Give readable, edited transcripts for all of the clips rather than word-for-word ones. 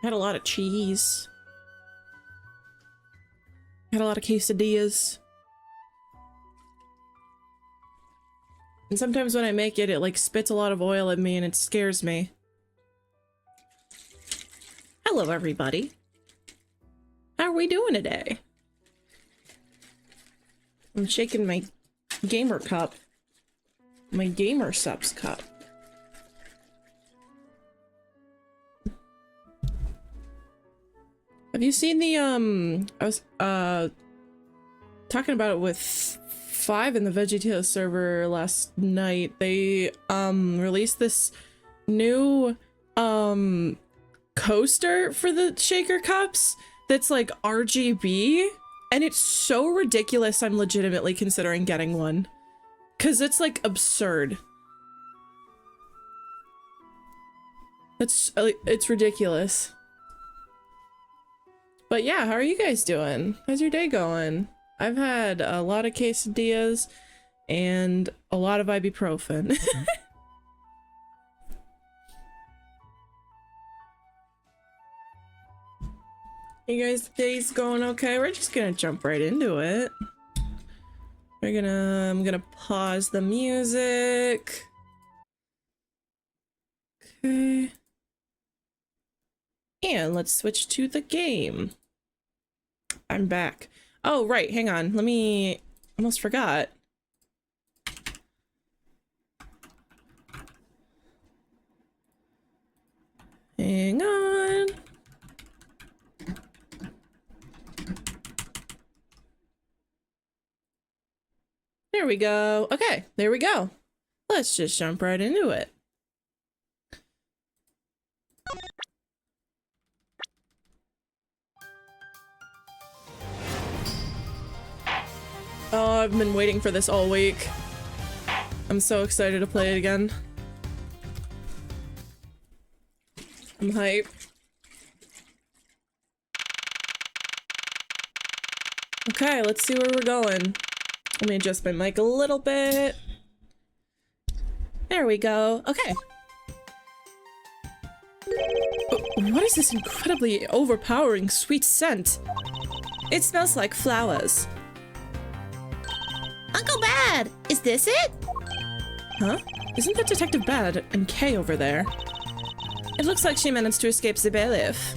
Had a lot of cheese. Had a lot of quesadillas. And sometimes when I make it, it like spits a lot of oil at me and it scares me. Hello, everybody. How are we doing today? I'm shaking my gamer cup. My gamer subs cup. Have you seen the, I was, talking about it with 5 in the VeggieTales server last night. They, released this new, coaster for the shaker cups that's like RGB, and it's so ridiculous I'm legitimately considering getting one. 'Cause it's like absurd. It's ridiculous. But yeah, how are you guys doing? How's your day going? I've had a lot of quesadillas and a lot of ibuprofen. You guys' day's going okay? We're just gonna jump right into it. I'm gonna pause the music. Okay. And let's switch to the game. I'm back. Oh, right, hang on. Almost forgot. Hang on. There we go. Okay, there we go. Let's just jump right into it. Oh, I've been waiting for this all week. I'm so excited to play it again. I'm hyped. Okay, let's see where we're going. Let me adjust my mic a little bit. There we go. Okay. What is this incredibly overpowering sweet scent? It smells like flowers. Uncle Bad! Is this it? Huh? Isn't that Detective Bad and Kay over there? It looks like she managed to escape the bailiff.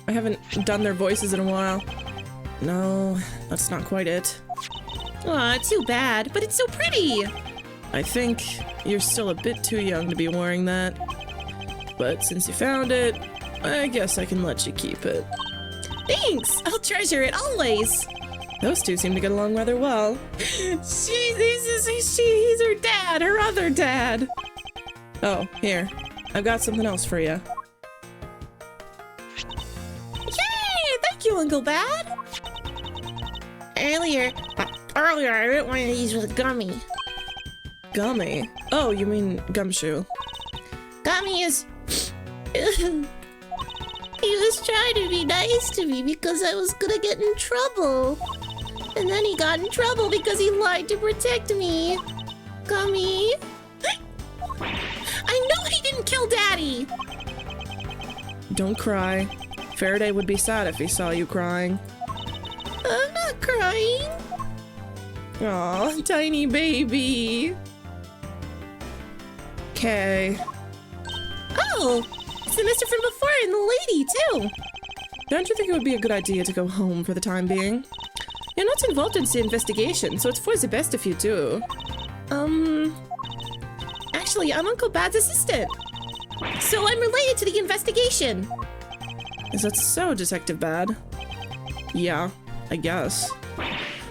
I haven't done their voices in a while. No, that's not quite it. Aw, too bad, but it's so pretty! I think you're still a bit too young to be wearing that. But since you found it, I guess I can let you keep it. Thanks! I'll treasure it always! Those two seem to get along rather well. He's her dad, her other dad! Oh, here. I've got something else for you. Yay! Thank you, Uncle Bad! Earlier, I ate one of these with gummy. Gummy? Oh, you mean gumshoe. Gummy is... He was trying to be nice to me because I was gonna get in trouble. And then he got in trouble because he lied to protect me. Gummy. I know he didn't kill Daddy! Don't cry. Faraday would be sad if he saw you crying. I'm not crying. Aw, tiny baby. Kay. Oh, it's the mister from before and the lady, too. Don't you think it would be a good idea to go home for the time being? You're not involved in the investigation, so it's for the best if you do. Actually, I'm Uncle Bad's assistant. So I'm related to the investigation. Is that so, Detective Bad? Yeah, I guess.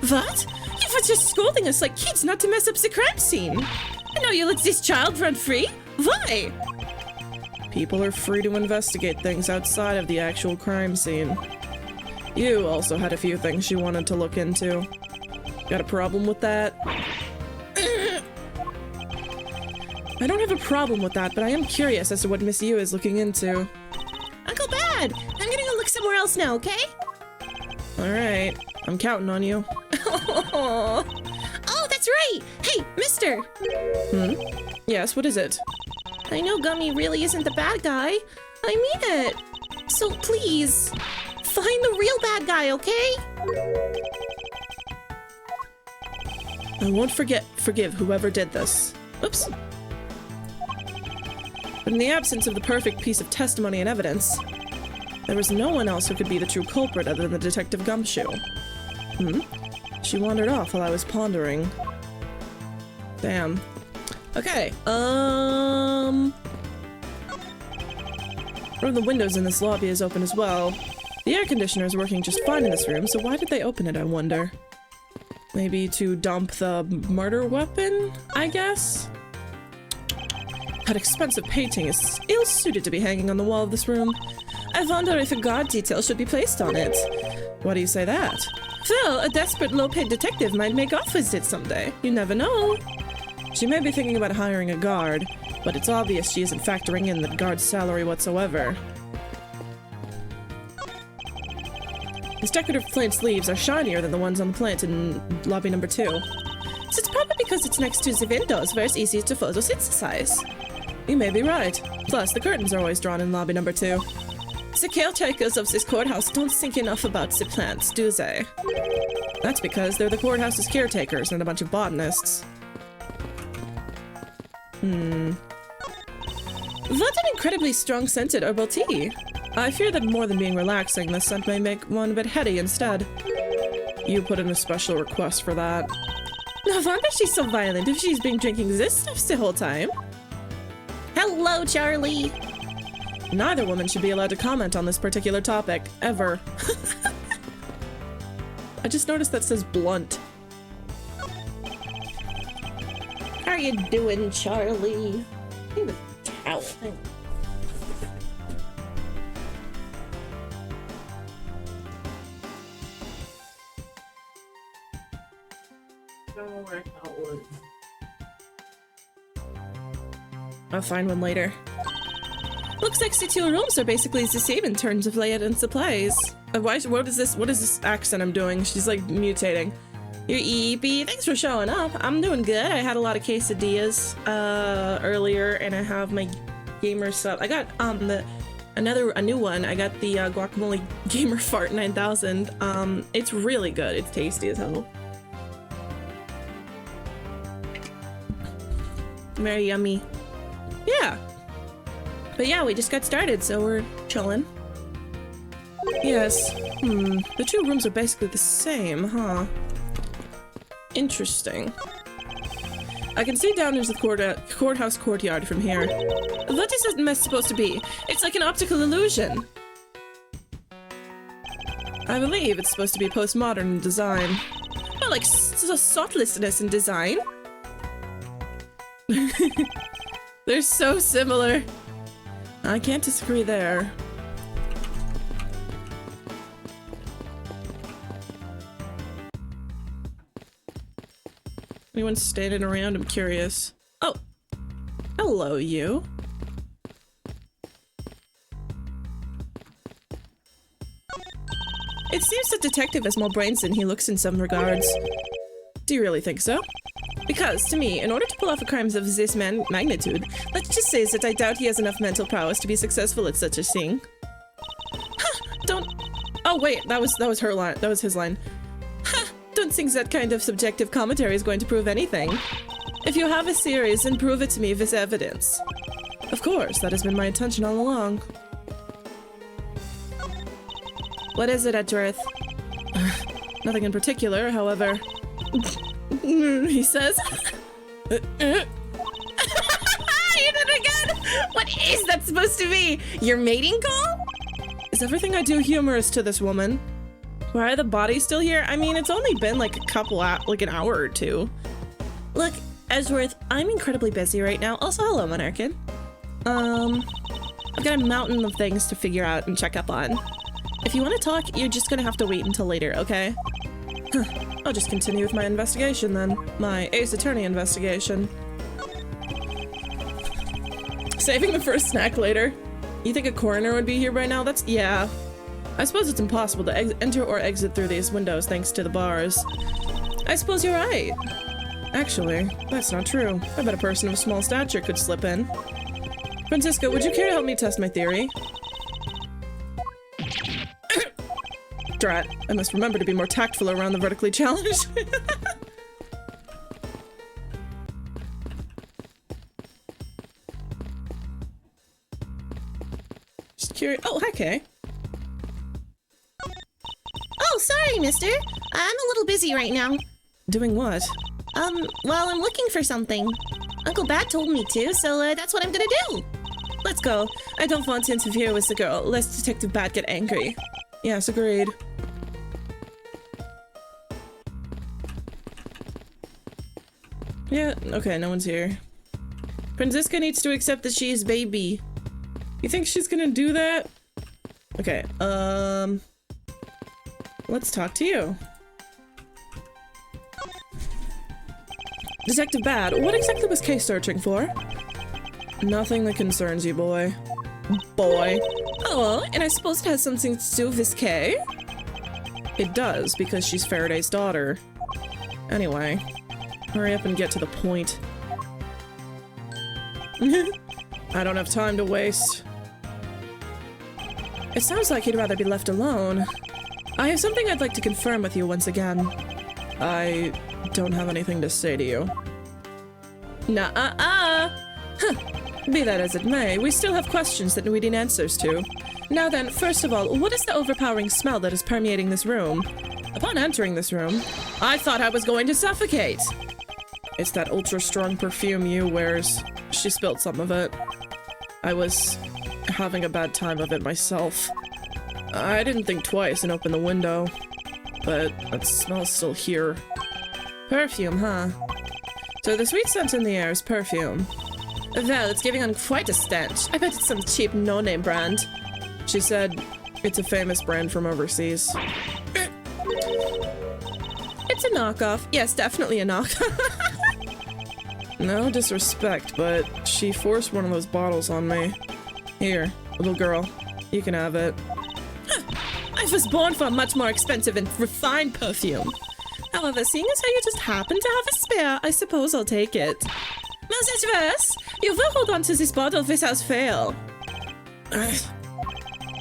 What? You were just scolding us like kids not to mess up the crime scene. I know you let this child run free. Why? People are free to investigate things outside of the actual crime scene. You also had a few things you wanted to look into. Got a problem with that? I don't have a problem with that, but I am curious as to what Miss Yu is looking into. Uncle Bad, I'm gonna go look somewhere else now, okay? Alright, I'm counting on you. Oh, that's right! Hey, mister! Yes, what is it? I know Gummy really isn't the bad guy. I mean it. So please, find the real bad guy, okay? I won't forgive whoever did this. Oops. But in the absence of the perfect piece of testimony and evidence, there was no one else who could be the true culprit other than the Detective Gumshoe. She wandered off while I was pondering. Damn. Okay, one of the windows in this lobby is open as well. The air conditioner is working just fine in this room, so why did they open it, I wonder? Maybe to dump the murder weapon, I guess? That expensive painting is ill-suited to be hanging on the wall of this room. I wonder if a guard detail should be placed on it. Why do you say that? Well, a desperate low-paid detective might make off with it someday. You never know. She may be thinking about hiring a guard, but it's obvious she isn't factoring in the guard's salary whatsoever. His decorative plant sleeves are shinier than the ones on the plant in lobby number 2. So it's probably because it's next to the windows where it's easier to photosynthesize. You may be right. Plus, the curtains are always drawn in lobby number 2. The caretakers of this courthouse don't think enough about the plants, do they? That's because they're the courthouse's caretakers and a bunch of botanists. What an incredibly strong-scented herbal tea. I fear that more than being relaxing, this scent may make one a bit heady instead. You put in a special request for that. No wonder she's so violent if she's been drinking this stuff the whole time. Hello, Charlie. Neither woman should be allowed to comment on this particular topic, ever. I just noticed that says blunt. How you doing, Charlie? I need a towel. I'll find one later. Looks like the 2 rooms are basically the same in terms of layout and supplies. What is this accent I'm doing? She's like mutating. You're EP, thanks for showing up. I'm doing good. I had a lot of quesadillas earlier, and I have my gamer sub. I got a new one. I got the guacamole gamer fart 9000. It's really good. It's tasty as hell. Very yummy. Yeah. But yeah, we just got started, so we're chilling. Yes. The 2 rooms are basically the same, huh? Interesting. I can see down into the courthouse courtyard from here. What is that mess supposed to be? It's like an optical illusion. I believe it's supposed to be postmodern in design. Well, like thoughtlessness in design. They're so similar. I can't disagree there. Anyone standing around? I'm curious. Oh! Hello, you. It seems the detective has more brains than he looks in some regards. Do you really think so? Because, to me, in order to pull off a crime of this magnitude, let's just say that I doubt he has enough mental prowess to be successful at such a thing. Don't... Oh, wait, that was her line. That was his line. Don't think that kind of subjective commentary is going to prove anything. If you have a theory, then prove it to me with evidence. Of course, that has been my intention all along. What is it, Edgeworth? Nothing in particular, however. He says. You did it again! What is that supposed to be? Your mating call? Is everything I do humorous to this woman? Why are the bodies still here? I mean, it's only been like an hour or 2. Look, Edgeworth, I'm incredibly busy right now. Also, hello, Monarchin. I've got a mountain of things to figure out and check up on. If you want to talk, you're just gonna have to wait until later, okay? I'll just continue with my investigation then. My Ace Attorney investigation. Saving the first snack later. You think a coroner would be here by now? Yeah. I suppose it's impossible to enter or exit through these windows thanks to the bars. I suppose you're right. Actually, that's not true. I bet a person of small stature could slip in. Francisco, would you care to help me test my theory? Drat, I must remember to be more tactful around the vertically challenged. Just curious. Oh, hi, Kay. Oh, sorry, mister. I'm a little busy right now. Doing what? Well, I'm looking for something. Uncle Bat told me to, so that's what I'm gonna do. Let's go. I don't want to interfere with the girl, lest Detective Bat get angry. Yes, agreed. Yeah, okay, no one's here. Franziska needs to accept that she is baby. You think she's gonna do that? Okay, let's talk to you. Detective Bad, what exactly was Kay searching for? Nothing that concerns you, boy. Boy. Oh, and I suppose it has something to do with this Kay? It does, because she's Faraday's daughter. Anyway, hurry up and get to the point. I don't have time to waste. It sounds like you'd rather be left alone. I have something I'd like to confirm with you once again. I don't have anything to say to you. Nuh-uh-uh! Huh. Be that as it may, we still have questions that we need answers to. Now then, first of all, what is the overpowering smell that is permeating this room? Upon entering this room, I thought I was going to suffocate. It's that ultra-strong perfume Yu wears. She spilled some of it. I was having a bad time of it myself. I didn't think twice and opened the window, but that smell's still here. Perfume, huh? So the sweet scent in the air is perfume. Well, it's giving on quite a stench. I bet it's some cheap no-name brand. She said it's a famous brand from overseas. It's a knockoff. Yes, definitely a knockoff. No disrespect, but she forced one of those bottles on me. Here, little girl, you can have it. I was born for a much more expensive and refined perfume. However, seeing as how you just happen to have a spare, I suppose I'll take it. Mrs. you will hold on to this bottle without fail.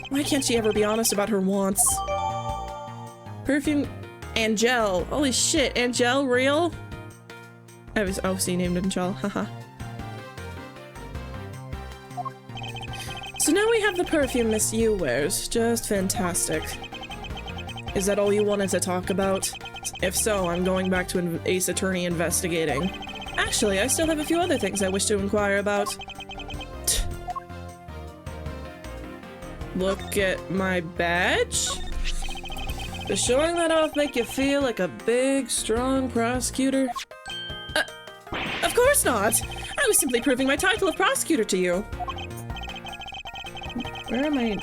Why can't she ever be honest about her wants? Perfume Angel. Holy shit, Angel, real? I was obviously named Angel, haha. So now we have the perfume Miss Yu wears. Just fantastic. Is that all you wanted to talk about? If so, I'm going back to an Ace Attorney investigating. Actually, I still have a few other things I wish to inquire about. Look at my badge? Does showing that off make you feel like a big, strong prosecutor? Of course not! I was simply proving my title of prosecutor to you. Where am I?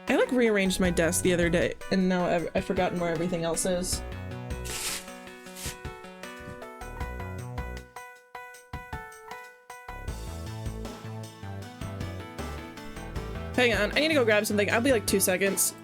I like rearranged my desk the other day, and now I've forgotten where everything else is. Hang on, I need to go grab something. I'll be like 2 seconds.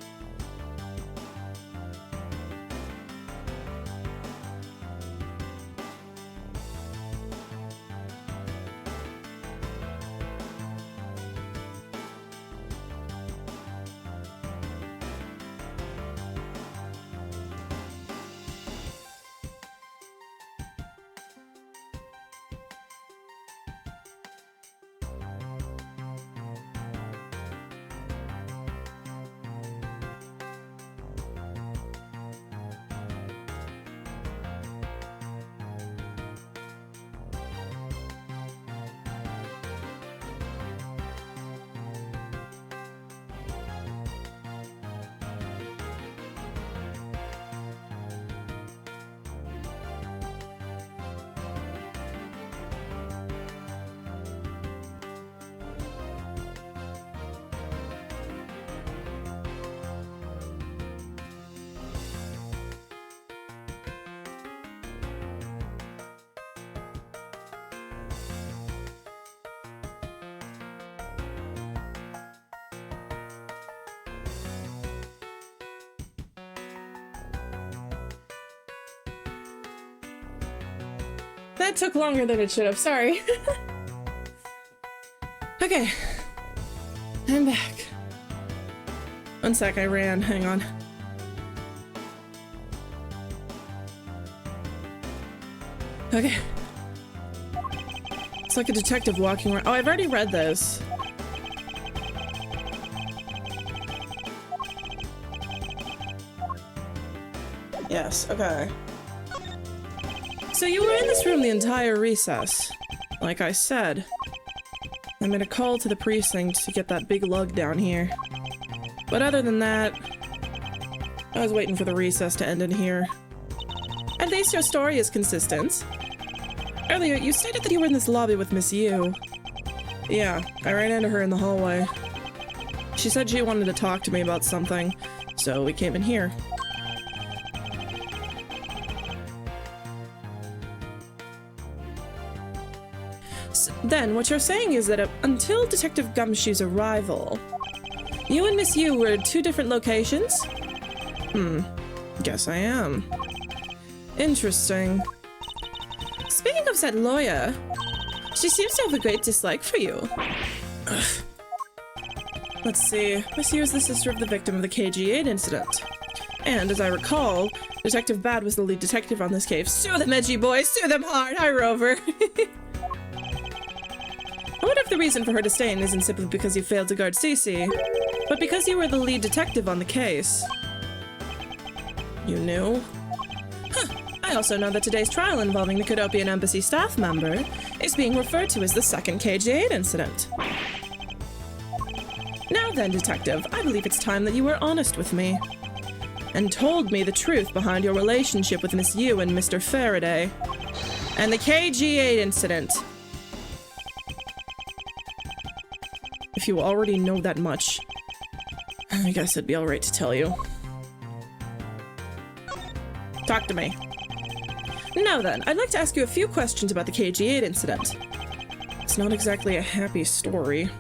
That took longer than it should have, sorry. Okay. I'm back. One sec, I ran. Hang on. Okay. It's like a detective walking around. Oh, I've already read this. Yes, okay. So you were in this room the entire recess. Like I said. I made a call to the precinct to get that big lug down here. But other than that, I was waiting for the recess to end in here. At least your story is consistent. Earlier, you stated that you were in this lobby with Miss Yu. Yeah, I ran into her in the hallway. She said she wanted to talk to me about something, so we came in here. Then, what you're saying is that until Detective Gumshoe's arrival, you and Miss Yu were at 2 different locations? Guess I am. Interesting. Speaking of said lawyer, she seems to have a great dislike for you. Ugh. Let's see. Miss Yu is the sister of the victim of the KG8 incident. And, as I recall, Detective Bad was the lead detective on this case. Sue them, edgy boys! Sue them hard! Hi, Rover! I wonder if the reason for her disdain isn't simply because you failed to guard Cece, but because you were the lead detective on the case. You knew? Huh. I also know that today's trial involving the Cadopian Embassy staff member is being referred to as the second KG8 incident. Now then, Detective, I believe it's time that you were honest with me and told me the truth behind your relationship with Miss Yu and Mr. Faraday and the KG8 incident. If you already know that much, I guess it'd be alright to tell you. Talk to me. Now then, I'd like to ask you a few questions about the KG8 incident. It's not exactly a happy story.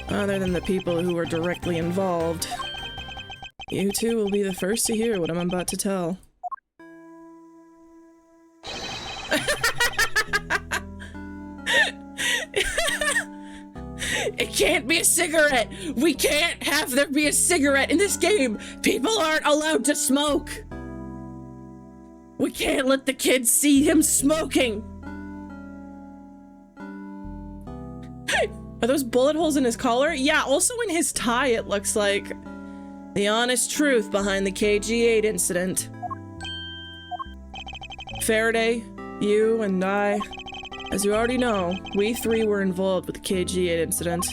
Other than the people who were directly involved. You two will be the first to hear what I'm about to tell. It can't be a cigarette! We can't have there be a cigarette in this game! People aren't allowed to smoke! We can't let the kids see him smoking! Are those bullet holes in his collar? Yeah, also in his tie it looks like. The honest truth behind the KG8 incident. Faraday, you, and I, as you already know, we 3 were involved with the KG8 incident.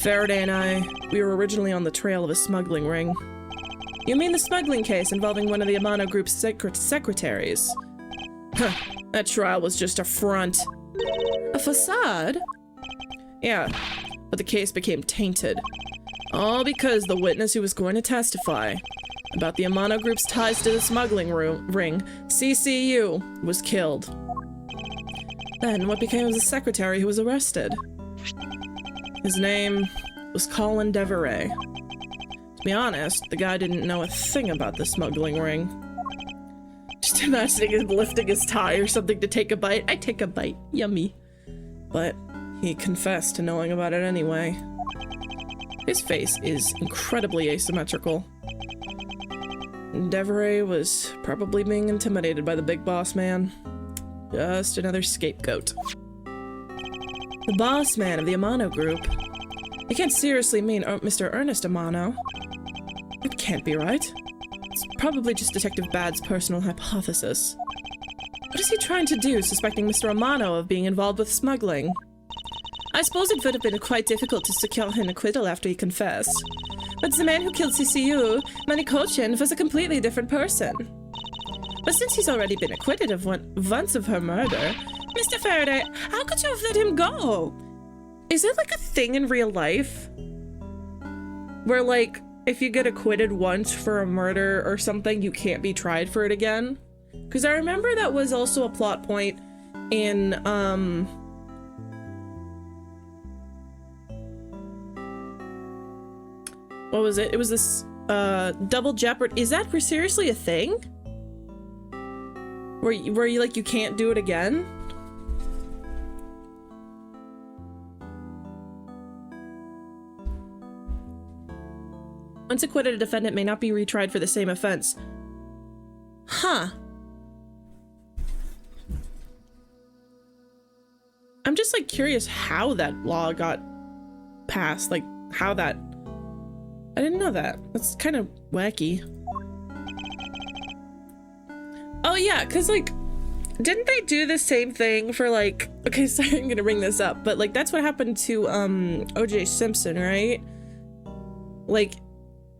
Faraday and I, we were originally on the trail of a smuggling ring. You mean the smuggling case involving one of the Amano Group's secretaries? Huh, that trial was just a front. A facade? Yeah, but the case became tainted. All because the witness who was going to testify about the Amano Group's ties to the smuggling ring, CCU, was killed. Then what became of the secretary who was arrested? His name was Colin Deveray. To be honest, the guy didn't know a thing about the smuggling ring. Just imagining him lifting his tie or something to take a bite. I'd take a bite. Yummy. But he confessed to knowing about it anyway. His face is incredibly asymmetrical. Deveray was probably being intimidated by the big boss man. Just another scapegoat. The boss man of the Amano Group? You can't seriously mean Mr. Ernest Amano. It can't be right. It's probably just Detective Bad's personal hypothesis. What is he trying to do, suspecting Mr. Amano of being involved with smuggling? I suppose it would have been quite difficult to secure an acquittal after he confessed. But the man who killed CCU, Manikochin, was a completely different person. But since he's already been acquitted of once of her murder, Mr. Faraday, how could you have let him go? Is it like a thing in real life? Where like, if you get acquitted once for a murder or something, you can't be tried for it again? Because I remember that was also a plot point in, what was it? It was this, Double Jeopardy. Is that seriously a thing? Where you like, you can't do it again? Once acquitted, a defendant may not be retried for the same offense. Huh. I'm just like curious how that law got passed, like how that... I didn't know that. That's kind of wacky. Oh yeah, because like, didn't they do the same thing for like, okay, sorry, I'm gonna bring this up, but like that's what happened to OJ Simpson, right? Like,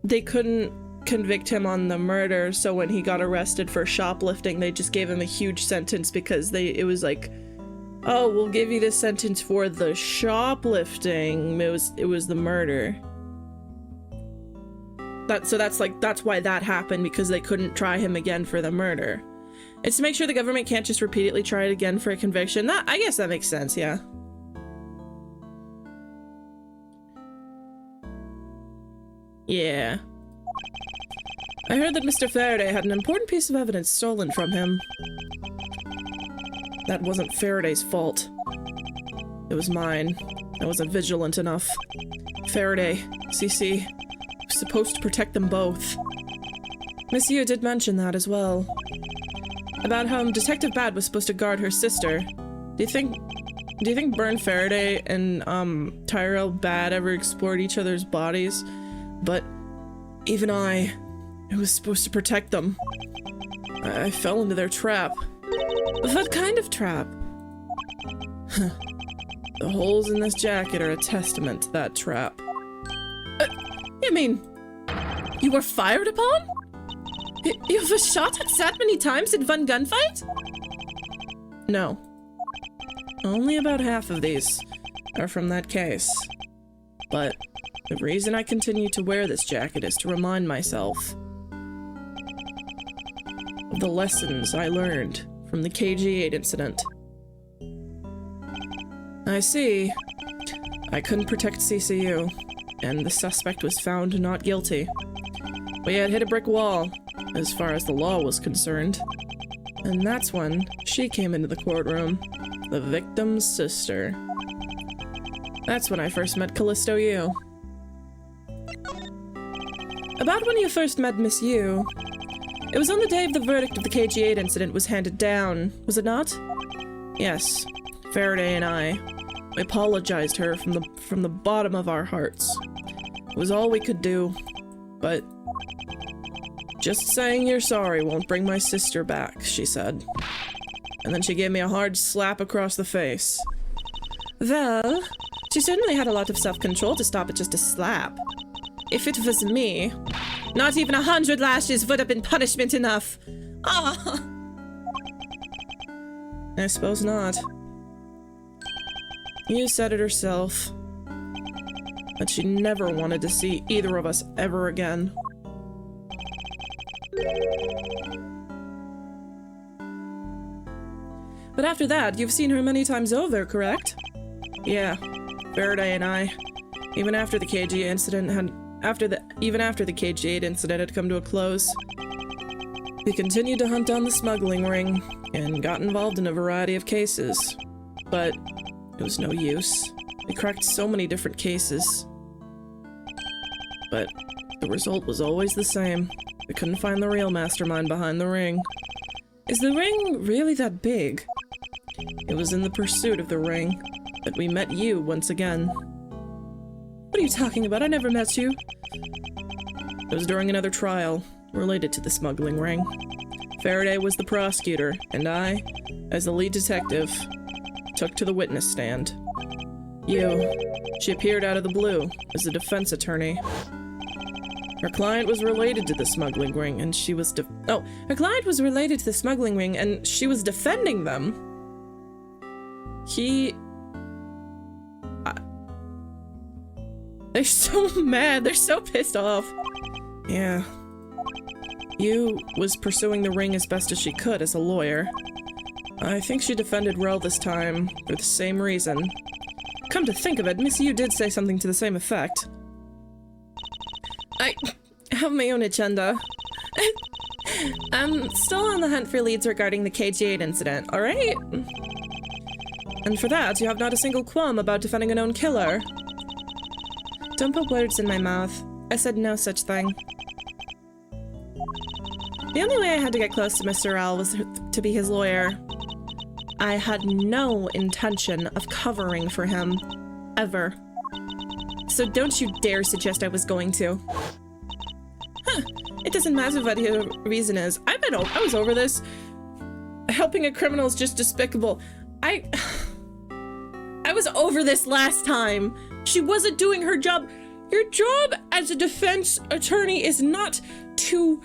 they couldn't convict him on the murder, so when he got arrested for shoplifting, they just gave him a huge sentence because it was like, oh, we'll give you this sentence for the shoplifting. It was the murder. That's why that happened, because they couldn't try him again for the murder. It's to make sure the government can't just repeatedly try it again for a conviction. I guess that makes sense, yeah. Yeah. I heard that Mr. Faraday had an important piece of evidence stolen from him. That wasn't Faraday's fault. It was mine. I wasn't vigilant enough. Faraday, CC, was supposed to protect them both. Miss Yu did mention that as well. About how Detective Bad was supposed to guard her sister. Do you think Bern Faraday and Tyrell Bad ever explored each other's bodies? But even I was supposed to protect them. I fell into their trap. What kind of trap? The holes in this jacket are a testament to that trap. You mean, you were fired upon? You were shot at that many times in one gunfight? No. Only about half of these are from that case. But the reason I continue to wear this jacket is to remind myself of the lessons I learned from the KG-8 incident. I see. I couldn't protect CCU, and the suspect was found not guilty. We had hit a brick wall, as far as the law was concerned. And that's when she came into the courtroom, the victim's sister. That's when I first met Callisto Yu. About when you first met Miss Yu, it was on the day of the verdict of the KG-8 incident was handed down, was it not? Yes, Faraday and I. We apologized her from the bottom of our hearts. It was all we could do, but just saying you're sorry won't bring my sister back, she said. And then she gave me a hard slap across the face. Well, she certainly had a lot of self-control to stop at just a slap. If it was me, not even 100 lashes would have been punishment enough. Ah! I suppose not. You said it herself. That she never wanted to see either of us ever again. But after that, you've seen her many times over, correct? Yeah, Faraday and I. Even after the KG incident even after the KG-8 incident had come to a close, we continued to hunt down the smuggling ring and got involved in a variety of cases. But it was no use. We cracked so many different cases. But the result was always the same. We couldn't find the real mastermind behind the ring. Is the ring really that big? It was in the pursuit of the ring that we met you once again. What are you talking about? I never met you. It was during another trial related to the smuggling ring. Faraday was the prosecutor, and I, as the lead detective, took to the witness stand. She appeared out of the blue as a defense attorney. Her client was related to the smuggling ring, and she was her client was related to the smuggling ring, and she was defending them. They're so mad. They're so pissed off. Yeah. Yu was pursuing the ring as best as she could as a lawyer. I think she defended Rel this time for the same reason. Come to think of it, Miss Yu did say something to the same effect. I have my own agenda. I'm still on the hunt for leads regarding the KG-8 incident, alright? And for that, you have not a single qualm about defending a known killer. Don't put words in my mouth. I said no such thing. The only way I had to get close to Mr. L was to be his lawyer. I had no intention of covering for him. Ever. So don't you dare suggest I was going to. Huh. It doesn't matter what your reason is. I was over this. Helping a criminal is just despicable. I was over this last time. She wasn't doing her job. Your job as a defense attorney is not to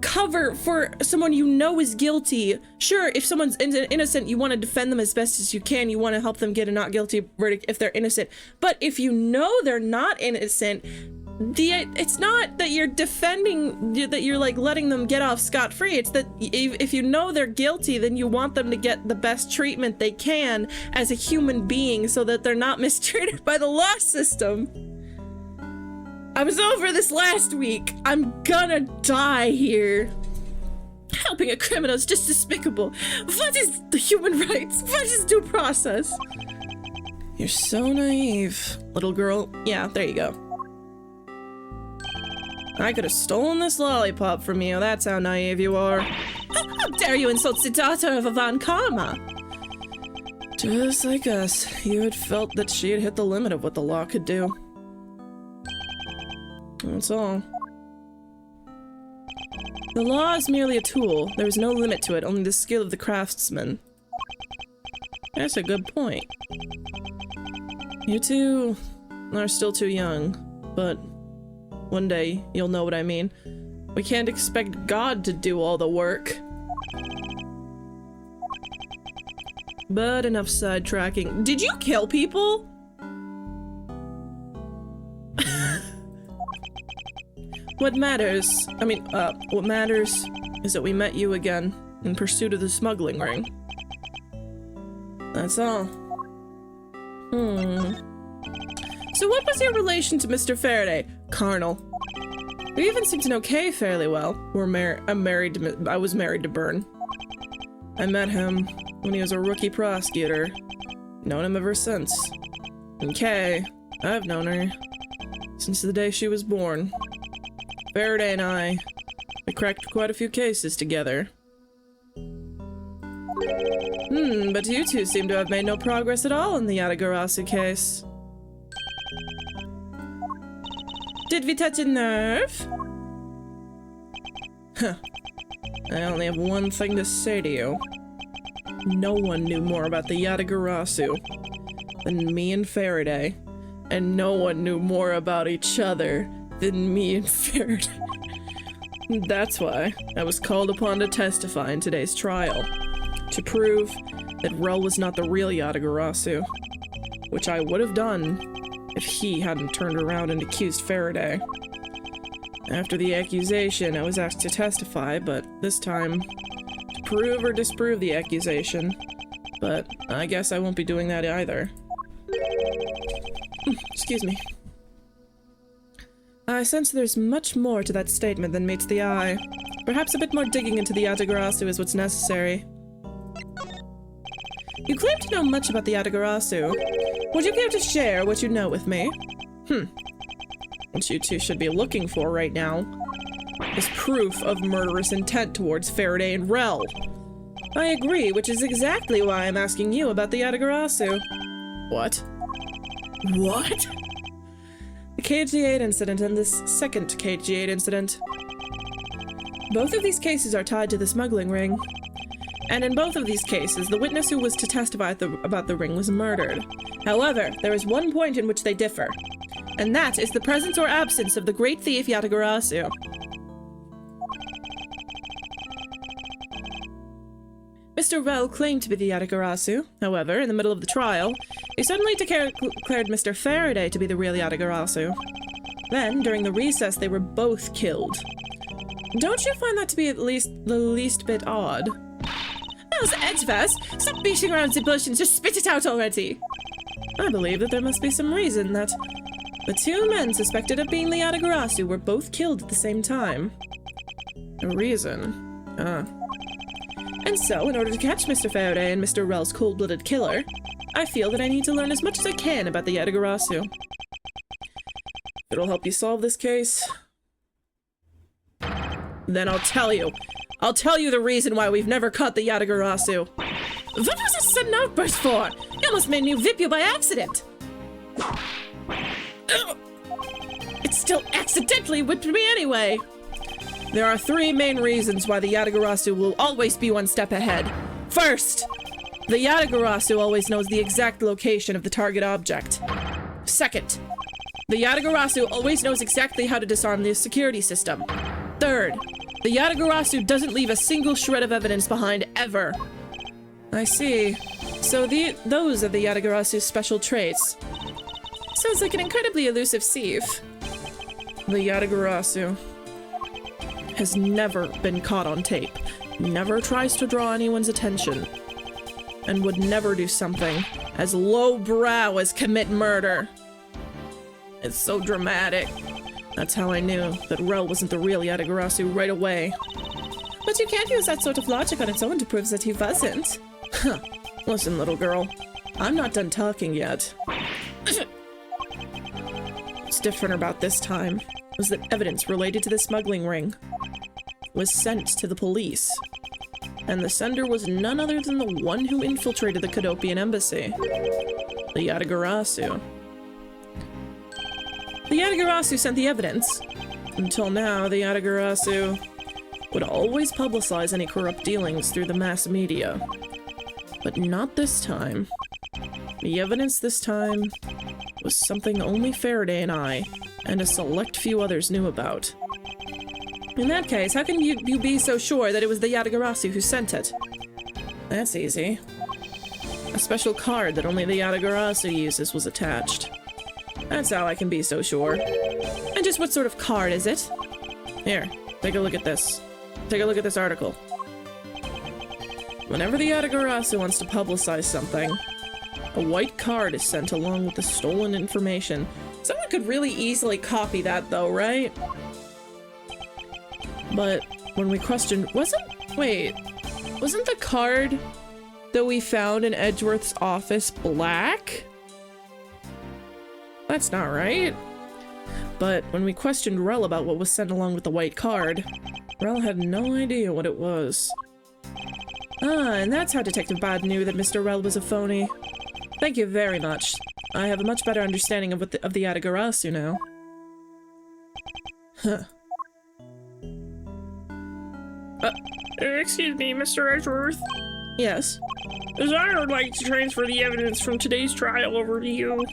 cover for someone you know is guilty. Sure, if someone's innocent, you want to defend them as best as you can. You want to help them get a not guilty verdict if they're innocent. But if you know they're not innocent, it's not that you're defending, that you're like letting them get off scot-free. It's that if you know they're guilty, then you want them to get the best treatment they can as a human being so that they're not mistreated by the law system. I was over this last week. I'm gonna die here. Helping a criminal is just despicable. What is the human rights? What is due process? You're so naive, little girl. Yeah, there you go. I could have stolen this lollipop from you. That's how naive you are. How dare you insult the daughter of Ivan Karma? Just like us, you had felt that she had hit the limit of what the law could do. That's all. The law is merely a tool. There is no limit to it, only the skill of the craftsman. That's a good point. You two are still too young, but one day you'll know what I mean. We can't expect God to do all the work. But enough sidetracking. Did you kill people? What matters is that we met you again in pursuit of the smuggling ring. That's all. So what was your relation to Mr. Faraday? Carnal. We even seem to know Kay fairly well. I was married to Byrne. I met him when he was a rookie prosecutor. Known him ever since. And Kay, I've known her since the day she was born. Faraday and we cracked quite a few cases together. But you two seem to have made no progress at all in the Yatagarasu case. Did we touch a nerve? Huh. I only have one thing to say to you. No one knew more about the Yatagarasu than me and Faraday. And no one knew more about each other than me and Faraday. That's why I was called upon to testify in today's trial. To prove that Rel was not the real Yatagarasu. Which I would have done if he hadn't turned around and accused Faraday. After the accusation, I was asked to testify, but this time, to prove or disprove the accusation. But I guess I won't be doing that either. Excuse me. I sense there's much more to that statement than meets the eye. Perhaps a bit more digging into the Yatagarasu is what's necessary. You claim to know much about the Yatagarasu. Would you care to share what you know with me? What you two should be looking for right now is proof of murderous intent towards Faraday and Rel. I agree, which is exactly why I'm asking you about the Yatagarasu. What? What? The KG8 incident and this second KG8 incident. Both of these cases are tied to the smuggling ring. And in both of these cases, the witness who was to testify about the ring was murdered. However, there is one point in which they differ. And that is the presence or absence of the great thief Yatagarasu. Mr. Rel claimed to be the Yatagarasu. However, in the middle of the trial, he suddenly declared Mr. Faraday to be the real Yatagarasu. Then, during the recess, they were both killed. Don't you find that to be at least the least bit odd? How's Edgeverse? Stop beating around the bush and just spit it out already! I believe that there must be some reason that the two men suspected of being the Yatagarasu were both killed at the same time. A reason? And so, in order to catch Mr. Faraday and Mr. Rel's cold-blooded killer, I feel that I need to learn as much as I can about the Yatagarasu. It'll help you solve this case. Then I'll tell you. I'll tell you the reason why we've never caught the Yatagarasu. What was this sudden outburst for? You almost made me whip you by accident. It still accidentally whipped me anyway. There are 3 main reasons why the Yatagarasu will always be 1 step ahead. First, the Yatagarasu always knows the exact location of the target object. Second, the Yatagarasu always knows exactly how to disarm the security system. Third, the Yatagarasu doesn't leave a single shred of evidence behind, ever. I see. So those are the Yatagarasu's special traits. Sounds like an incredibly elusive thief. The Yatagarasu has never been caught on tape, never tries to draw anyone's attention, and would never do something as lowbrow as commit murder. It's so dramatic. That's how I knew that Rel wasn't the real Yatagarasu right away. But you can't use that sort of logic on its own to prove that he wasn't. Huh. Listen, little girl. I'm not done talking yet. What's different about this time was that evidence related to the smuggling ring was sent to the police. And the sender was none other than the one who infiltrated the Kadopian embassy. The Yatagarasu. The Yatagarasu sent the evidence. Until now, the Yatagarasu would always publicize any corrupt dealings through the mass media. But not this time. The evidence this time was something only Faraday and I, and a select few others knew about. In that case, how can you be so sure that it was the Yatagarasu who sent it? That's easy. A special card that only the Yatagarasu uses was attached. That's how I can be so sure. And just what sort of card is it? Here, take a look at this. Take a look at this article. Whenever the Yatagarasu wants to publicize something, a white card is sent along with the stolen information. Someone could really easily copy that though, right? But when we questioned, wasn't the card that we found in Edgeworth's office black? That's not right. But when we questioned Rel about what was sent along with the white card, Rel had no idea what it was. Ah, and that's how Detective Bad knew that Mr. Rel was a phony. Thank you very much. I have a much better understanding of the Yatagarasu now. Huh. Excuse me, Mr. Edgeworth. Yes? His Honor would like to transfer the evidence from today's trial over to you.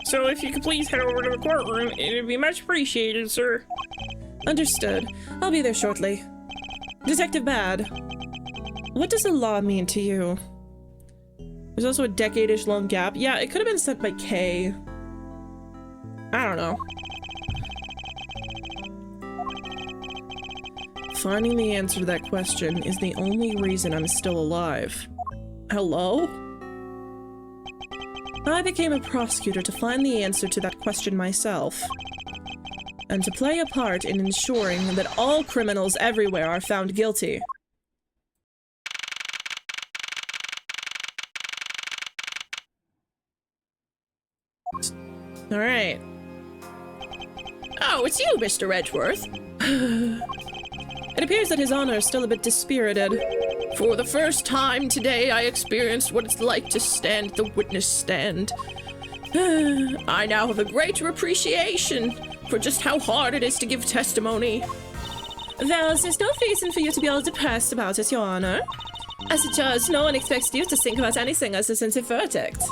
So if you could please head over to the courtroom, it would be much appreciated, sir. Understood. I'll be there shortly. Detective Bad, what does the law mean to you? There's also a decade-ish long gap. Yeah, it could have been sent by Kay. I don't know. Finding the answer to that question is the only reason I'm still alive. Hello? I became a prosecutor to find the answer to that question myself, and to play a part in ensuring that all criminals everywhere are found guilty. All right. Oh, it's you, Mr. Edgeworth. It appears that His Honor is still a bit dispirited. For the first time today, I experienced what it's like to stand at the witness stand. I now have a greater appreciation for just how hard it is to give testimony. Well, there's no reason for you to be all depressed about it, Your Honor. As a judge, no one expects you to think about anything as a sense of verdict.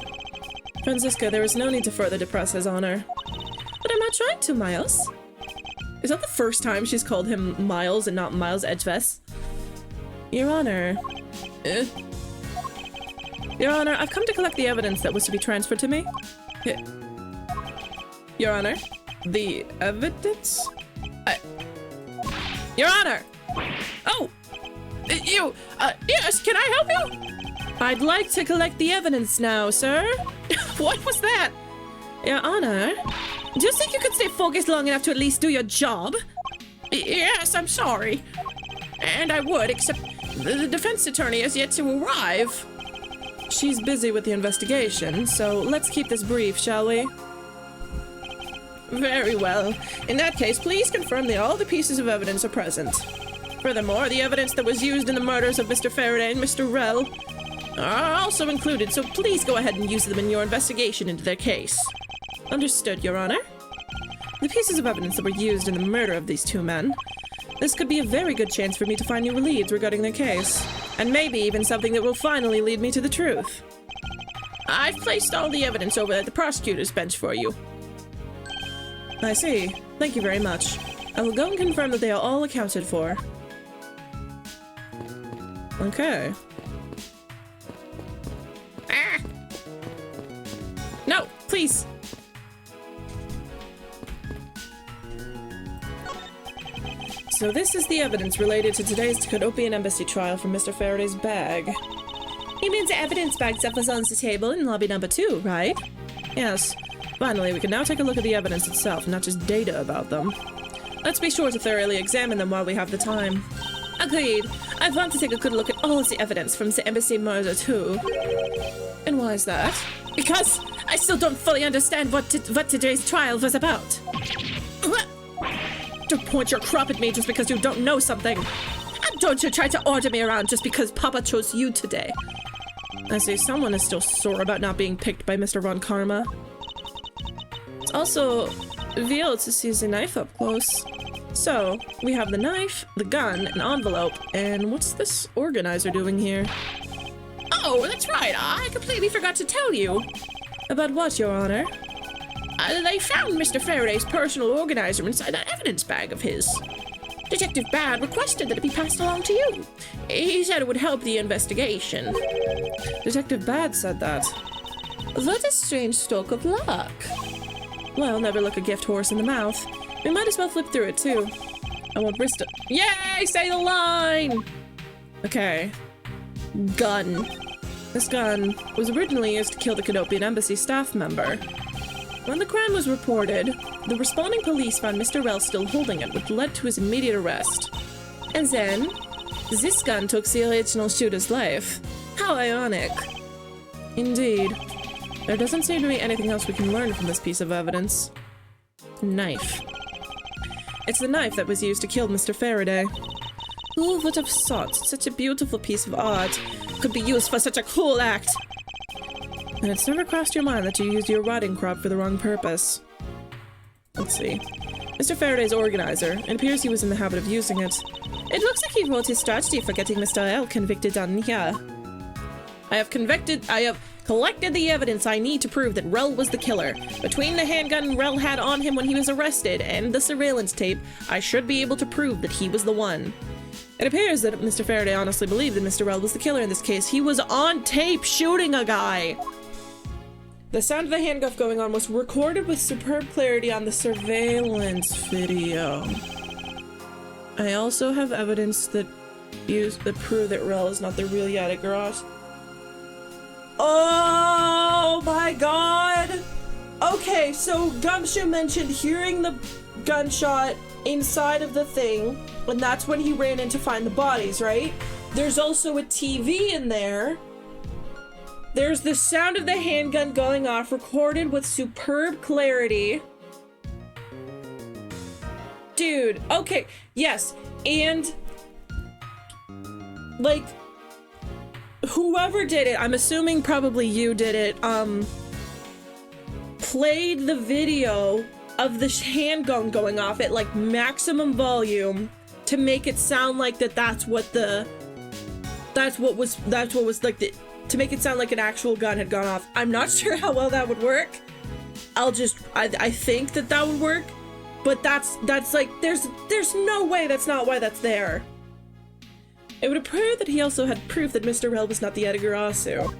Francisca, there is no need to further depress His Honor. But I'm not trying to, Miles. Is that the first time she's called him Miles and not Miles Edgevest? Your Honor. Your Honor, I've come to collect the evidence that was to be transferred to me. Your Honor. The evidence? Your Honor! Oh! Yes, can I help you? I'd like to collect the evidence now, sir. What was that? Your Honor, do you think you could stay focused long enough to at least do your job? Yes, I'm sorry. And I would, except the defense attorney has yet to arrive. She's busy with the investigation, so let's keep this brief, shall we? Very well. In that case, please confirm that all the pieces of evidence are present. Furthermore, the evidence that was used in the murders of Mr. Faraday and Mr. Rell are also included, so please go ahead and use them in your investigation into their case. Understood, Your Honor. The pieces of evidence that were used in the murder of these two men. This could be a very good chance for me to find new leads regarding their case. And maybe even something that will finally lead me to the truth. I've placed all the evidence over at the prosecutor's bench for you. I see. Thank you very much. I will go and confirm that they are all accounted for. Okay. Ah! No, please! So this is the evidence related to today's Cadopian Embassy trial from Mr. Faraday's bag. He means the evidence bag that was on the table in lobby number 2, right? Yes. Finally, we can now take a look at the evidence itself, not just data about them. Let's be sure to thoroughly examine them while we have the time. Agreed. I want to take a good look at all of the evidence from the embassy murder too. And why is that? Because I still don't fully understand what today's trial was about. Don't point your crop at me just because you don't know something. And don't you try to order me around just because Papa chose you today. I see someone is still sore about not being picked by Mr. Ron Karma. It's also revealed to see the knife up close. So, we have the knife, the gun, an envelope, and what's this organizer doing here? Oh, that's right, I completely forgot to tell you. About what, Your Honor? They found Mr. Faraday's personal organizer inside that evidence bag of his. Detective Bad requested that it be passed along to you. He said it would help the investigation. Detective Bad said that. What a strange stroke of luck. Well, never look a gift horse in the mouth. We might as well flip through it, too. I won't risk it. Yay! Say the line! Okay. Gun. This gun was originally used to kill the Cadopian Embassy staff member. When the crime was reported, the responding police found Mr. Rell still holding it, which led to his immediate arrest. And then, this gun took the original shooter's life. How ironic. Indeed. There doesn't seem to be anything else we can learn from this piece of evidence. Knife. It's the knife that was used to kill Mr. Faraday. Who would have thought such a beautiful piece of art could be used for such a cruel act? And it's never crossed your mind that you used your rotting crop for the wrong purpose. Let's see. Mr. Faraday's organizer. It appears he was in the habit of using it. It looks like he wrote his strategy for getting Mr. L convicted on here. I have collected the evidence I need to prove that Rell was the killer. Between the handgun Rell had on him when he was arrested and the surveillance tape, I should be able to prove that he was the one. It appears that Mr. Faraday honestly believed that Mr. Rell was the killer in this case. He was on tape shooting a guy! The sound of the handcuff going on was recorded with superb clarity on the surveillance video. I also have evidence that prove that Rell is not the real Yadigaros. Oh my god! Okay, so Gumshoe mentioned hearing the gunshot inside of the thing, and that's when he ran in to find the bodies, right? There's also a TV in there. There's the sound of the handgun going off, recorded with superb clarity. Dude, okay, yes, and like, whoever did it, I'm assuming probably you did it, played the video of the handgun going off at like maximum volume to make it sound like that's what was like to make it sound like an actual gun had gone off. I'm not sure how well that would work. I think that would work, but that's like, there's no way that's not why that's there. It would appear that he also had proof that Mr. Rell was not the Yadigarassu.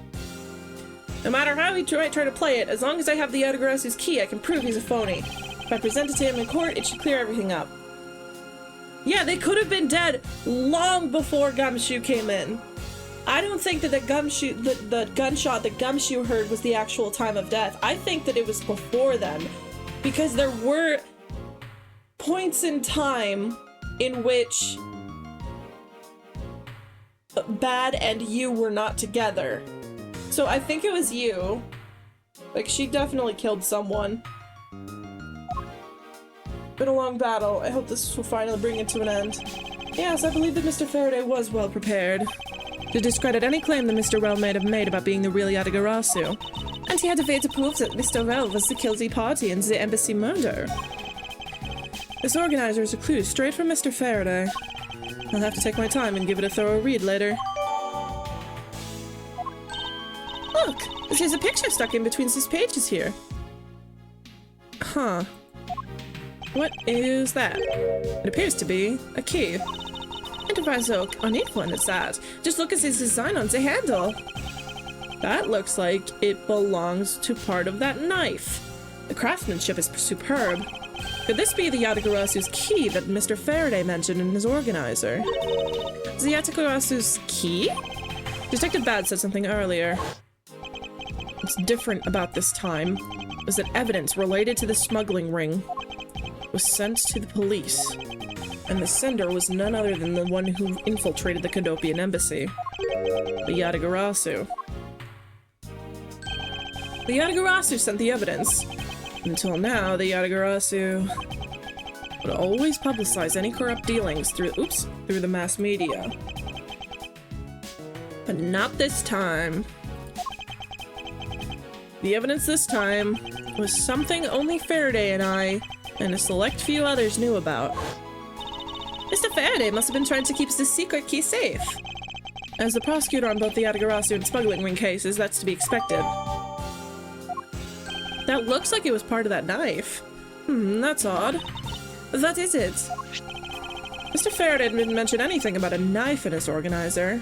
No matter how he might try to play it, as long as I have the Yadigarassu's key, I can prove he's a phony. If I present it to him in court, it should clear everything up. Yeah, they could have been dead long before Gumshoe came in. I don't think that the gunshot that Gumshoe heard was the actual time of death. I think that it was before then, because there were points in time in which Bad and you were not together. So I think it was you. Like, she definitely killed someone. Been a long battle. I hope this will finally bring it to an end. Yes, I believe that Mr. Faraday was well prepared to discredit any claim that Mr. Rel might have made about being the real Yatagarasu. And he had a way to prove that Mr. Rel was the guilty party in the embassy murder. This organizer is a clue straight from Mr. Faraday. I'll have to take my time and give it a thorough read later. Look! There's a picture stuck in between these pages here. Huh. What is that? It appears to be a key. Enterprise Oak, a neat one is that. Just look at this design on the handle. That looks like it belongs to part of that knife. The craftsmanship is superb. Could this be the Yatagarasu's key that Mr. Faraday mentioned in his organizer? The Yatagarasu's key? Detective Bad said something earlier. What's different about this time is that evidence related to the smuggling ring was sent to the police, and the sender was none other than the one who infiltrated the Kadopian embassy, the Yatagarasu. The Yatagarasu sent the evidence. Until now, the Yatagarasu would always publicize any corrupt dealings through the mass media. But not this time. The evidence this time was something only Faraday and I and a select few others knew about. Mr. Faraday must have been trying to keep this secret key safe. As the prosecutor on both the Yatagarasu and smuggling ring cases, that's to be expected. That looks like it was part of that knife. That's odd. That is it. Mr. Faraday didn't mention anything about a knife in his organizer.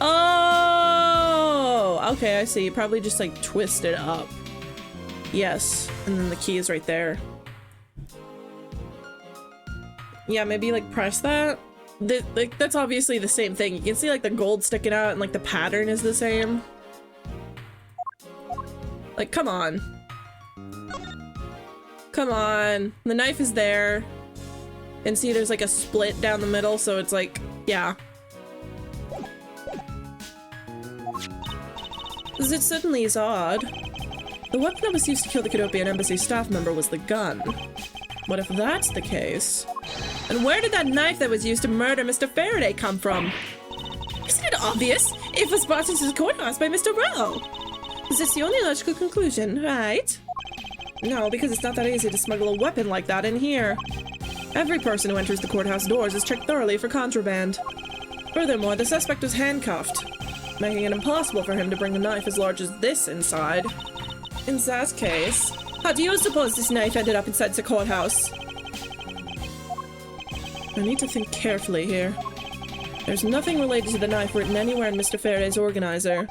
Oh! Okay, I see. You probably just, like, twist it up. Yes. And then the key is right there. Yeah, maybe, like, press that. That's obviously the same thing. You can see, like, the gold sticking out and, like, the pattern is the same. Like, come on. Come on. The knife is there. And see, there's like a split down the middle, so it's like, yeah. It certainly is odd. The weapon that was used to kill the Kadopian embassy staff member was the gun. What if that's the case? And where did that knife that was used to murder Mr. Faraday come from? Isn't it obvious? It was brought into the courthouse by Mr. Rowe. Is this the only logical conclusion, right? No, because it's not that easy to smuggle a weapon like that in here. Every person who enters the courthouse doors is checked thoroughly for contraband. Furthermore, the suspect was handcuffed, making it impossible for him to bring a knife as large as this inside. In that case, how do you suppose this knife ended up inside the courthouse? I need to think carefully here. There's nothing related to the knife written anywhere in Mr. Faraday's organizer.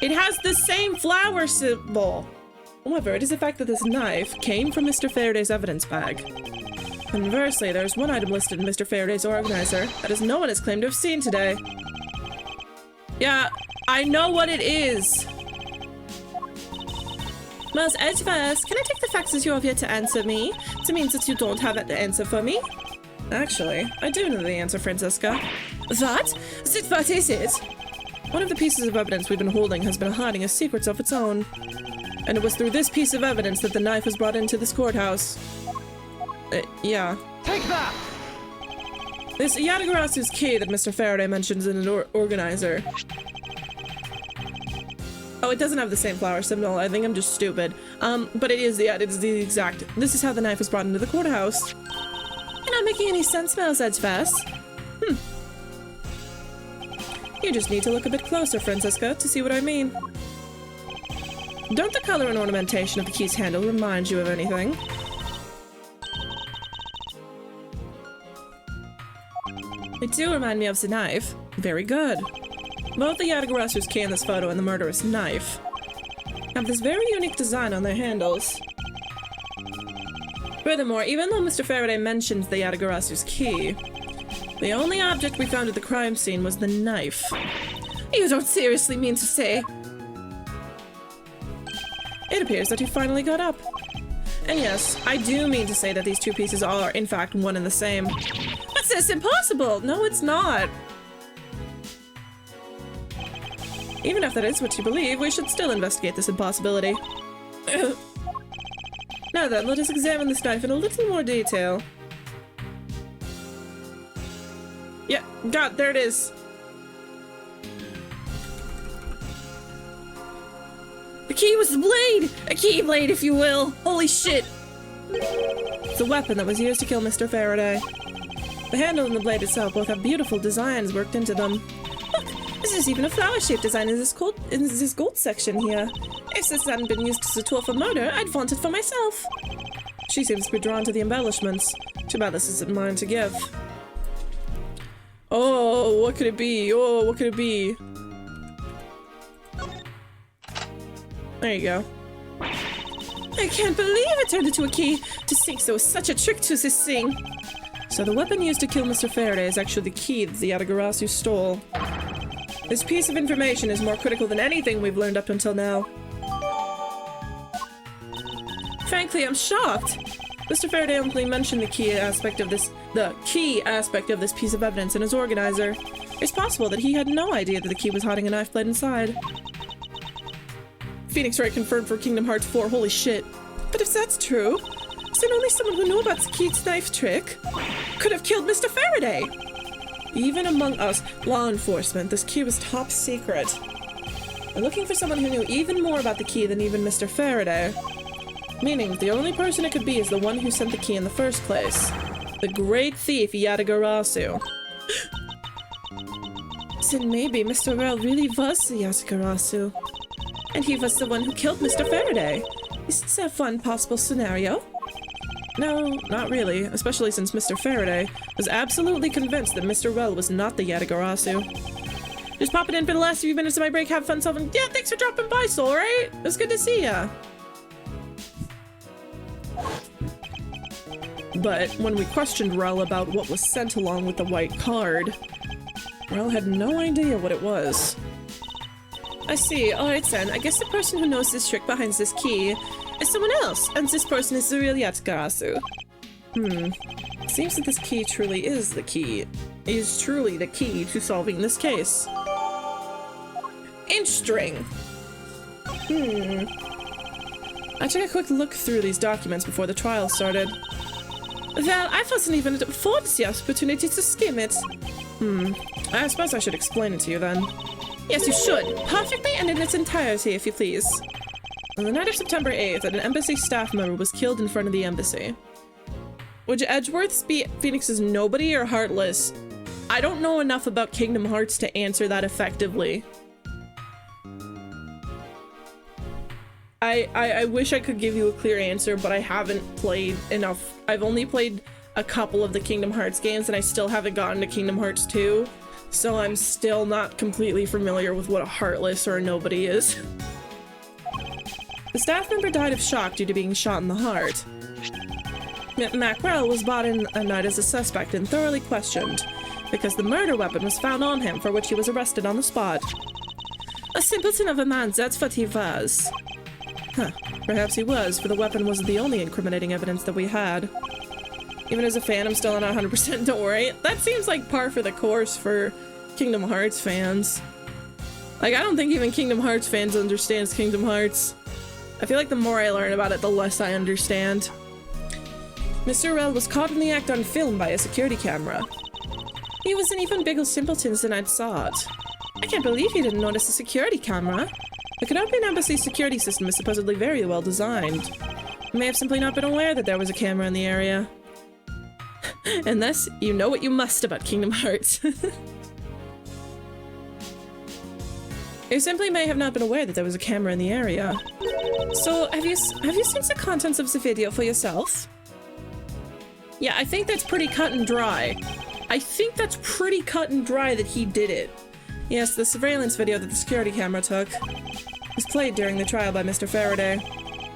It has the same flower symbol! However, it is the fact that this knife came from Mr. Faraday's evidence bag. Conversely, there's one item listed in Mr. Faraday's organizer that no one has claimed to have seen today. Yeah, I know what it is! Miles Edgeverse, can I take the facts as you have yet to answer me? It means that you don't have the answer for me? Actually, I do know the answer, Francesca. What? What is it? One of the pieces of evidence we've been holding has been hiding a secret of its own. And it was through this piece of evidence that the knife was brought into this courthouse. Yeah. Take that! This Yatagarasu's key that Mr. Faraday mentions in an organizer. Oh, it doesn't have the same flower symbol. I think I'm just stupid. But it is the exact. This is how the knife was brought into the courthouse. You're not making any sense, Miles Edgeverse. You just need to look a bit closer, Francesca, to see what I mean. Don't the color and ornamentation of the key's handle remind you of anything? They do remind me of the knife. Very good. Both the Yatagarasu's key in this photo and the murderous knife have this very unique design on their handles. Furthermore, even though Mr. Faraday mentions the Yatagarasu's key, the only object we found at the crime scene was the knife. You don't seriously mean to say? It appears that you finally got up. And yes, I do mean to say that these two pieces are, in fact, one and the same. But this impossible! No, it's not. Even if that is what you believe, we should still investigate this impossibility. Now then, let us examine this knife in a little more detail. Yeah, God, there it is. The key was the blade! A keyblade, if you will! Holy shit! It's a weapon that was used to kill Mr. Faraday. The handle and the blade itself both have beautiful designs worked into them. Look, there's even a flower-shaped design in this gold section here. If this hadn't been used as a tool for murder, I'd want it for myself. She seems to be drawn to the embellishments. Too bad this isn't mine to give. Oh, what could it be? Oh, what could it be? There you go. I can't believe it turned into a key! To think so was such a trick to this thing! So the weapon used to kill Mr. Faraday is actually the key that the Yatagarasu stole. This piece of information is more critical than anything we've learned up until now. Frankly, I'm shocked! Mr. Faraday only mentioned the key aspect of this piece of evidence in his organizer. It's possible that he had no idea that the key was hiding a knife blade inside. Phoenix Wright confirmed for Kingdom Hearts 4, holy shit. But if that's true, then only someone who knew about the key's knife trick could have killed Mr. Faraday! Even among us, law enforcement, this key was top secret. We're looking for someone who knew even more about the key than even Mr. Faraday. Meaning, the only person it could be is the one who sent the key in the first place. The great thief, Yatagarasu. Then maybe Mr. Rell really was the Yatagarasu. And he was the one who killed Mr. Faraday. Is this a fun possible scenario? No, not really, especially since Mr. Faraday was absolutely convinced that Mr. Rell was not the Yatagarasu. Just popping in for the last few minutes of my break, have fun solving. Yeah, thanks for dropping by, Soul, right? It was good to see ya. But when we questioned Rell about what was sent along with the white card, Rell had no idea what it was. I see. Alright then, I guess the person who knows this trick behind this key is someone else, and this person is the real Yatagarasu. Seems that this key truly is the key. Is truly the key to solving this case. Inch string. I took a quick look through these documents before the trial started. Well, I wasn't even afforded the opportunity to skim it. I suppose I should explain it to you then. Yes, you should. Perfectly and in its entirety, if you please. On the night of September 8th, an embassy staff member was killed in front of the embassy. Would Edgeworths be Phoenix's nobody or heartless? I don't know enough about Kingdom Hearts to answer that effectively. I wish I could give you a clear answer, but I haven't played enough. I've only played a couple of the Kingdom Hearts games, and I still haven't gotten to Kingdom Hearts 2. So I'm still not completely familiar with what a heartless or a nobody is. The staff member died of shock due to being shot in the heart. Mackerel was brought in a night as a suspect and thoroughly questioned, because the murder weapon was found on him, for which he was arrested on the spot. A simpleton of a man, that's what he was. Huh, perhaps he was, for the weapon wasn't the only incriminating evidence that we had. Even as a fan, I'm still not 100%, don't worry. That seems like par for the course for Kingdom Hearts fans. Like, I don't think even Kingdom Hearts fans understands Kingdom Hearts. I feel like the more I learn about it, the less I understand. Mr. Rell was caught in the act on film by a security camera. He was an even bigger simpleton than I'd thought. I can't believe he didn't notice the security camera. The Canopian Embassy security system is supposedly very well designed. He may have simply not been aware that there was a camera in the area. And thus, you know what you must about Kingdom Hearts. You simply may have not been aware that there was a camera in the area. So, have you seen the contents of the video for yourself? Yeah, I think that's pretty cut and dry. I think that's pretty cut and dry that he did it. Yes, the surveillance video that the security camera took was played during the trial by Mr. Faraday.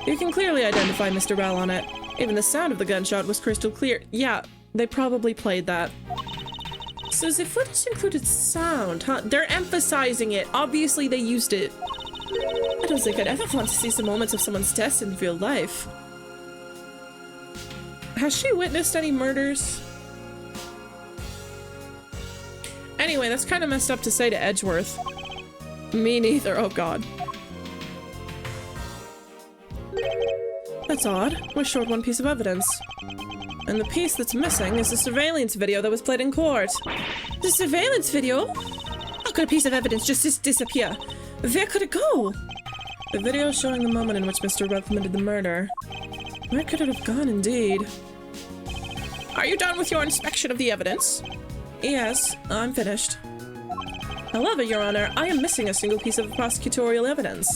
You can clearly identify Mr. Rell on it. Even the sound of the gunshot was crystal clear. Yeah, they probably played that. So the footage included sound, huh? They're emphasizing it. Obviously they used it. I don't think I'd ever want to see some moments of someone's death in real life. Has she witnessed any murders? Anyway, that's kind of messed up to say to Edgeworth. Me neither, oh god. That's odd. We're short one piece of evidence. And the piece that's missing is the surveillance video that was played in court. The surveillance video? How could a piece of evidence just disappear? Where could it go? The video showing the moment in which Mr. Rudd committed the murder. Where could it have gone, indeed? Are you done with your inspection of the evidence? Yes, I'm finished. However, Your Honor, I am missing a single piece of prosecutorial evidence.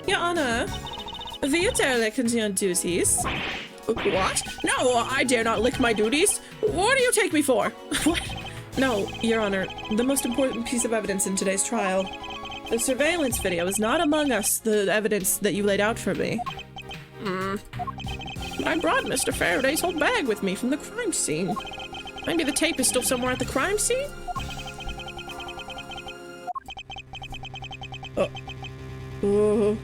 Your Honor, will you derelict into your duties? What? No, I dare not lick my duties. What do you take me for? What? No, Your Honor, the most important piece of evidence in today's trial. The surveillance video is not among us, the evidence that you laid out for me. I brought Mr. Faraday's whole bag with me from the crime scene. Maybe the tape is still somewhere at the crime scene? Oh,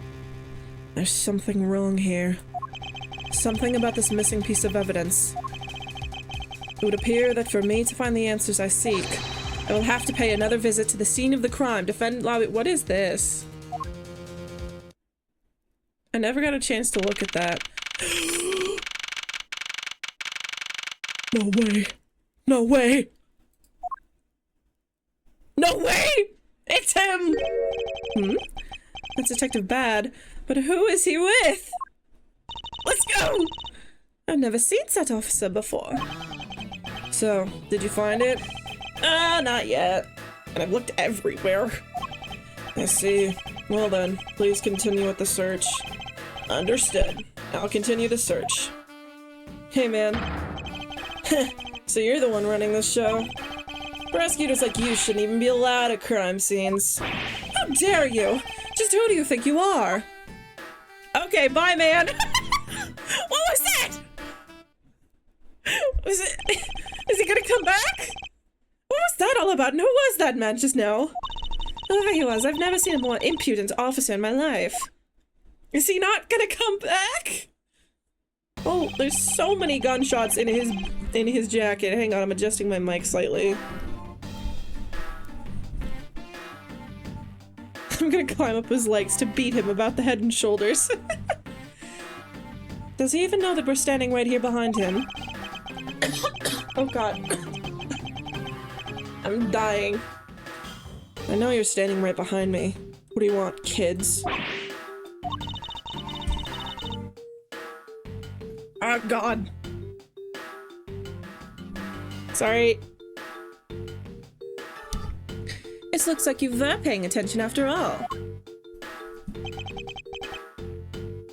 there's something wrong here. Something about this missing piece of evidence. It would appear that for me to find the answers I seek, I will have to pay another visit to the scene of the crime. What is this? I never got a chance to look at that. No way. No way. No way! It's him! That's Detective Bad, but who is he with? Let's go! I've never seen that officer before. So, did you find it? Not yet. And I've looked everywhere. I see. Well then, please continue with the search. Understood. I'll continue the search. Hey man. So you're the one running this show? Prosecutors like you shouldn't even be allowed at crime scenes. How dare you? Just who do you think you are? Okay, bye man! What was that? Is he gonna come back? What was that all about? And who was that man just now? Whoever he was, I've never seen a more impudent officer in my life. Is he not gonna come back? Oh, there's so many gunshots in his jacket. Hang on, I'm adjusting my mic slightly. I'm gonna climb up his legs to beat him about the head and shoulders. Does he even know that we're standing right here behind him? Oh god. I'm dying. I know you're standing right behind me. What do you want, kids? Oh god. Sorry. It looks like you were paying attention after all.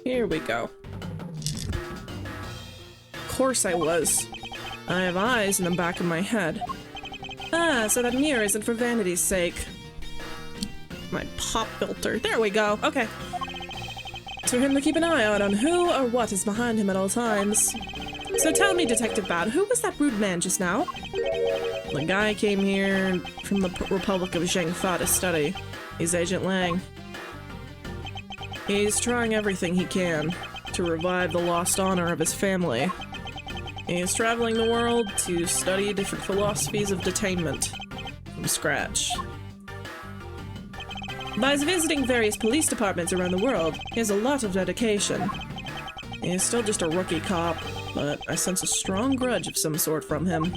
Here we go. Of course I was. I have eyes in the back of my head. Ah, so that mirror isn't for vanity's sake. My pop filter. There we go. Okay. It's for him to keep an eye out on who or what is behind him at all times. So tell me, Detective Bad, who was that rude man just now? The guy came here from the Republic of Zhengfa to study. He's Agent Lang. He's trying everything he can to revive the lost honor of his family. He's traveling the world to study different philosophies of detainment from scratch. By visiting various police departments around the world, he has a lot of dedication. He's still just a rookie cop, but I sense a strong grudge of some sort from him.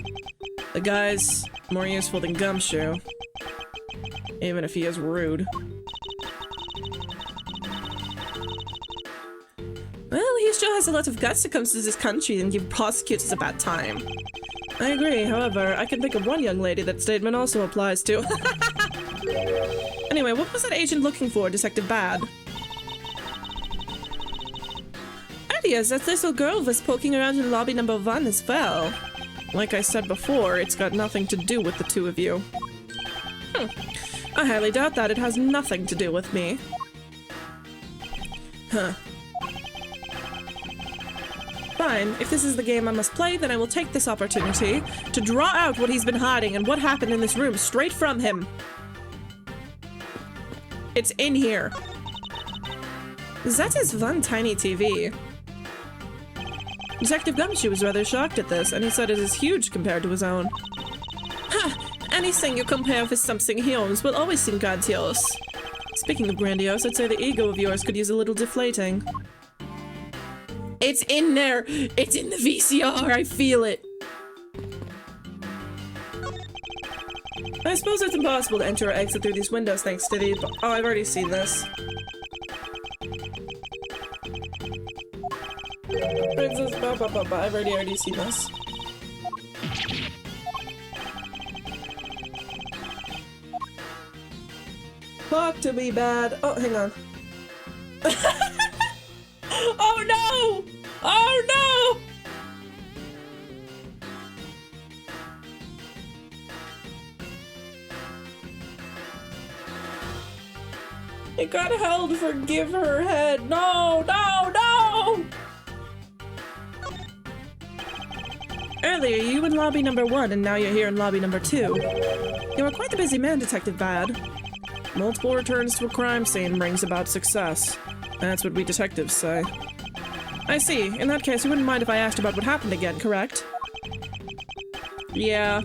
The guy's more useful than Gumshoe, even if he is rude. Well, he sure has a lot of guts to come to this country and give prosecutors a bad time. I agree, however, I can think of one young lady that statement also applies to. Anyway, what was that agent looking for, Detective Bad? Ideas that this little girl was poking around in lobby number 1 as well. Like I said before, it's got nothing to do with the two of you. I highly doubt that. It has nothing to do with me. Huh. Fine. If this is the game I must play, then I will take this opportunity to draw out what he's been hiding and what happened in this room straight from him. It's in here. That is one tiny TV. Detective Gumshoe was rather shocked at this, and he said it is huge compared to his own. Ha! Anything you compare with something he owns will always seem grandiose. Speaking of grandiose, I'd say the ego of yours could use a little deflating. It's in there. It's in the VCR. I feel it. I suppose it's impossible to enter or exit through these windows thanks to the... Oh, I've already seen this. I've already seen this. Talk to me, bad. Oh, hang on. Oh no! Oh no! It got held for give her head. No, no, no! Earlier, you were in lobby number 1, and now you're here in lobby number 2. You are quite the busy man, Detective Bad. Multiple returns to a crime scene brings about success. That's what we detectives say. I see. In that case, you wouldn't mind if I asked about what happened again, correct? Yeah.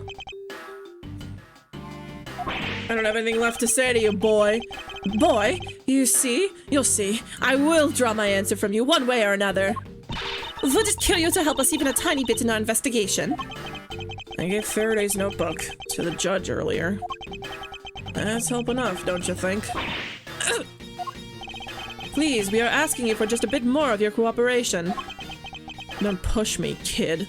I don't have anything left to say to you, boy. Boy, you see? You'll see. I will draw my answer from you one way or another. We'll just kill you to help us even a tiny bit in our investigation. I gave Faraday's notebook to the judge earlier. That's help enough, don't you think? Please, we are asking you for just a bit more of your cooperation. Don't push me, kid.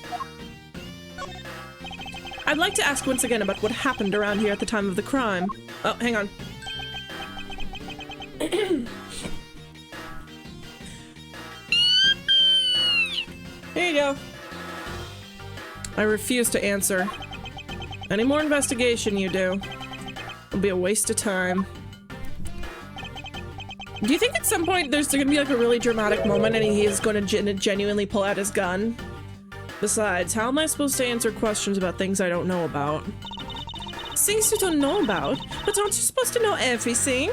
I'd like to ask once again about what happened around here at the time of the crime. Oh, hang on. Here you go. I refuse to answer. Any more investigation you do, it'll be a waste of time. Do you think at some point there's gonna be like a really dramatic moment and he is gonna genuinely pull out his gun? Besides, how am I supposed to answer questions about things I don't know about? Things you don't know about? But aren't you supposed to know everything?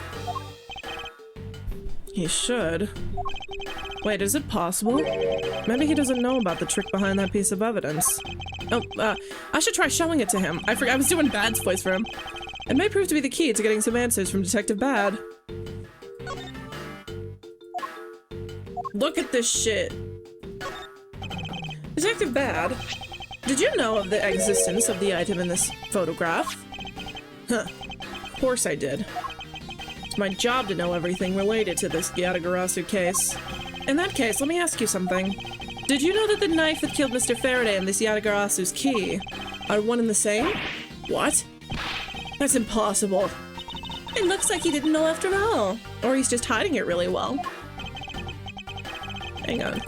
He should. Wait, is it possible? Maybe he doesn't know about the trick behind that piece of evidence. Oh, I should try showing it to him. I forgot I was doing Bad's voice for him. It may prove to be the key to getting some answers from Detective Bad. Look at this shit. Detective Bad, did you know of the existence of the item in this photograph? Huh. Of course I did. It's my job to know everything related to this Yatagarasu case. In that case, let me ask you something. Did you know that the knife that killed Mr. Faraday and this Yatagarasu's key are one and the same? What? That's impossible. It looks like he didn't know after all. Or he's just hiding it really well. Hang on.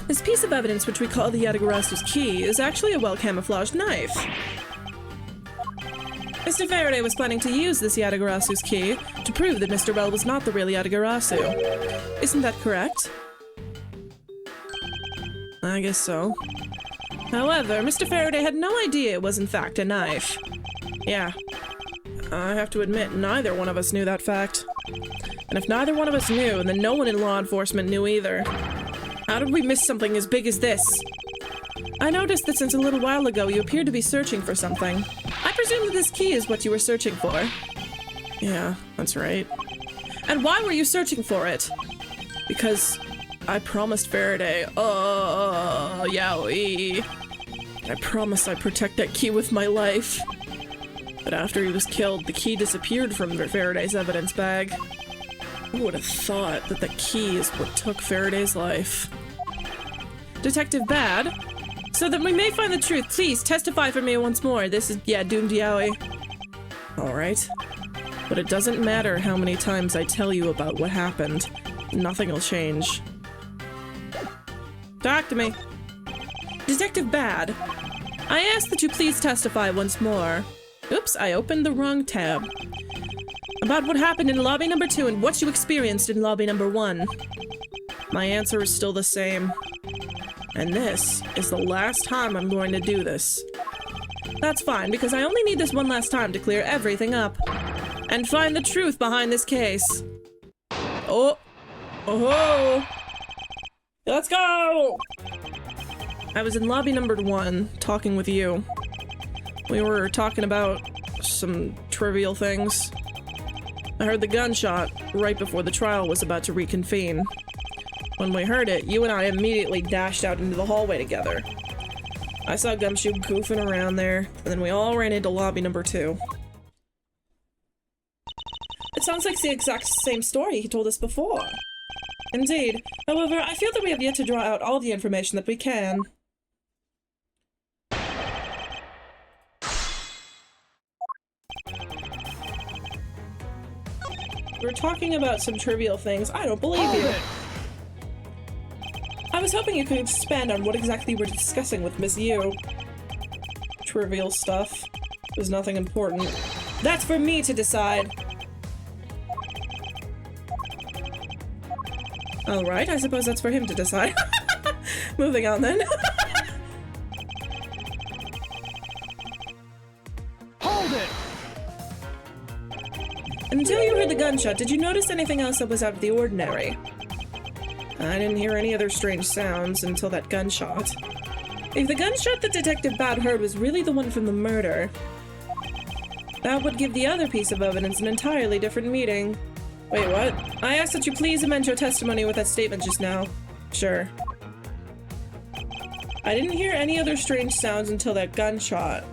This piece of evidence, which we call the Yatagarasu's key, is actually a well-camouflaged knife. Mr. Faraday was planning to use this Yatagarasu's key to prove that Mr. Bell was not the real Yatagarasu. Isn't that correct? I guess so. However, Mr. Faraday had no idea it was in fact a knife. Yeah. I have to admit, neither one of us knew that fact. And if neither one of us knew, then no one in law enforcement knew either. How did we miss something as big as this? I noticed that since a little while ago you appeared to be searching for something. I presume that this key is what you were searching for. Yeah, that's right. And why were you searching for it? Because I promised Faraday, yowie. I promised I'd protect that key with my life. But after he was killed, the key disappeared from Faraday's evidence bag. Who would have thought that the key is what took Faraday's life? Detective Bad? So that we may find the truth, please testify for me once more. This is, doomed yowie. Alright. But it doesn't matter how many times I tell you about what happened. Nothing will change. Talk to me. Detective Bad, I ask that you please testify once more. Oops, I opened the wrong tab. About what happened in lobby number 2 and what you experienced in lobby number 1. My answer is still the same. And this is the last time I'm going to do this. That's fine, because I only need this one last time to clear everything up. And find the truth behind this case. Oh! Oh-ho! Let's go! I was in lobby number 1, talking with you. We were talking about some trivial things. I heard the gunshot right before the trial was about to reconvene. When we heard it, you and I immediately dashed out into the hallway together. I saw Gumshoe goofing around there, and then we all ran into lobby number 2. It sounds like the exact same story he told us before. Indeed. However, I feel that we have yet to draw out all the information that we can. We're talking about some trivial things. I don't believe you. I was hoping you could expand on what exactly we're discussing with Miss Yu. Trivial stuff. There's nothing important. That's for me to decide. Alright, I suppose that's for him to decide. Moving on then. Hold it! Until you heard the gunshot, did you notice anything else that was out of the ordinary? I didn't hear any other strange sounds until that gunshot. If the gunshot that Detective Bad heard was really the one from the murder, that would give the other piece of evidence an entirely different meaning. Wait, what? I asked that you please amend your testimony with that statement just now. Sure. I didn't hear any other strange sounds until that gunshot.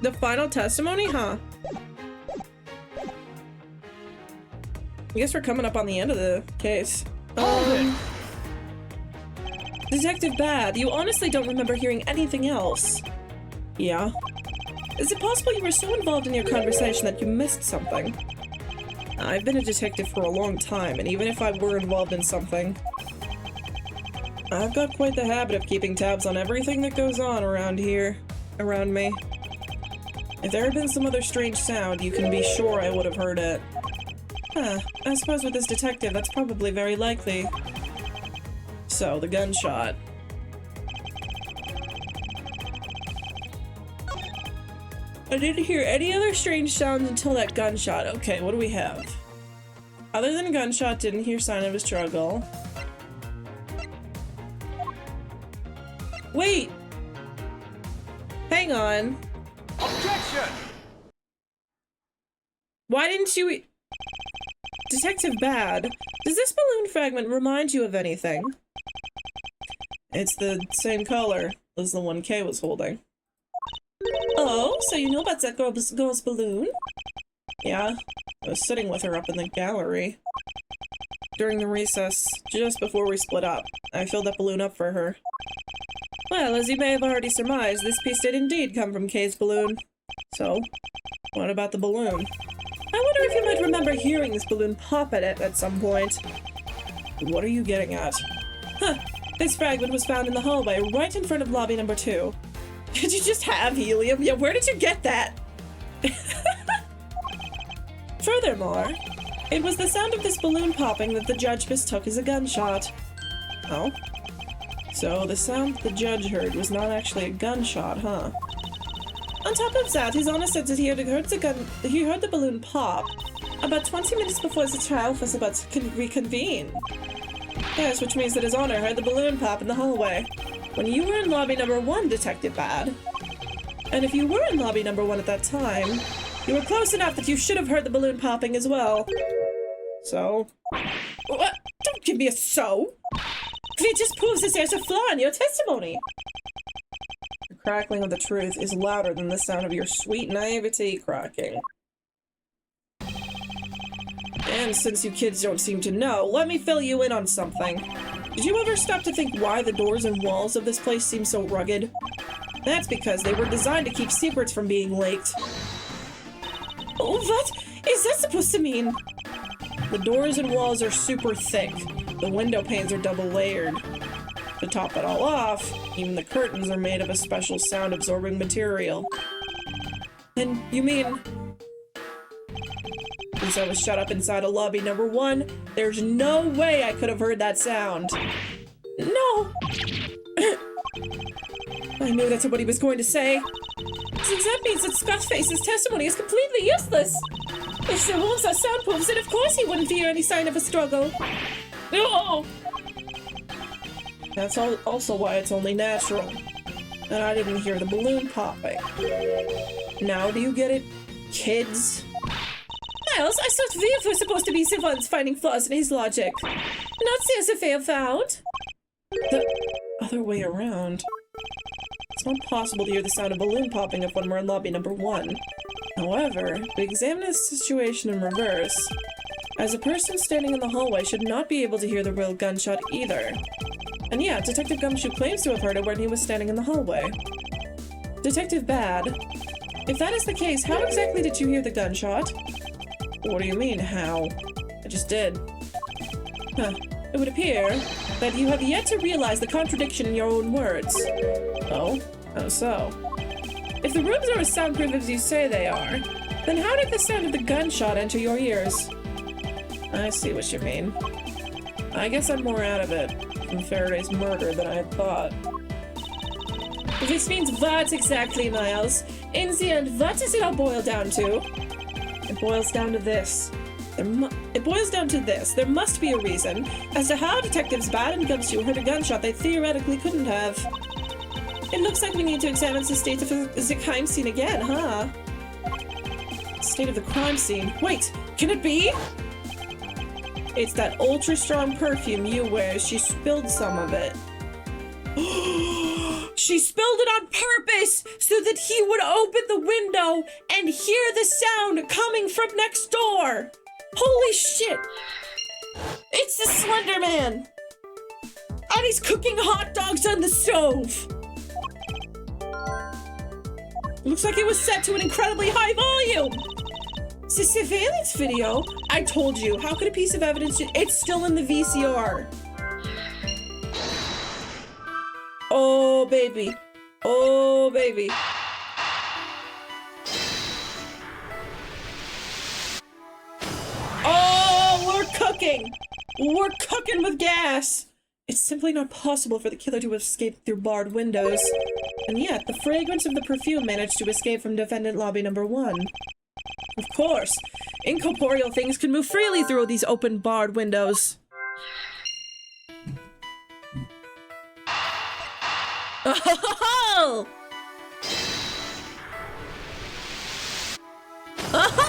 The final testimony, huh? I guess we're coming up on the end of the case. Detective Bad, you honestly don't remember hearing anything else. Yeah? Is it possible you were so involved in your conversation that you missed something? I've been a detective for a long time, and even if I were involved in something, I've got quite the habit of keeping tabs on everything that goes on around here, around me. If there had been some other strange sound, you can be sure I would have heard it. Huh, I suppose with this detective, that's probably very likely. So, the gunshot. I didn't hear any other strange sounds until that gunshot. Okay, what do we have? Other than gunshot, didn't hear sign of a struggle. Wait! Hang on. Objection! Why didn't you... Detective Bad, does this balloon fragment remind you of anything? It's the same color as the one Kay was holding. Oh, so you know about that girl's balloon? Yeah, I was sitting with her up in the gallery. During the recess, just before we split up, I filled that balloon up for her. Well, as you may have already surmised, this piece did indeed come from Kay's balloon. So, what about the balloon? I wonder if you might remember hearing this balloon pop at it at some point. What are you getting at? Huh, this fragment was found in the hallway right in front of lobby number 2. Did you just have helium? Yeah, where did you get that? Furthermore, it was the sound of this balloon popping that the judge mistook as a gunshot. Oh? So the sound the judge heard was not actually a gunshot, huh? On top of that, His Honor said that he heard the balloon pop about 20 minutes before the trial was about to reconvene. Yes, which means that His Honor heard the balloon pop in the hallway when you were in lobby number 1, Detective Bad. And if you were in lobby number 1 at that time, you were close enough that you should have heard the balloon popping as well. So? What? Don't give me a so! It just proves that there's a flaw in your testimony! The crackling of the truth is louder than the sound of your sweet naivety cracking. And since you kids don't seem to know, let me fill you in on something. Did you ever stop to think why the doors and walls of this place seem so rugged? That's because they were designed to keep secrets from being leaked. Oh, what is that supposed to mean? The doors and walls are super thick. The window panes are double layered. To top it all off, even the curtains are made of a special sound-absorbing material. And you mean... Since I was shut up inside a lobby number 1, there's no way I could have heard that sound. No! I knew that's what he was going to say. Since that means that Scottface's testimony is completely useless. If the walls are soundproofs, then of course he wouldn't hear any sign of a struggle. No! That's also why it's only natural. And I didn't hear the balloon popping. Now do you get it, kids? Miles, I thought Viv was supposed to be the ones finding flaws in his logic. Not Santa found. The other way around. It's not possible to hear the sound of balloon popping up when we're in lobby number 1. However, we examine the situation in reverse, as a person standing in the hallway should not be able to hear the real gunshot either. And yeah, Detective Gumshoe claims to have heard it when he was standing in the hallway. Detective Bad, if that is the case, how exactly did you hear the gunshot? What do you mean, how? I just did. Huh. It would appear that you have yet to realize the contradiction in your own words. Oh? How so? If the rooms are as soundproof as you say they are, then how did the sound of the gunshot enter your ears? I see what you mean. I guess I'm more out of it from Faraday's murder than I had thought. This means what exactly, Miles? In the end, what does it all boil down to? It boils down to this. There must be a reason as to how Detectives Bad and Gumshoe heard a gunshot they theoretically couldn't have. It looks like we need to examine the state of the crime scene again, huh? State of the crime scene? Wait, can it be? It's that ultra-strong perfume you wear. She spilled some of it. She spilled it on purpose so that he would open the window and hear the sound coming from next door. Holy shit! It's the Slender Man! And he's cooking hot dogs on the stove! Looks like it was set to an incredibly high volume! It's a surveillance video? I told you, how could a piece of evidence it's still in the VCR. Oh, baby. Oh, baby. We're cooking with gas! It's simply not possible for the killer to have escaped through barred windows. And yet, the fragrance of the perfume managed to escape from defendant lobby number 1. Of course, incorporeal things can move freely through these open barred windows. Oh!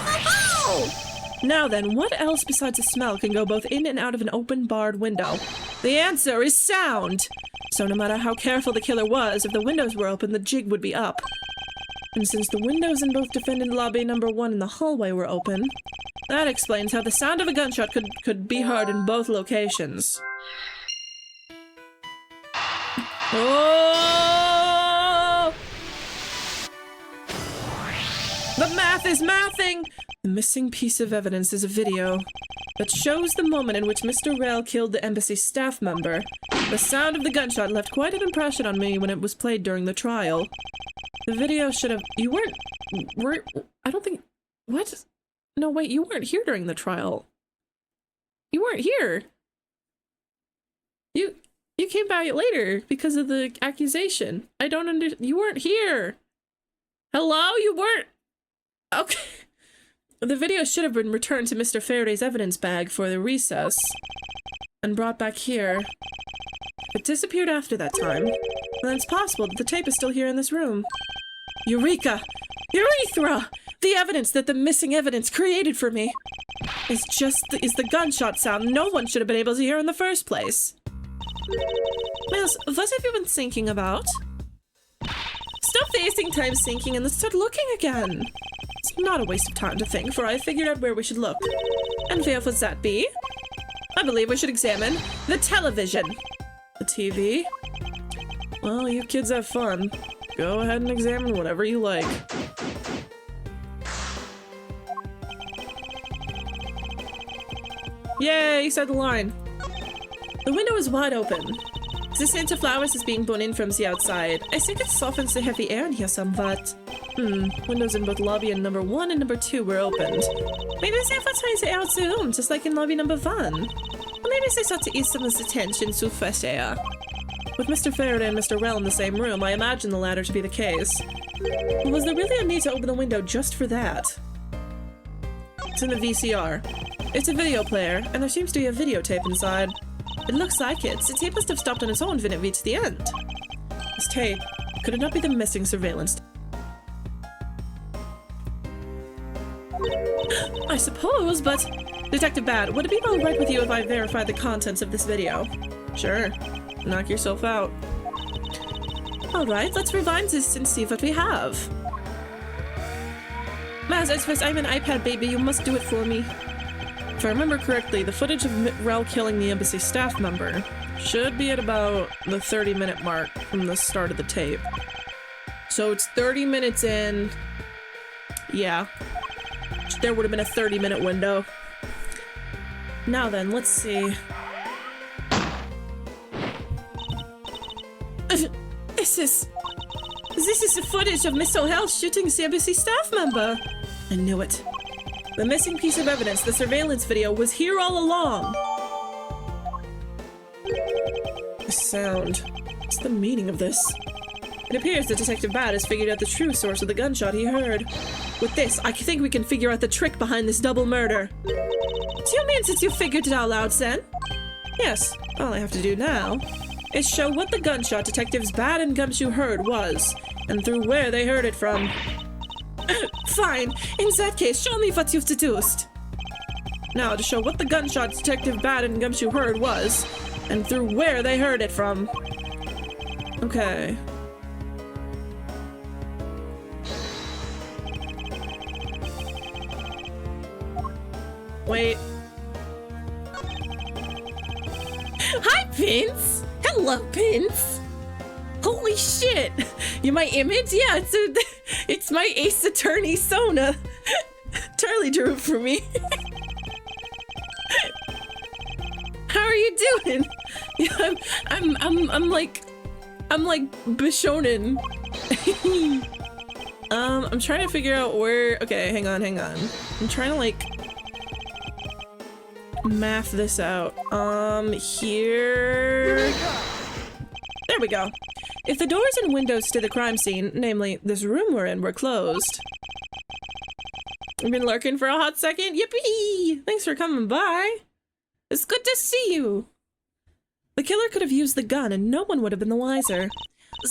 Oh! Now then, what else besides a smell can go both in and out of an open barred window? The answer is sound! So no matter how careful the killer was, if the windows were open, the jig would be up. And since the windows in both defendant lobby number 1 and the hallway were open, that explains how the sound of a gunshot could be heard in both locations. Oh! The math is mathing! The missing piece of evidence is a video that shows the moment in which Mr. Rail killed the embassy staff member. The sound of the gunshot left quite an impression on me when it was played during the trial. The video should have... You weren't... I don't think... What? No, wait, you weren't here during the trial. You weren't here. You came back later because of the accusation. I don't You weren't here. Hello? You weren't... Okay. The video should have been returned to Mr. Faraday's evidence bag for the recess and brought back here. It disappeared after that time. Then it's possible that the tape is still here in this room. Eureka! Urethra! The evidence that the missing evidence created for me is the gunshot sound no one should have been able to hear in the first place. Miles, what have you been thinking about? Stop wasting time thinking and let's start looking again. It's not a waste of time to think, for I figured out where we should look. And where would that be? I believe we should examine the television. The TV? Well, you kids have fun. Go ahead and examine whatever you like. Yay, said the line. The window is wide open. The scent of flowers is being blown in from the outside. I think it softens the heavy air in here somewhat. Windows in both lobby and number 1 and number 2 were opened. Maybe they advertise the air out the room, just like in lobby number 1. Or maybe they sought to ease someone's attention to fresh air. With Mr. Faraday and Mr. Rell in the same room, I imagine the latter to be the case. But was there really a need to open the window just for that? It's in the VCR. It's a video player, and there seems to be a videotape inside. It looks like it. The tape must have stopped on its own when it reached the end. This tape Could it not be the missing surveillance? I suppose, but... Detective Bad, would it be alright with you if I verified the contents of this video? Sure. Knock yourself out. Alright, let's rewind this and see what we have. Maz, as first I'm an iPad baby, you must do it for me. If I remember correctly, the footage of Rel killing the embassy staff member should be at about the 30-minute mark from the start of the tape. So it's 30 minutes in. Yeah. There would have been a 30-minute window. Now then, let's see. This is the footage of Miss O'Hell shooting the embassy staff member. I knew it. The missing piece of evidence, the surveillance video, was here all along. The sound. What's the meaning of this? It appears that Detective Bad has figured out the true source of the gunshot he heard. With this, I think we can figure out the trick behind this double murder. Do you mean since you figured it all out, Sen? Yes. All I have to do now is show what the gunshot Detectives Bad and Gumshoe heard was, and through where they heard it from. Fine. In that case, show me what you've deduced. Now, to show what the gunshot Detective Bad and Gumshoe heard was, and through where they heard it from. Okay. Wait. Hi, Vince! Hello, Vince! Holy shit! You my image? Yeah, it's my Ace Attorney Sona. Charlie drew it for me. How are you doing? Yeah, I'm like Bishonen. I'm trying to figure out where. Okay, hang on. I'm trying to like math this out. Here. There we go. If the doors and windows to the crime scene, namely this room we're in, were closed. I've been lurking for a hot second. Yippee! Thanks for coming by. It's good to see you. The killer could have used the gun and no one would have been the wiser.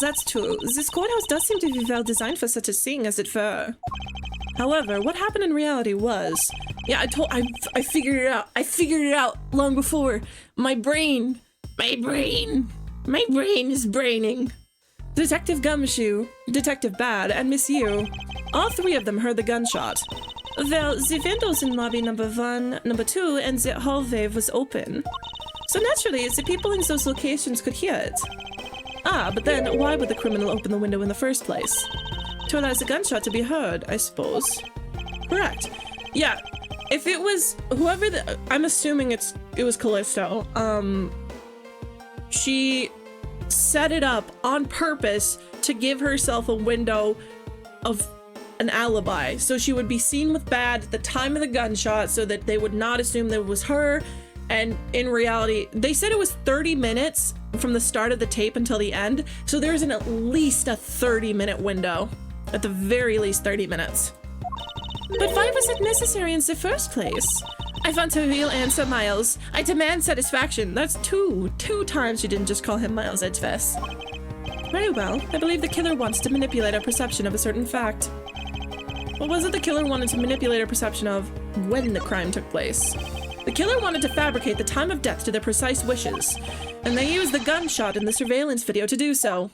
That's true. This courthouse does seem to be well designed for such a scene as it were. However, what happened in reality was... Yeah, I figured it out. I figured it out long before. My brain is braining. Detective Gumshoe, Detective Bad, and Miss Yu. All three of them heard the gunshot. Well, the windows in lobby number 1, number 2, and the hallway was open. So naturally, the people in those locations could hear it. Ah, but then why would the criminal open the window in the first place? To allow the gunshot to be heard, I suppose. Correct. Yeah, if it was whoever I'm assuming it was Callisto. She set it up on purpose to give herself a window of an alibi. So she would be seen with Bad at the time of the gunshot so that they would not assume that it was her. And in reality, they said it was 30 minutes from the start of the tape until the end. So there's at least a 30-minute window. At the very least 30 minutes. But why was it necessary in the first place? I want a real answer, Miles. I demand satisfaction. That's two times you didn't just call him Miles Edgefest. Very well. I believe the killer wants to manipulate our perception of a certain fact. What was it the killer wanted to manipulate our perception of when the crime took place? The killer wanted to fabricate the time of death to their precise wishes, and they used the gunshot in the surveillance video to do so.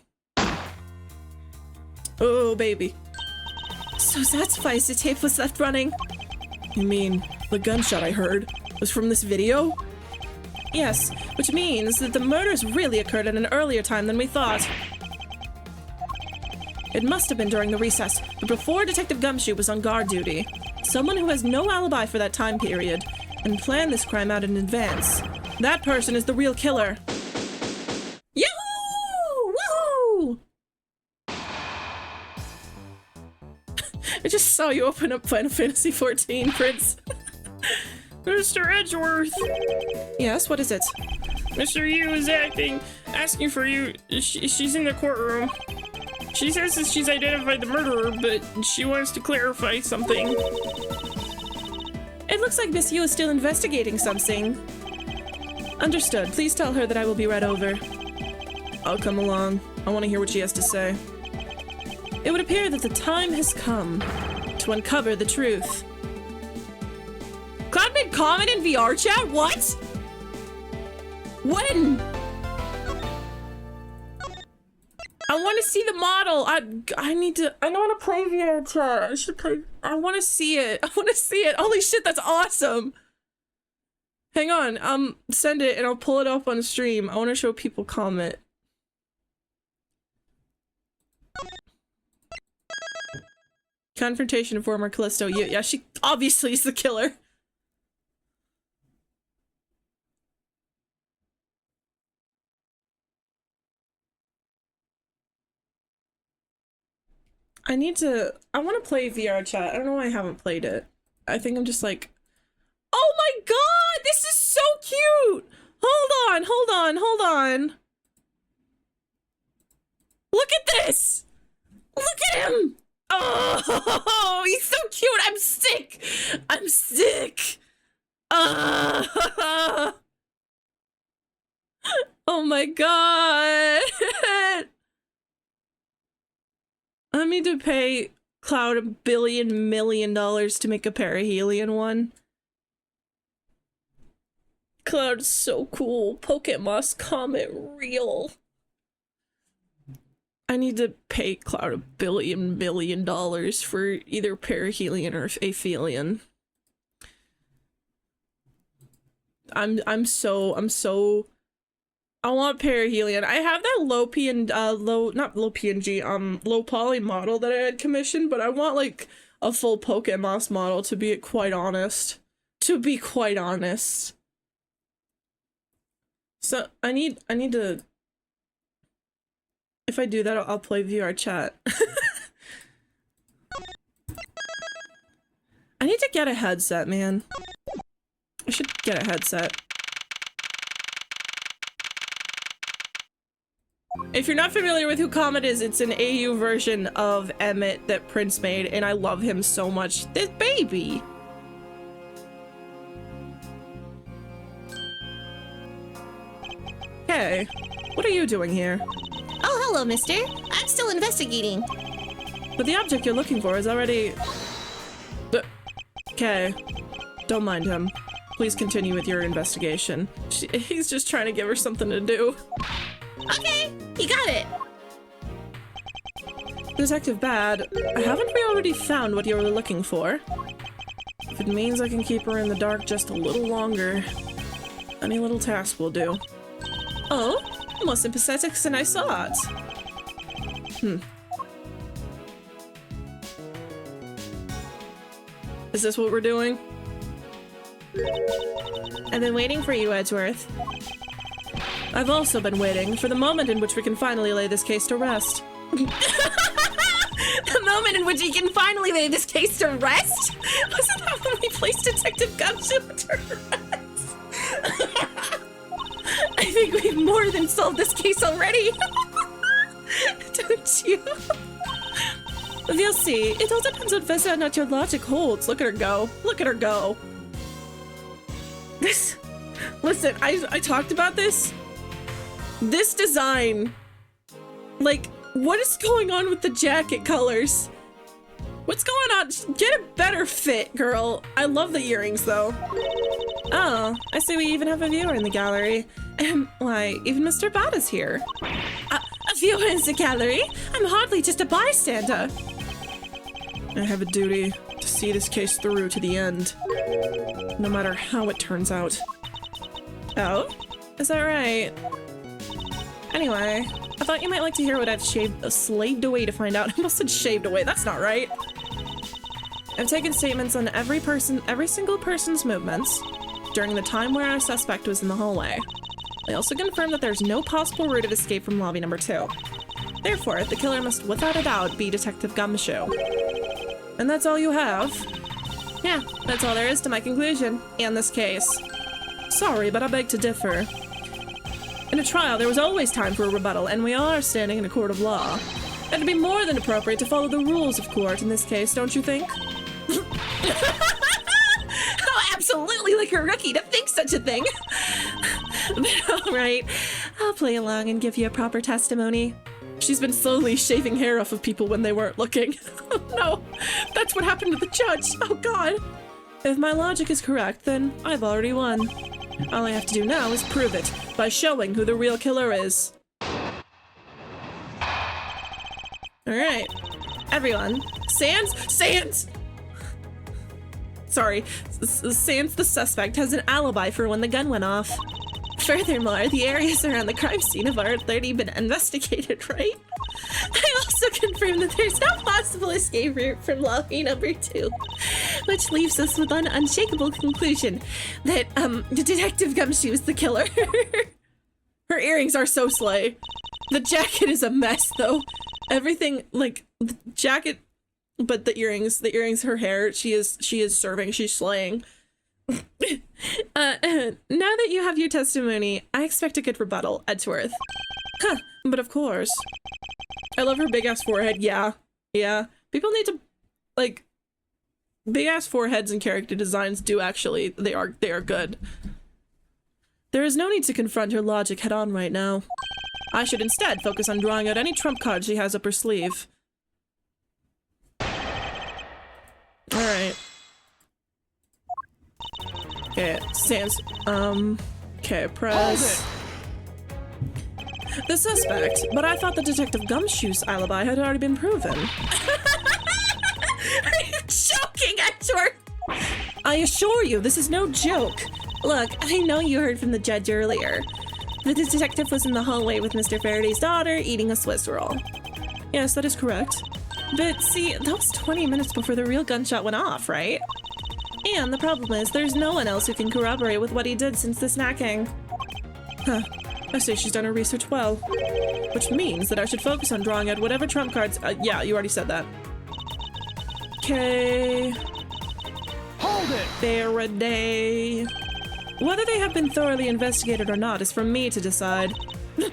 Oh, baby. So that's why the tape was left running. You mean the gunshot I heard was from this video? Yes, which means that the murders really occurred at an earlier time than we thought. It must have been during the recess, but before Detective Gumshoe was on guard duty. Someone who has no alibi for that time period and planned this crime out in advance. That person is the real killer. Yahoo! Woohoo! I just saw you open up Final Fantasy XIV, Prince. Mr. Edgeworth! Yes, what is it? Mr. Yu is asking for you. She's in the courtroom. She says that she's identified the murderer, but she wants to clarify something. It looks like Miss Yu is still investigating something. Understood. Please tell her that I will be right over. I'll come along. I want to hear what she has to say. It would appear that the time has come to uncover the truth. Cloud made comment in VR chat? What? When? I want to see the model. I don't want to play VR chat. I should play. I want to see it. I want to see it. Holy shit, that's awesome. Hang on. Send it and I'll pull it up on stream. I want to show people comment. Confrontation of former Callisto. Yeah, she obviously is the killer. I want to play VR chat. I don't know why I haven't played it. I think I'm just like, oh my god, this is so cute. Hold on. Look at this. Look at him. Oh, he's so cute. I'm sick. Oh my god. I need to pay Cloud $1 billion million to make a perihelion one. Cloud's so cool. Pokemon's Comet real. I need to pay Cloud $1 billion million for either perihelion or aphelion. I want perihelion. I have that low poly model that I had commissioned, but I want like a full Pokemoss model to be quite honest. So I need to. If I do that, I'll play VR chat. I need to get a headset, man. I should get a headset. If you're not familiar with who Comet is, it's an AU version of Emmett that Prince made, and I love him so much. This baby! Hey, what are you doing here? Oh, hello, mister. I'm still investigating. But the object you're looking for is already... Okay, don't mind him. Please continue with your investigation. He's just trying to give her something to do. Okay, you got it. Detective Bad, haven't we already found what you were looking for? If it means I can keep her in the dark just a little longer, any little task will do. Oh, more sympathetic than I thought. Is this what we're doing? I've been waiting for you, Edgeworth. I've also been waiting for the moment in which we can finally lay this case to rest. The moment in which he can finally lay this case to rest? Wasn't that when we placed Detective Gumshoe to rest? I think we've more than solved this case already. Don't you? We'll see. It all depends on whether or not your logic holds. Look at her go. Look at her go. This... Listen, I talked about this. This design... Like, what is going on with the jacket colors? What's going on? Just get a better fit, girl. I love the earrings, though. Oh, I see we even have a viewer in the gallery. Why, even Mr. Bad is here. A viewer in the gallery? I'm hardly just a bystander. I have a duty to see this case through to the end. No matter how it turns out. Oh? Is that right? Anyway, I thought you might like to hear what I've slaved away to find out. I almost said shaved away. That's not right. I've taken statements on every single person's movements during the time where our suspect was in the hallway. I also confirmed that there's no possible route of escape from lobby number 2. Therefore, the killer must without a doubt be Detective Gumshoe. And that's all you have? Yeah, that's all there is to my conclusion, in this case. Sorry, but I beg to differ. In a trial, there was always time for a rebuttal, and we are standing in a court of law. It'd be more than appropriate to follow the rules of court in this case, don't you think? Oh, absolutely, like a rookie to think such a thing. But alright, I'll play along and give you a proper testimony. She's been slowly shaving hair off of people when they weren't looking. Oh no, that's what happened to the judge. Oh god. If my logic is correct, then I've already won. All I have to do now is prove it by showing who the real killer is. Alright. Everyone. Sans! Sorry. Sans, the suspect, has an alibi for when the gun went off. Furthermore, the areas around the crime scene have already been investigated, right? I also confirmed that there's no possible escape route from lobby number 2, which leaves us with an unshakable conclusion that, Detective Gumshoe is the killer. Her earrings are so slay. The jacket is a mess, though. Everything, like, the jacket, but the earrings, her hair, she is serving, she's slaying. Now that you have your testimony, I expect a good rebuttal, Edgeworth. Huh, but of course. I love her big-ass forehead, yeah. People need to, like, big-ass foreheads and character designs do actually, they are good. There is no need to confront her logic head-on right now. I should instead focus on drawing out any trump card she has up her sleeve. Alright. Okay, Sans, okay, press. The suspect, but I thought the Detective Gumshoe's alibi had already been proven. Are you joking, Edgeworth? I assure you, this is no joke. Look, I know you heard from the judge earlier. The detective was in the hallway with Mr. Faraday's daughter eating a Swiss roll. Yes, that is correct. But see, that was 20 minutes before the real gunshot went off, right? And the problem is, there's no one else who can corroborate with what he did since the snacking. Huh. I say she's done her research well. Which means that I should focus on drawing out whatever trump cards— yeah, you already said that. Okay. Hold it! Faraday. Whether they have been thoroughly investigated or not is for me to decide. The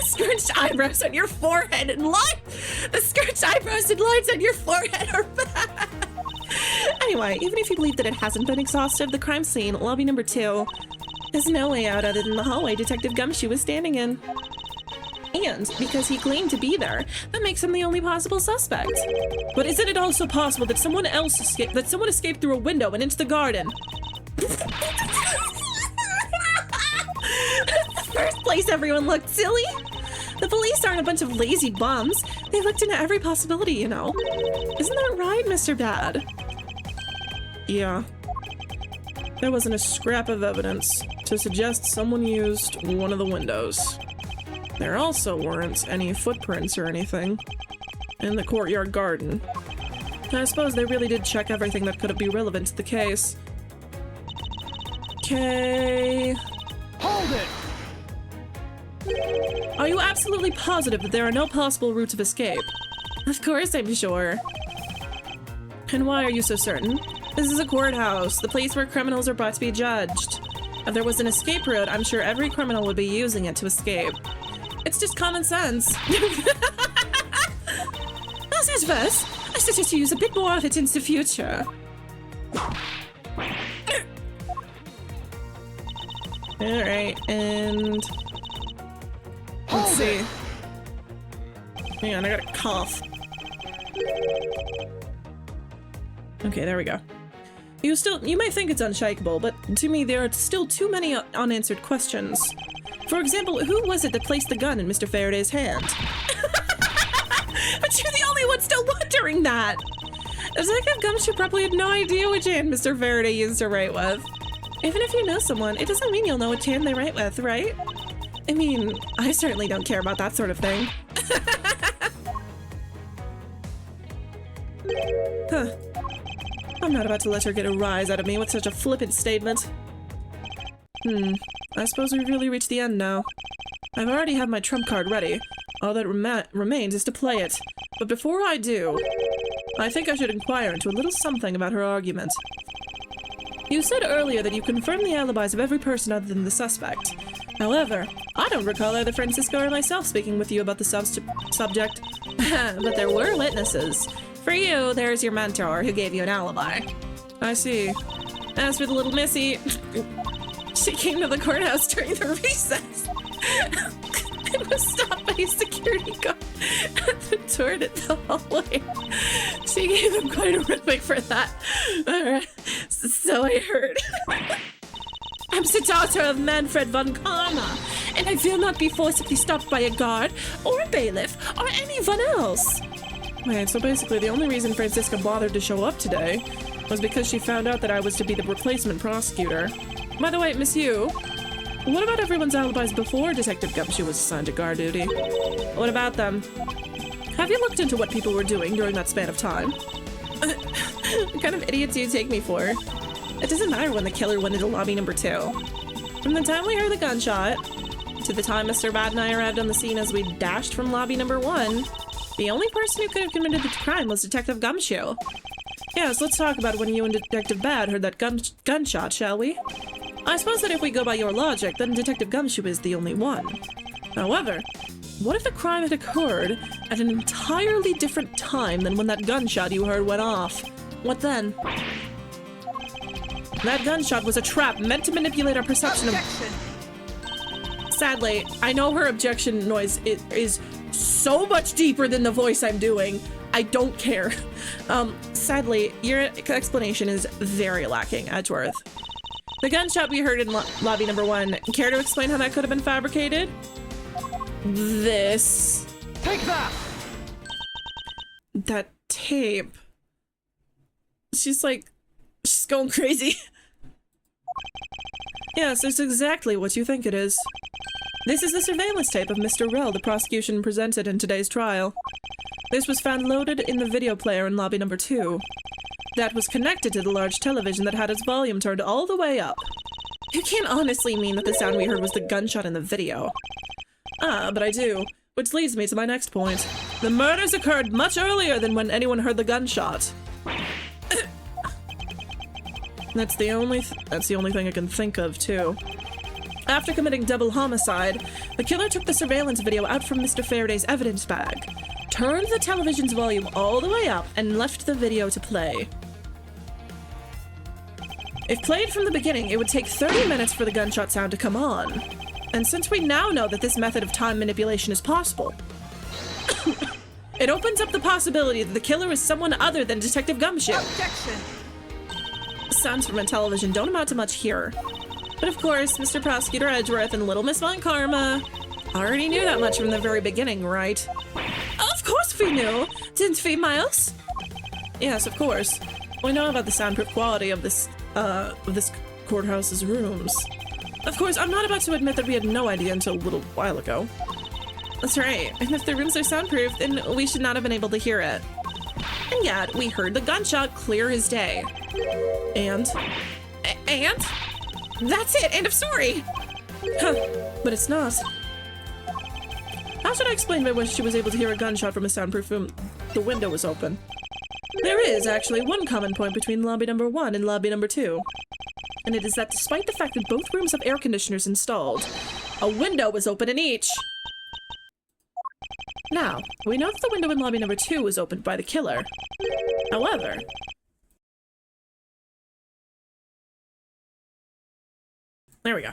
scrunched eyebrows on your forehead and the scrunched eyebrows and lines on your forehead are bad. Anyway, even if you believe that it hasn't been exhaustive, the crime scene, lobby number 2, there's no way out other than the hallway Detective Gumshoe was standing in. And because he claimed to be there, that makes him the only possible suspect. But isn't it also possible that someone escaped through a window and into the garden? The first place everyone looked silly. The police aren't a bunch of lazy bums. They looked into every possibility, you know. Isn't that right, Mr. Bad? Yeah. There wasn't a scrap of evidence to suggest someone used one of the windows. There also weren't any footprints or anything in the courtyard garden. I suppose they really did check everything that could be relevant to the case. Okay. Hold it! Are you absolutely positive that there are no possible routes of escape? Of course I'm sure. And why are you so certain? This is a courthouse, the place where criminals are brought to be judged. If there was an escape route, I'm sure every criminal would be using it to escape. It's just common sense. As is verse, I suggest you use a bit more of it in the future. Alright, and let's see. Hang on, I got a cough. Okay, there we go. You might think it's unshakable, but to me there are still too many unanswered questions. For example, who was it that placed the gun in Mr. Faraday's hand? But you're the only one still wondering that! Detective Gumshoe probably had no idea which hand Mr. Faraday used to write with. Even if you know someone, it doesn't mean you'll know which hand they write with, right? I mean, I certainly don't care about that sort of thing. Huh. I'm not about to let her get a rise out of me with such a flippant statement. I suppose we've really reached the end now. I've already had my trump card ready. All that remains is to play it. But before I do, I think I should inquire into a little something about her argument. You said earlier that you confirmed the alibis of every person other than the suspect. However, I don't recall either Francisco or myself speaking with you about the subject. But there were witnesses. For you, there's your mentor who gave you an alibi. I see. As for the little missy, she came to the courthouse during the recess. It was stopped by a security guard at the turn in the hallway. She gave him quite a rhythmic for that. Alright, so I heard. I'm the daughter of Manfred von Karma, and I will not be forcibly stopped by a guard, or a bailiff, or anyone else. Wait, so basically the only reason Francisca bothered to show up today was because she found out that I was to be the replacement prosecutor. By the way, Miss Yu, what about everyone's alibis before Detective Gumshoe was assigned to guard duty? What about them? Have you looked into what people were doing during that span of time? What kind of idiots do you take me for? It doesn't matter when the killer went into lobby number 2. From the time we heard the gunshot, to the time Mr. Bad and I arrived on the scene as we dashed from lobby number 1, the only person who could have committed the crime was Detective Gumshoe. Yes, let's talk about when you and Detective Bad heard that gunshot, shall we? I suppose that if we go by your logic, then Detective Gumshoe is the only one. However, what if the crime had occurred at an entirely different time than when that gunshot you heard went off? What then? That gunshot was a trap meant to manipulate our perception of— Sadly, I know her objection noise is so much deeper than the voice I'm doing. I don't care. Sadly, your explanation is very lacking, Edgeworth. The gunshot we heard in lobby number 1, care to explain how that could have been fabricated? This. Take that! That tape. She's going crazy. Yes, it's exactly what you think it is. This is the surveillance tape of Mr. Rell the prosecution presented in today's trial. This was found loaded in the video player in lobby number 2. That was connected to the large television that had its volume turned all the way up. You can't honestly mean that the sound we heard was the gunshot in the video. Ah, but I do. Which leads me to my next point. The murders occurred much earlier than when anyone heard the gunshot. That's the only thing I can think of, too. After committing double homicide, the killer took the surveillance video out from Mr. Faraday's evidence bag, turned the television's volume all the way up, and left the video to play. If played from the beginning, it would take 30 minutes for the gunshot sound to come on. And since we now know that this method of time manipulation is possible, it opens up the possibility that the killer is someone other than Detective Gumshoe. Objection! Sounds from a television don't amount to much here. But of course, Mr. Prosecutor Edgeworth and Little Miss Von Karma already knew that much from the very beginning, right? Of course we knew! Didn't we, Miles? Yes, of course. We know about the soundproof quality of this courthouse's rooms. Of course, I'm not about to admit that we had no idea until a little while ago. That's right, and if the rooms are soundproof, then we should not have been able to hear it. And yet, we heard the gunshot clear as day. And? That's it, end of story! Huh, but it's not. How should I explain by when she was able to hear a gunshot from a soundproof room? The window was open. There is, actually, one common point between lobby number 1 and lobby number 2. And it is that despite the fact that both rooms have air conditioners installed, a window was open in each. Now, we know that the window in lobby number 2 was opened by the killer. However, there we go.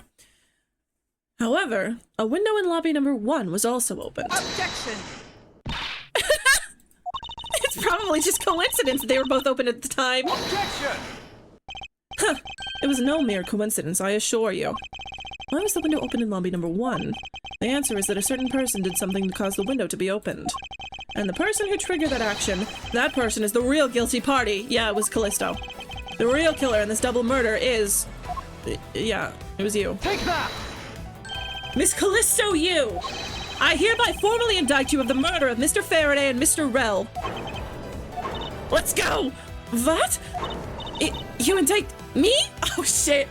However, a window in lobby number 1 was also opened. Objection! It's probably just coincidence that they were both open at the time. Objection! Huh. It was no mere coincidence, I assure you. Why was the window open in lobby number 1? The answer is that a certain person did something to cause the window to be opened. And the person who triggered that action, that person is the real guilty party. Yeah, it was Callisto. The real killer in this double murder is... yeah, it was you. Take that! Miss Callisto Yu! I hereby formally indict you of the murder of Mr. Faraday and Mr. Rell. Let's go! What? You indict me? Oh shit!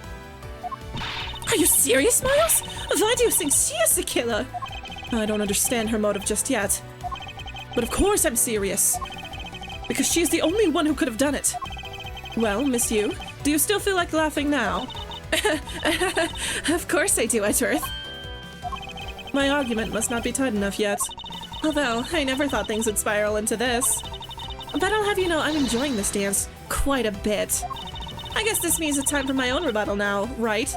Are you serious, Miles? Why do you think she is the killer? I don't understand her motive just yet. But of course I'm serious. Because she is the only one who could have done it. Well, Miss Yu, do you still feel like laughing now? Of course I do, Edgeworth. My argument must not be tight enough yet. Although, I never thought things would spiral into this. But I'll have you know I'm enjoying this dance quite a bit. I guess this means it's time for my own rebuttal now, right?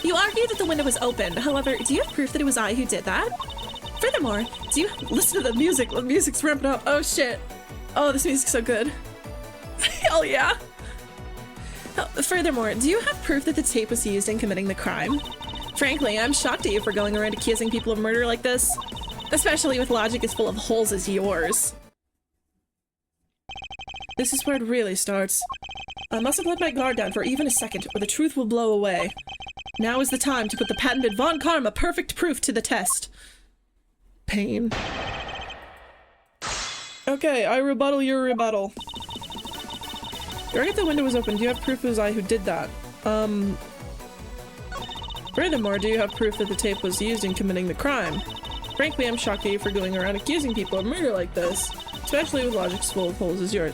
You are argue that the window was open. However, do you have proof that it was I who did that? Furthermore, do you listen to the music? The music's ramping up. Oh shit. Oh, this music's so good. Hell yeah. Furthermore, do you have proof that the tape was used in committing the crime? Frankly, I'm shocked at you for going around accusing people of murder like this. Especially with logic as full of holes as yours. This is where it really starts. I mustn't let my guard down for even a second, or the truth will blow away. Now is the time to put the patented Von Karma perfect proof to the test. Pain. Okay, I rebuttal your rebuttal. You already the window was open. Do you have proof it was I who did that? Furthermore, do you have proof that the tape was used in committing the crime? Frankly, I'm shocked at you for going around accusing people of murder like this. Especially with logic full of holes as yours.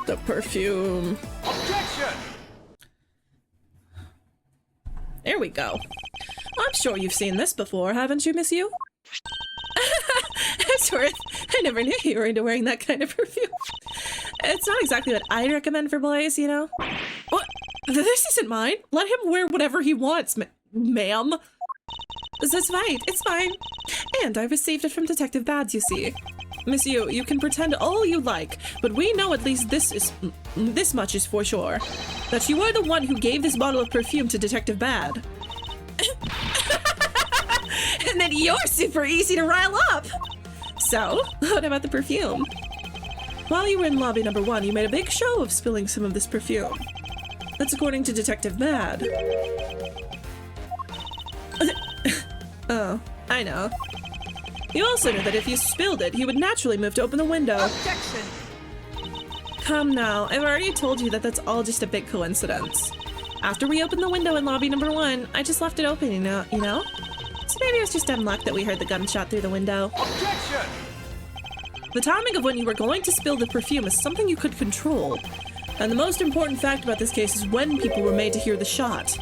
The perfume. Objection! There we go. I'm sure you've seen this before, haven't you, Miss Yu? Edgeworth, I never knew you were into wearing that kind of perfume. It's not exactly what I'd recommend for boys, you know? What? This isn't mine. Let him wear whatever he wants, ma'am. That's right, it's fine. And I received it from Detective Bads, you see. Miss Yu, you can pretend all you like, but we know at least this much is for sure. That you are the one who gave this bottle of perfume to Detective Bad. And then you're super easy to rile up! So, what about the perfume? While you were in lobby number 1, you made a big show of spilling some of this perfume. That's according to Detective Bad. Oh, I know. You also knew that if you spilled it, he would naturally move to open the window. Objection! Come now, I've already told you that that's all just a big coincidence. After we opened the window in lobby number 1, I just left it open, you know? So maybe it was just dumb luck that we heard the gunshot through the window. Objection! The timing of when you were going to spill the perfume is something you could control. And the most important fact about this case is when people were made to hear the shot.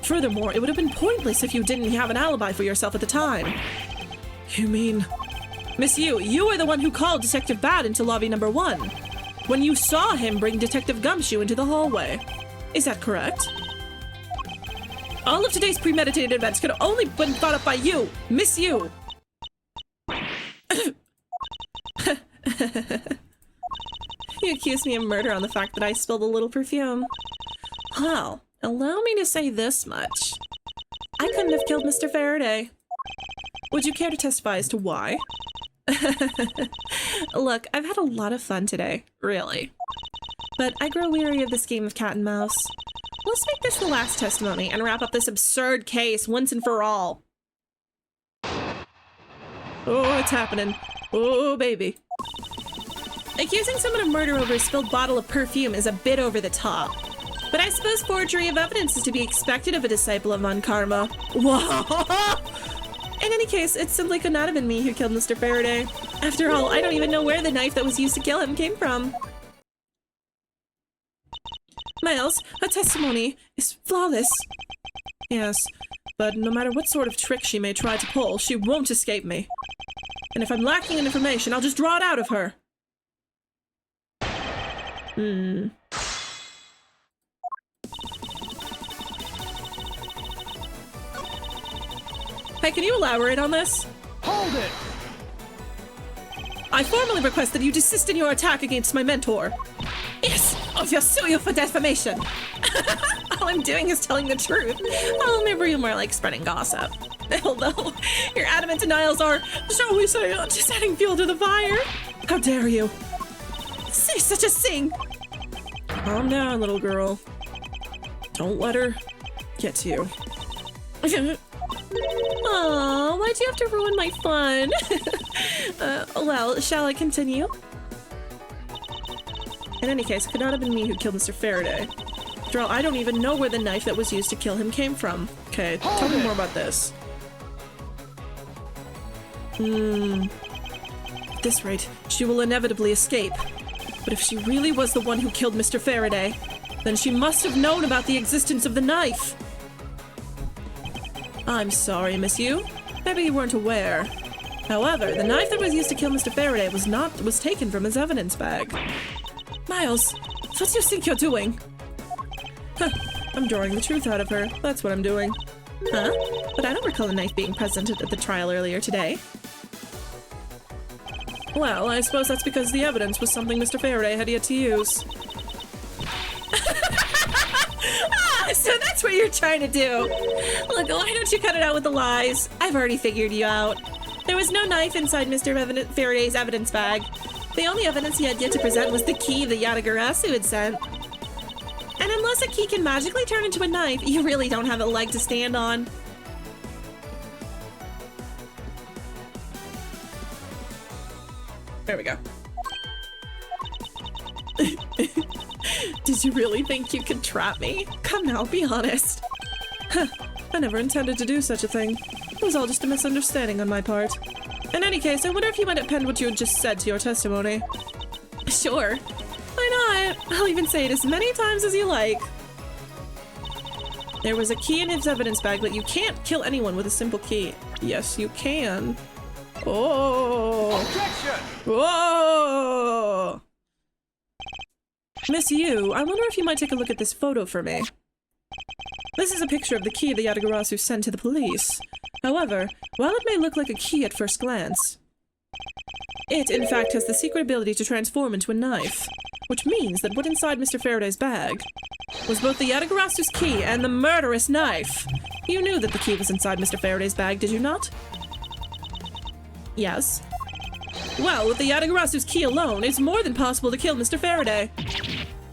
Furthermore, it would have been pointless if you didn't have an alibi for yourself at the time. You mean... Miss Yu, you were the one who called Detective Bad into lobby number 1. When you saw him bring Detective Gumshoe into the hallway. Is that correct? All of today's premeditated events could have only been thought up by you, Miss Yu. You accused me of murder on the fact that I spilled a little perfume. Well, allow me to say this much. I couldn't have killed Mr. Faraday. Would you care to testify as to why? Look, I've had a lot of fun today, really. But I grow weary of this game of cat and mouse. Let's make this the last testimony and wrap up this absurd case once and for all. Oh, it's happening. Oh, baby. Accusing someone of murder over a spilled bottle of perfume is a bit over the top. But I suppose forgery of evidence is to be expected of a disciple of Von Karma. Whoa! In any case, it simply could not have been me who killed Mr. Faraday. After all, I don't even know where the knife that was used to kill him came from. Miles, her testimony is flawless. Yes, but no matter what sort of trick she may try to pull, she won't escape me. And if I'm lacking in information, I'll just draw it out of her. Hey, can you elaborate on this? Hold it! I formally request that you desist in your attack against my mentor. Yes, I'll sue you for defamation. All I'm doing is telling the truth. Oh, maybe you're more like spreading gossip. Although, your adamant denials are, shall we say, just adding fuel to the fire. How dare you? Say such a thing. Calm down, little girl. Don't let her get to you. Oh, why'd you have to ruin my fun? Well, shall I continue? In any case, it could not have been me who killed Mr. Faraday. After all, I don't even know where the knife that was used to kill him came from. Okay, tell me more about this. At this rate, she will inevitably escape. But if she really was the one who killed Mr. Faraday, then she must have known about the existence of the knife. I'm sorry, Miss Yu. Maybe you weren't aware. However, the knife that was used to kill Mr. Faraday was taken from his evidence bag. Miles, what do you think you're doing? Huh, I'm drawing the truth out of her. That's what I'm doing. Huh? But I don't recall a knife being present at the trial earlier today. Well, I suppose that's because the evidence was something Mr. Faraday had yet to use. So that's what you're trying to do. Look, why don't you cut it out with the lies? I've already figured you out. There was no knife inside Mr. Faraday's evidence bag. The only evidence he had yet to present was the key the Yatagarasu had sent. And unless a key can magically turn into a knife, you really don't have a leg to stand on. There we go. Did you really think you could trap me? Come now, be honest. Huh, I never intended to do such a thing. It was all just a misunderstanding on my part. In any case, I wonder if you might append what you had just said to your testimony. Sure. Why not? I'll even say it as many times as you like. There was a key in his evidence bag, but you can't kill anyone with a simple key. Yes, you can. Oh. Objection! Whoa! Miss Yu, I wonder if you might take a look at this photo for me. This is a picture of the key the Yatagarasu sent to the police. However, while it may look like a key at first glance, it, in fact, has the secret ability to transform into a knife, which means that what inside Mr. Faraday's bag was both the Yatagarasu's key and the murderous knife. You knew that the key was inside Mr. Faraday's bag, did you not? Yes. Well, with the Yatagarasu's key alone, it's more than possible to kill Mr. Faraday.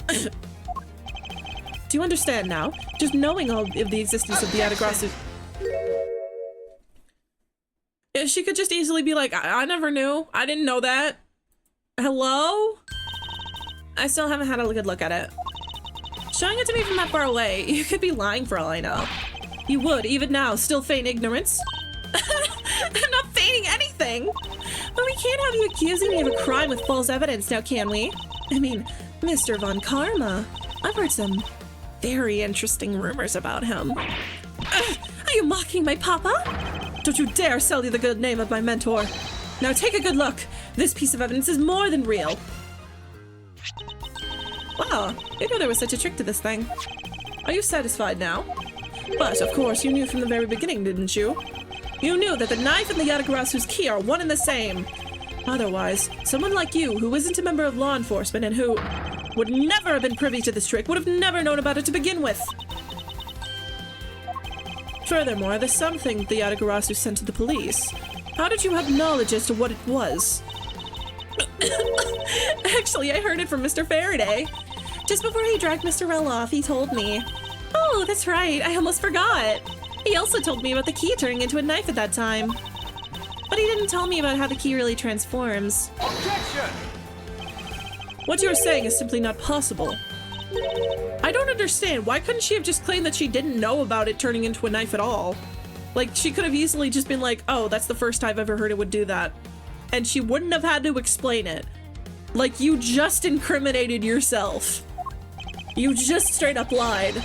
Do you understand now? Just knowing all of the existence of the Yatagarasu... She could just easily be like, I never knew. I didn't know that. Hello? I still haven't had a good look at it. Showing it to me from that far away, you could be lying for all I know. You would, even now, still feign ignorance. I'm not feigning anything. But we can't have you accusing me of a crime with false evidence now, can we? I mean, Mr. Von Karma. I've heard some very interesting rumors about him. Are you mocking my papa? Don't you dare sully the good name of my mentor. Now take a good look. This piece of evidence is more than real. Wow, I didn't know there was such a trick to this thing. Are you satisfied now? But, of course, you knew from the very beginning, didn't you? You knew that the knife and the Yatagarasu's key are one and the same. Otherwise, someone like you, who isn't a member of law enforcement and who would never have been privy to this trick, would have never known about it to begin with. Furthermore, the something the Yatagarasu sent to the police. How did you have knowledge as to what it was? Actually, I heard it from Mr. Faraday. Just before he dragged Mr. Rell off, he told me. Oh, that's right, I almost forgot. He also told me about the key turning into a knife at that time. But he didn't tell me about how the key really transforms. Objection! What you're saying is simply not possible. I don't understand. Why couldn't she have just claimed that she didn't know about it turning into a knife at all? Like, she could have easily just been like, oh, that's the first time I've ever heard it would do that. And she wouldn't have had to explain it. Like, you just incriminated yourself. You just straight up lied.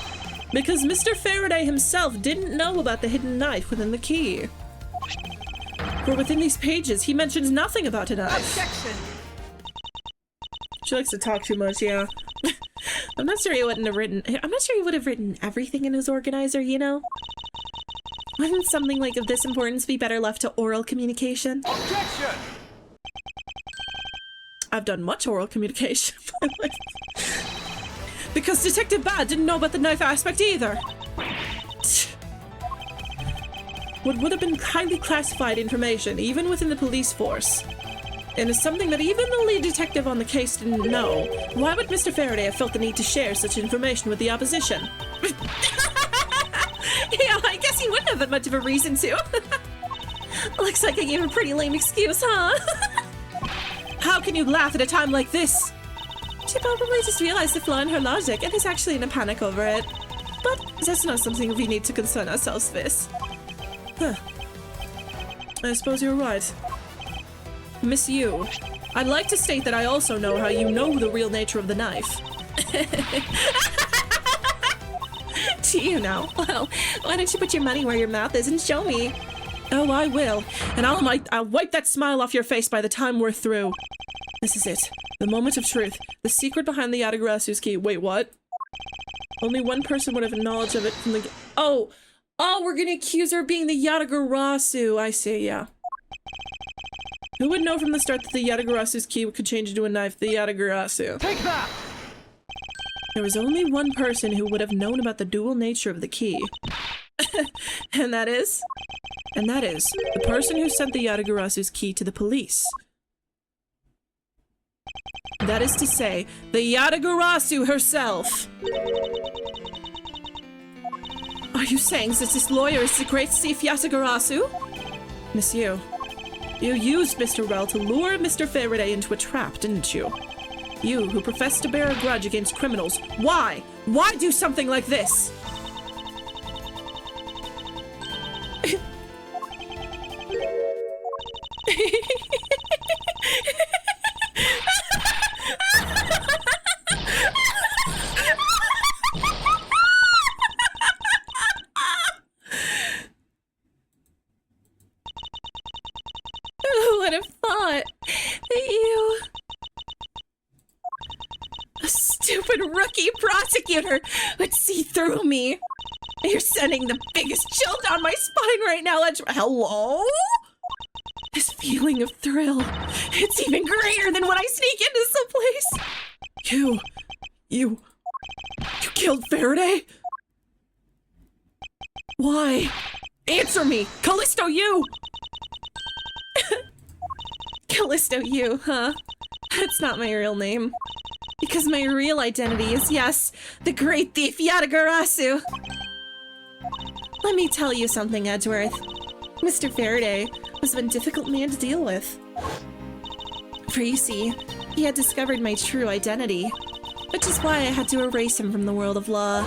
Because Mr. Faraday himself didn't know about the hidden knife within the key. For within these pages, he mentions nothing about a knife. Objection! She likes to talk too much, yeah. I'm not sure he wouldn't have written... I'm not sure he would have written everything in his organizer, you know? Wouldn't something like of this importance be better left to oral communication? Objection! I've done much oral communication. Because Detective Bad didn't know about the knife aspect either. What would have been highly classified information, even within the police force, and is something that even the lead detective on the case didn't know. Why would Mr. Faraday have felt the need to share such information with the opposition? Yeah, I guess he wouldn't have had much of a reason to. Looks like I gave a pretty lame excuse, huh? How can you laugh at a time like this? She probably just realized the flaw in her logic and is actually in a panic over it. But that's not something we need to concern ourselves with. Huh. I suppose you're right. Miss Yu, I'd like to state that I also know how you know the real nature of the knife. Do you know? Well, why don't you put your money where your mouth is and show me? Oh, I will. And I'll wipe that smile off your face by the time we're through. This is it. The moment of truth. The secret behind the Yatagarasu's key. Wait, what? Only one person would have knowledge of it from the... Oh! Oh, we're gonna accuse her of being the Yatagarasu. I see, yeah. Who would know from the start that the Yatagarasu's key could change into a knife? The Yatagarasu. Take that! There was only one person who would have known about the dual nature of the key. And that is? And that is the person who sent the Yatagarasu's key to the police. That is to say, the Yatagarasu herself. Are you saying that this lawyer is the great thief Yatagarasu? Monsieur, you used Mr. Rel to lure Mr. Faraday into a trap, didn't you? You, who profess to bear a grudge against criminals. Why? Why do something like this? Who would have thought that you... A stupid rookie prosecutor would see through me. You're sending the biggest chill down my spine right now. Hello? This feeling of thrill, it's even greater than when I sneak into someplace. You killed Faraday? Why? Answer me, Callisto, you! Callisto, you, huh? That's not my real name. Because my real identity is, yes, the great thief Yatagarasu. Let me tell you something, Edgeworth. Mr. Faraday was a difficult man to deal with. For you see, he had discovered my true identity, which is why I had to erase him from the world of law.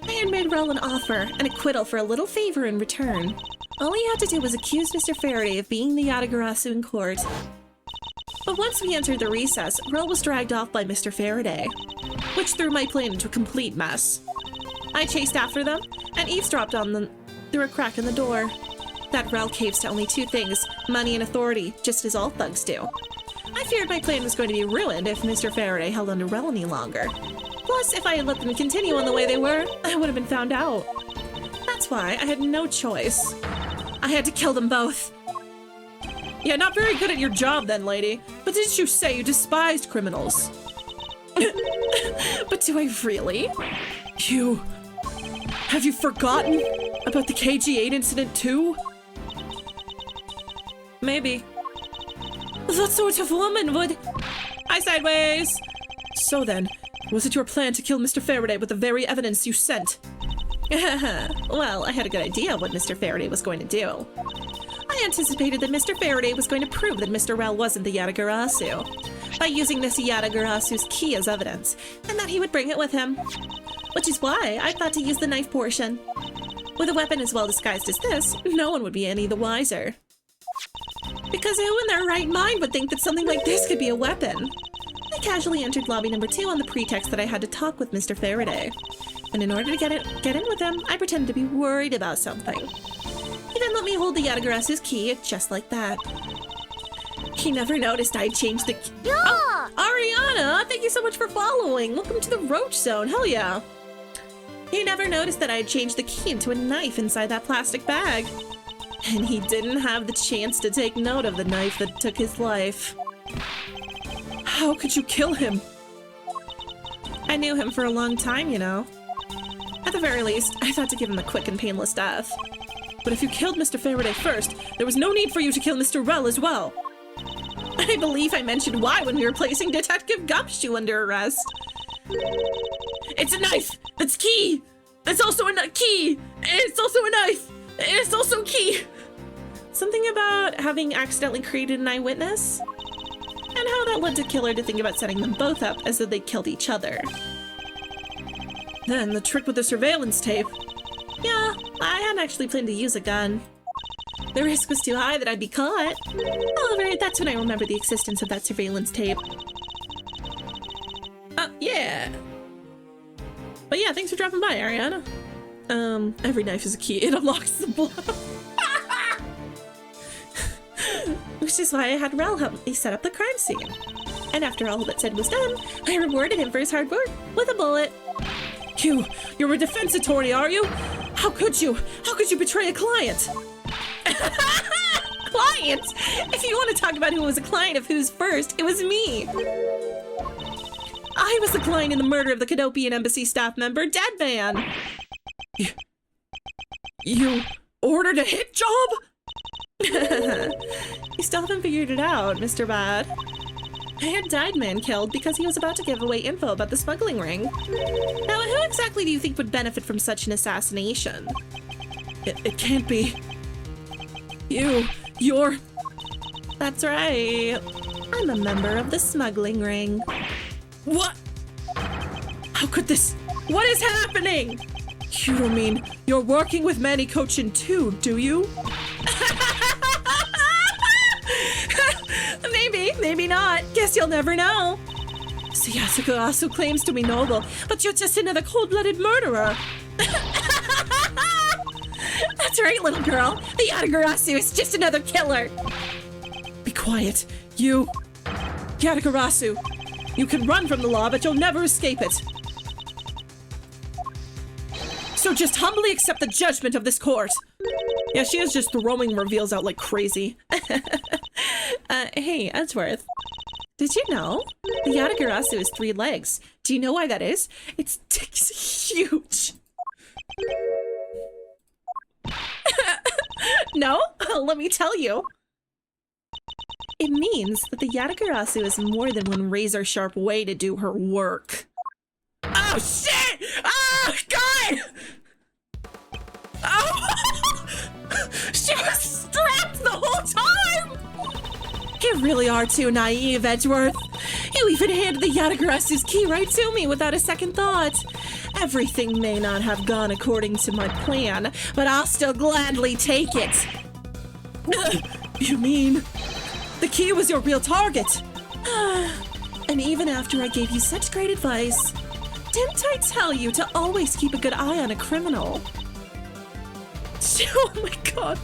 I had made Rel an offer, an acquittal for a little favor in return. All he had to do was accuse Mr. Faraday of being the Yatagarasu in court. But once we entered the recess, Rel was dragged off by Mr. Faraday, which threw my plan into a complete mess. I chased after them and eavesdropped on them through a crack in the door. That Rel caves to only two things, money and authority, just as all thugs do. I feared my plan was going to be ruined if Mr. Faraday held on to Rel any longer. Plus, if I had let them continue on the way they were, I would have been found out. That's why I had no choice. I had to kill them both. Yeah, not very good at your job then, lady. But didn't you say you despised criminals? But do I really? Have you forgotten about the KG8 incident too? Maybe. What sort of woman would... Hi, Sideways! So then, was it your plan to kill Mr. Faraday with the very evidence you sent? Well, I had a good idea of what Mr. Faraday was going to do. I anticipated that Mr. Faraday was going to prove that Mr. Rel wasn't the Yatagarasu by using this Yatagarasu's key as evidence, and that he would bring it with him. Which is why I thought to use the knife portion. With a weapon as well disguised as this, no one would be any the wiser. Because who in their right mind would think that something like this could be a weapon? I casually entered lobby number 2 on the pretext that I had to talk with Mr. Faraday. And in order to get in with him, I pretended to be worried about something. He then let me hold the Yatagarasu's key, just like that. He never noticed I had changed the key. Yeah! Oh, Ariana, thank you so much for following. Welcome to the Roach Zone, hell yeah. He never noticed that I had changed the key into a knife inside that plastic bag. And he didn't have the chance to take note of the knife that took his life. How could you kill him? I knew him for a long time, you know. At the very least, I thought to give him a quick and painless death. But if you killed Mr. Faraday first, there was no need for you to kill Mr. Rel as well. I believe I mentioned why when we were placing Detective Gumshoe under arrest. It's a knife! That's key! It's also a key! It's also a knife! It's also key! Something about having accidentally created an eyewitness? And how that led the killer to think about setting them both up as though they killed each other. Then the trick with the surveillance tape. Yeah, I hadn't actually planned to use a gun. The risk was too high that I'd be caught. However, that's when I remembered the existence of that surveillance tape. Yeah. But yeah, thanks for dropping by, Ariana. Every knife is a key. It unlocks the blow. which is why I had Rel help me set up the crime scene. And after all that said was done, I rewarded him for his hard work with a bullet. You're a defense attorney, are you? How could you? How could you betray a client? Client? If you want to talk about who was a client of who's first, it was me. I was the client in the murder of the Cadopian embassy staff member, Deadman. You ordered a hit job? You still haven't figured it out, Mr. Bad. I had Deadman killed because he was about to give away info about the smuggling ring. Now, who exactly do you think would benefit from such an assassination? It can't be. You're... That's right. I'm a member of the smuggling ring. What? How could this... What is happening? You don't mean you're working with Manny Cochin too, do you? Maybe not. Guess you'll never know. So Yasuko also claims to be noble, but you're just another cold-blooded murderer. That's right, little girl. The Yatagarasu is just another killer. Be quiet. Yatagarasu. You can run from the law, but you'll never escape it. So just humbly accept the judgment of this court. Yeah, she is just throwing reveals out like crazy. Hey, Edgeworth. Did you know? The Yatagarasu has 3 legs. Do you know why that is? Its dick's huge. No? Let me tell you. It means that the Yatagarasu is more than one razor-sharp way to do her work. Oh, shit! Oh, God! Oh! She was strapped the whole time! You really are too naive, Edgeworth. You even handed the Yatagarasu's key right to me without a second thought. Everything may not have gone according to my plan, but I'll still gladly take it. You mean the key was your real target? And even after I gave you such great advice, didn't I tell you to always keep a good eye on a criminal? Oh my god.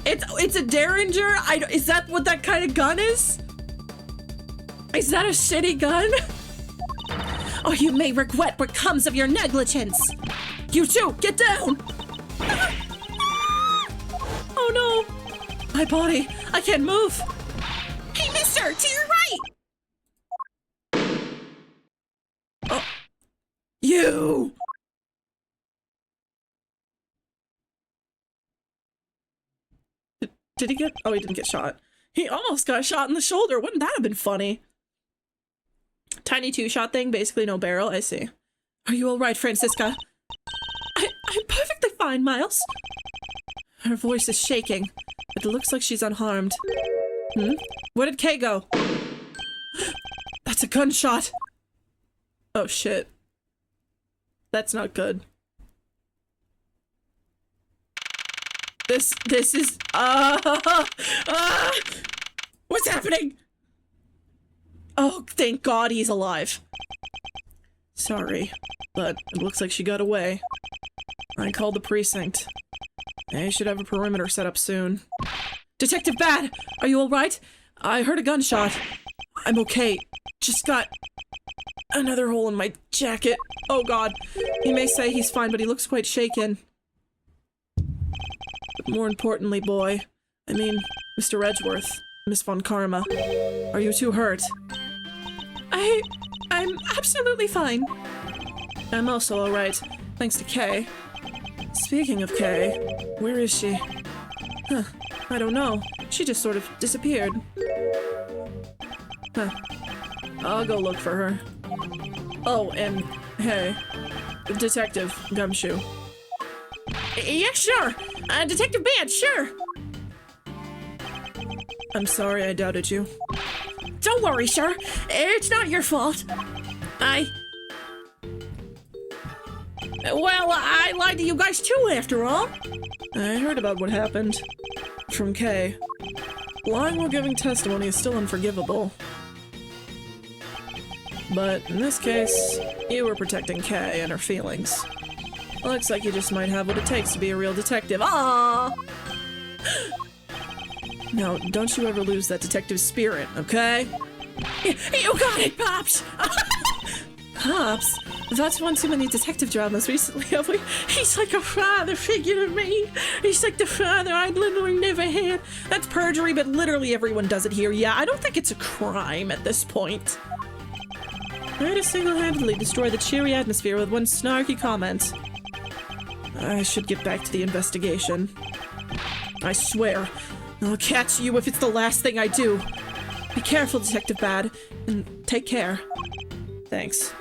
It's a Derringer? Is that what that kind of gun is? Is that a shitty gun? Or you may regret what comes of your negligence. You two, get down! Oh no! My body, I can't move. Hey, mister, to your right! Oh. You! Did he get... Oh, he didn't get shot. He almost got shot in the shoulder. Wouldn't that have been funny? Tiny 2-shot thing, basically no barrel. I see. Are you all right, Francisca? I'm perfectly fine, Miles. Her voice is shaking, but it looks like she's unharmed. Where did Kay go? That's a gunshot. Oh, shit. That's not good. This is, what's happening? Oh, thank God he's alive. Sorry, but it looks like she got away. I called the precinct. They should have a perimeter set up soon. Detective Bad, are you alright? I heard a gunshot. I'm okay. Just got another hole in my jacket. Oh God. He may say he's fine, but he looks quite shaken. But more importantly, boy, I mean, Mr. Edgeworth, Miss Von Karma, are you too hurt? I'm absolutely fine. I'm also alright, thanks to Kay. Speaking of Kay, where is she? Huh, I don't know. She just sort of disappeared. Huh. I'll go look for her. Oh, and hey, Detective Gumshoe. Yeah, sure. Detective Bad, sure. I'm sorry I doubted you. Don't worry, sir. It's not your fault. Well, I lied to you guys too, after all. I heard about what happened. From Kay. Lying while giving testimony is still unforgivable. But in this case, you were protecting Kay and her feelings. Looks like you just might have what it takes to be a real detective. Aww! Now, don't you ever lose that detective spirit, okay? You got it, Pops! Pops? That's one too many detective dramas recently, have we? He's like a father figure to me. He's like the father I literally never had. That's perjury, but literally everyone does it here. Yeah, I don't think it's a crime at this point. Try to single-handedly destroy the cheery atmosphere with one snarky comment. I should get back to the investigation. I swear, I'll catch you if it's the last thing I do. Be careful, Detective Bad, and take care. Thanks.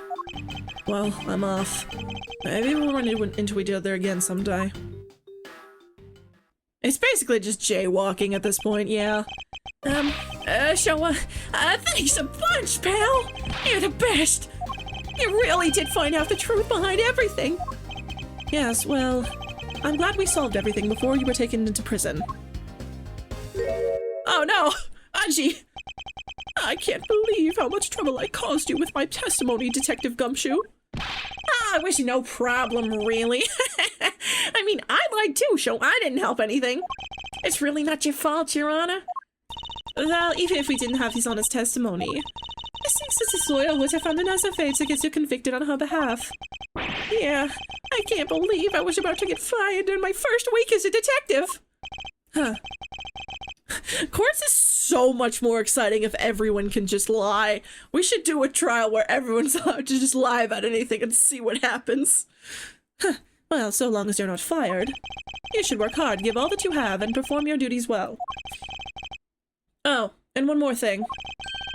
Well, I'm off. Maybe we'll run into each other again someday. It's basically just jaywalking at this point, yeah. Thanks a bunch, pal. You're the best. You really did find out the truth behind everything. Yes, well, I'm glad we solved everything before you were taken into prison. Oh no, Angie. I can't believe how much trouble I caused you with my testimony, Detective Gumshoe. I wish no problem, really. I mean, I lied too, so I didn't help anything. It's really not your fault, Your Honor. Well, even if we didn't have his honest testimony, I think Sister Sawyer would have found it as a fate to get you convicted on her behalf. Yeah, I can't believe I was about to get fired in my first week as a detective. Huh. Courts is so much more exciting if everyone can just lie. We should do a trial where everyone's allowed to just lie about anything and see what happens. Huh. Well, so long as you're not fired. You should work hard, give all that you have, and perform your duties well. Oh, and one more thing.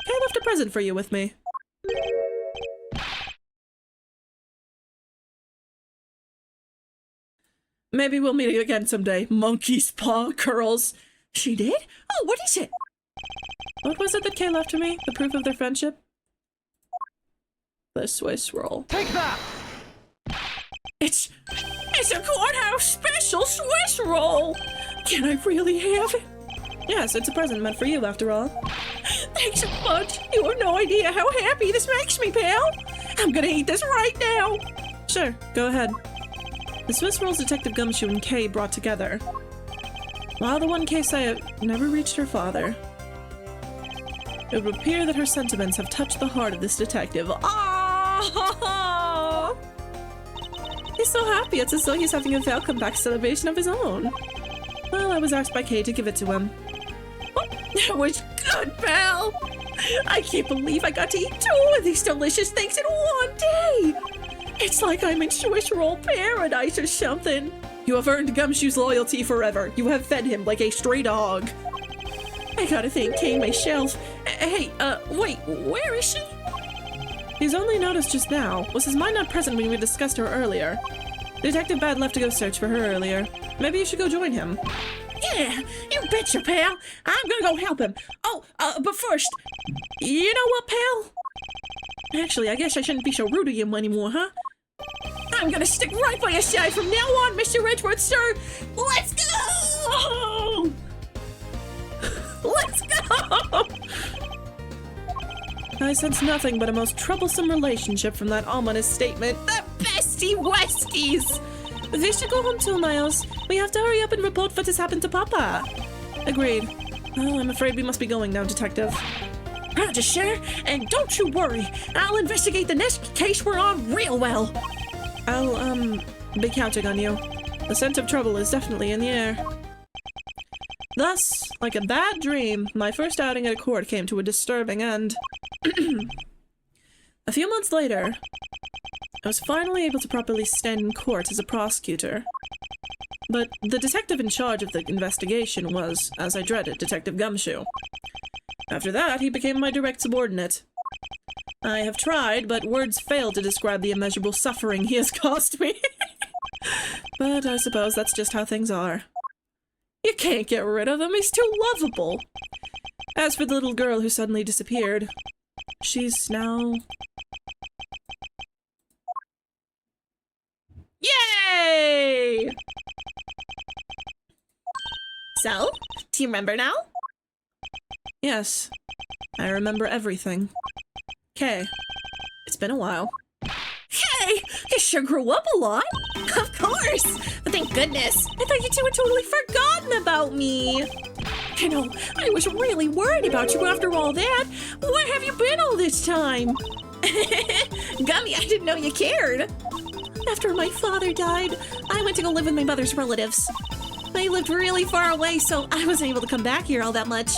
I left a present for you with me. Maybe we'll meet again someday. Monkey's paw curls. She did? Oh, what is it? What was it that Kay left for me? The proof of their friendship? The Swiss roll. Take that! It's a courthouse special Swiss roll! Can I really have it? Yes, it's a present meant for you, after all. Thanks a bunch. You have no idea how happy this makes me, pal. I'm gonna eat this right now. Sure, go ahead. The Swiss rolls Detective Gumshoe and Kay brought together. While the one case I never reached her father, it would appear that her sentiments have touched the heart of this detective. Ah! He's so happy, it's as though he's having a welcome back celebration of his own. Well, I was asked by Kay to give it to him. Oh, that was good, pal. I can't believe I got to eat 2 of these delicious things in one day. It's like I'm in Swiss roll paradise or something. You have earned Gumshoe's loyalty forever. You have fed him like a stray dog. I gotta thank Kay myself. Hey, wait, where is she? He's only noticed just now. Was his mind not present when we discussed her earlier? Detective Bad left to go search for her earlier. Maybe you should go join him. Yeah, you betcha, pal. I'm gonna go help him. Oh, but first, you know what, pal? Actually, I guess I shouldn't be so rude to you anymore, huh? I'm gonna stick right by your side from now on, Mr. Edgeworth, sir. Let's go! Let's go! I sense nothing but a most troublesome relationship from that ominous statement. The bestie Westies! We should go home too, Miles. We have to hurry up and report what has happened to Papa. Agreed. Oh, I'm afraid we must be going now, Detective. Roger, sir. And don't you worry. I'll investigate the next case we're on real well. I'll, be counting on you. The scent of trouble is definitely in the air. Thus, like a bad dream, my first outing at a court came to a disturbing end. A few months later, I was finally able to properly stand in court as a prosecutor. But the detective in charge of the investigation was, as I dreaded, Detective Gumshoe. After that, he became my direct subordinate. I have tried, but words fail to describe the immeasurable suffering he has caused me. But I suppose that's just how things are. You can't get rid of him, he's too lovable. As for the little girl who suddenly disappeared, she's now... Yay! So, do you remember now? Yes, I remember everything. Kay, it's been a while. Hey, you sure grew up a lot. Of course, but thank goodness. I thought you two had totally forgotten about me. You know, I was really worried about you after all that. Where have you been all this time? Gummy, I didn't know you cared. After my father died, I went to go live with my mother's relatives. They lived really far away, so I wasn't able to come back here all that much.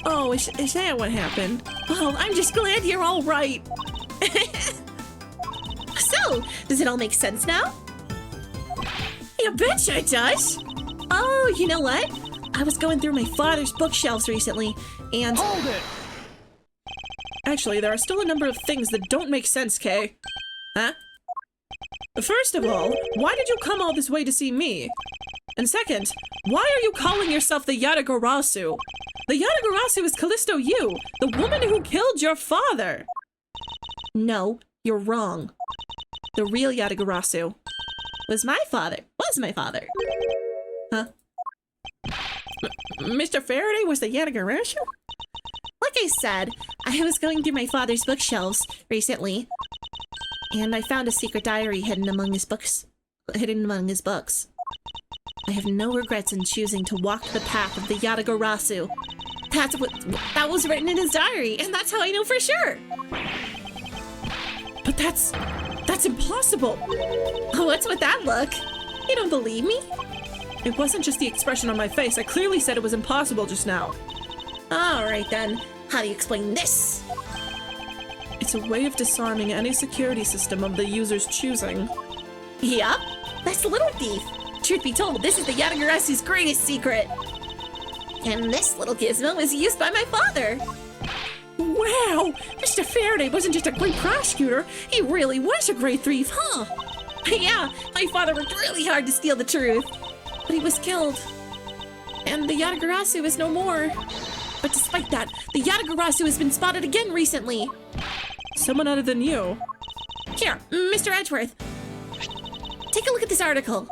Oh, is that what happened? Oh, I'm just glad you're all right. So, does it all make sense now? You betcha it does. Oh, you know what? I was going through my father's bookshelves recently, and... Hold it! Actually, there are still a number of things that don't make sense, Kay. Huh? First of all, why did you come all this way to see me? And second, why are you calling yourself the Yatagarasu? The Yatagarasu is Callisto Yu, the woman who killed your father! No, you're wrong. The real Yatagarasu was my father. Huh? Mr. Faraday was the Yatagarasu? Like I said, I was going through my father's bookshelves recently, and I found a secret diary hidden among his books. I have no regrets in choosing to walk the path of the Yatagarasu. That was written in his diary, and that's how I know for sure. But that's impossible! What's with that look? You don't believe me? It wasn't just the expression on my face. I clearly said it was impossible just now. Alright then, how do you explain this? It's a way of disarming any security system of the user's choosing. Yeah, that's Little Thief. Truth be told, this is the Yatagarasu's greatest secret. And this little gizmo was used by my father. Wow! Mr. Faraday wasn't just a great prosecutor, he really was a great thief, huh? Yeah, my father worked really hard to steal the truth. But he was killed. And the Yatagarasu is no more. But despite that, the Yatagarasu has been spotted again recently. Someone other than you. Here, Mr. Edgeworth. Take a look at this article.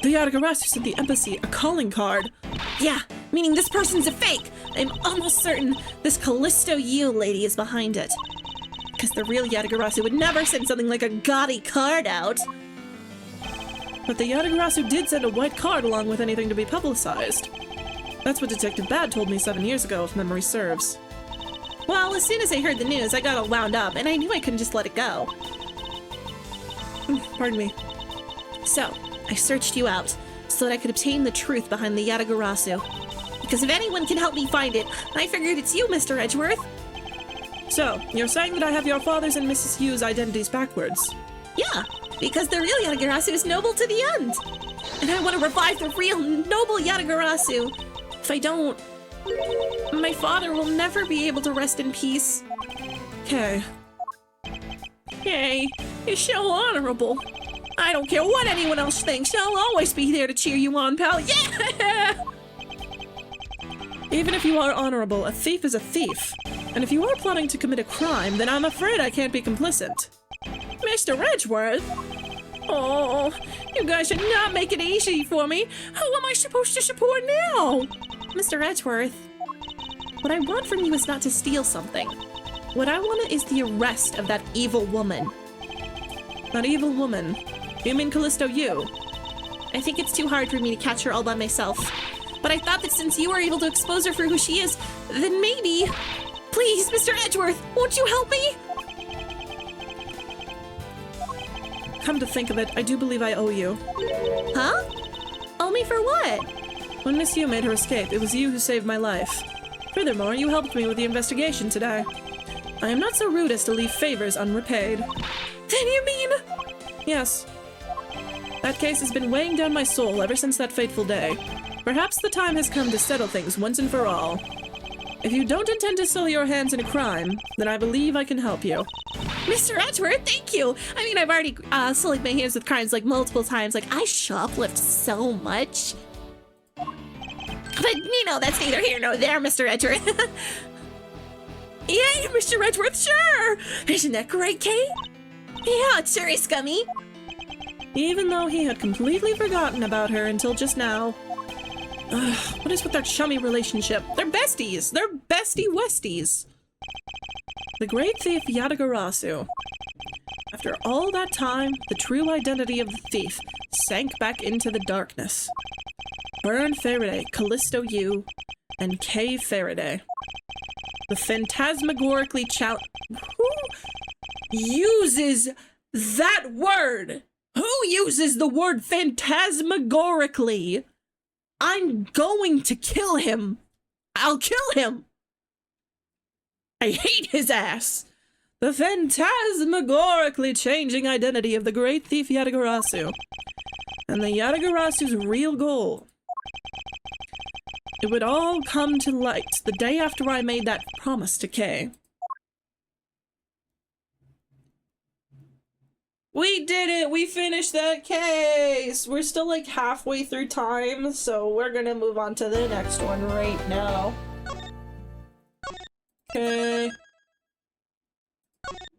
The Yatagarasu sent the embassy a calling card. Yeah, meaning this person's a fake. I'm almost certain this Callisto Yu lady is behind it. Because the real Yatagarasu would never send something like a gaudy card out. But the Yatagarasu did send a white card along with anything to be publicized. That's what Detective Bad told me 7 years ago, if memory serves. Well, as soon as I heard the news, I got all wound up, and I knew I couldn't just let it go. Pardon me. So, I searched you out, so that I could obtain the truth behind the Yatagarasu. Because if anyone can help me find it, I figured it's you, Mr. Edgeworth. So, you're saying that I have your father's and Mrs. Yu's identities backwards? Yeah, because the real Yatagarasu is noble to the end. And I want to revive the real noble Yatagarasu. If I don't, my father will never be able to rest in peace. Okay. Hey, you're so honorable. I don't care what anyone else thinks. I'll always be there to cheer you on, pal. Yeah! Even if you are honorable, a thief is a thief. And if you are plotting to commit a crime, then I'm afraid I can't be complicit. Mr. Edgeworth? Oh, you guys should not make it easy for me. Who am I supposed to support now? Mr. Edgeworth, what I want from you is not to steal something. What I want is the arrest of that evil woman. That evil woman? You mean Callisto Yu? I think it's too hard for me to catch her all by myself. But I thought that since you were able to expose her for who she is, then maybe... Please, Mr. Edgeworth, won't you help me? Come to think of it, I do believe I owe you. Huh? Owe me for what? When Miss Yu made her escape, it was you who saved my life. Furthermore, you helped me with the investigation today. I am not so rude as to leave favors unrepaid. Then you mean... Yes. That case has been weighing down my soul ever since that fateful day. Perhaps the time has come to settle things once and for all. If you don't intend to sully your hands in a crime, then I believe I can help you. Mr. Edgeworth, thank you! I mean, I've already sullied my hands with crimes like multiple times. Like, I shoplift so much. But, you know, that's neither here nor there, Mr. Edgeworth. Yay, Mr. Edgeworth, sure! Isn't that great, Kate? Yeah, it sure is, Scummy. Even though he had completely forgotten about her until just now. What is with their chummy relationship? They're besties! They're bestie-westies! The great thief Yatagarasu. After all that time, the true identity of the thief sank back into the darkness. Burn Faraday, Callisto U, and Kay Faraday. The phantasmagorically Who uses that word? Who uses the word phantasmagorically? I'm going to kill him. I'll kill him. I hate his ass. The phantasmagorically changing identity of the great thief Yatagarasu. And the Yatagarasu's real goal. It would all come to light the day after I made that promise to Kay. We did it! We finished that case! We're still like halfway through time, so we're gonna move on to the next one right now. Okay.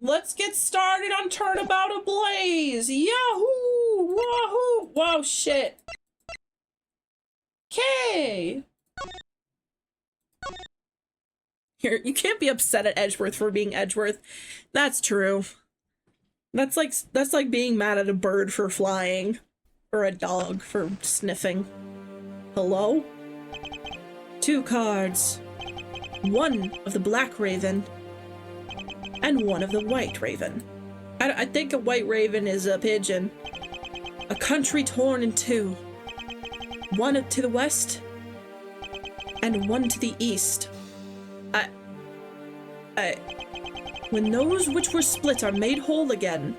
Let's get started on Turnabout Ablaze! Yahoo! Wahoo! Whoa, shit. Okay. Here, you can't be upset at Edgeworth for being Edgeworth. That's true. That's like being mad at a bird for flying. Or a dog for sniffing. Hello? 2 cards. 1 of the Black Raven. And 1 of the White Raven. I think a White Raven is a pigeon. A country torn in 2. 1 to the west. And 1 to the east. When those which were split are made whole again.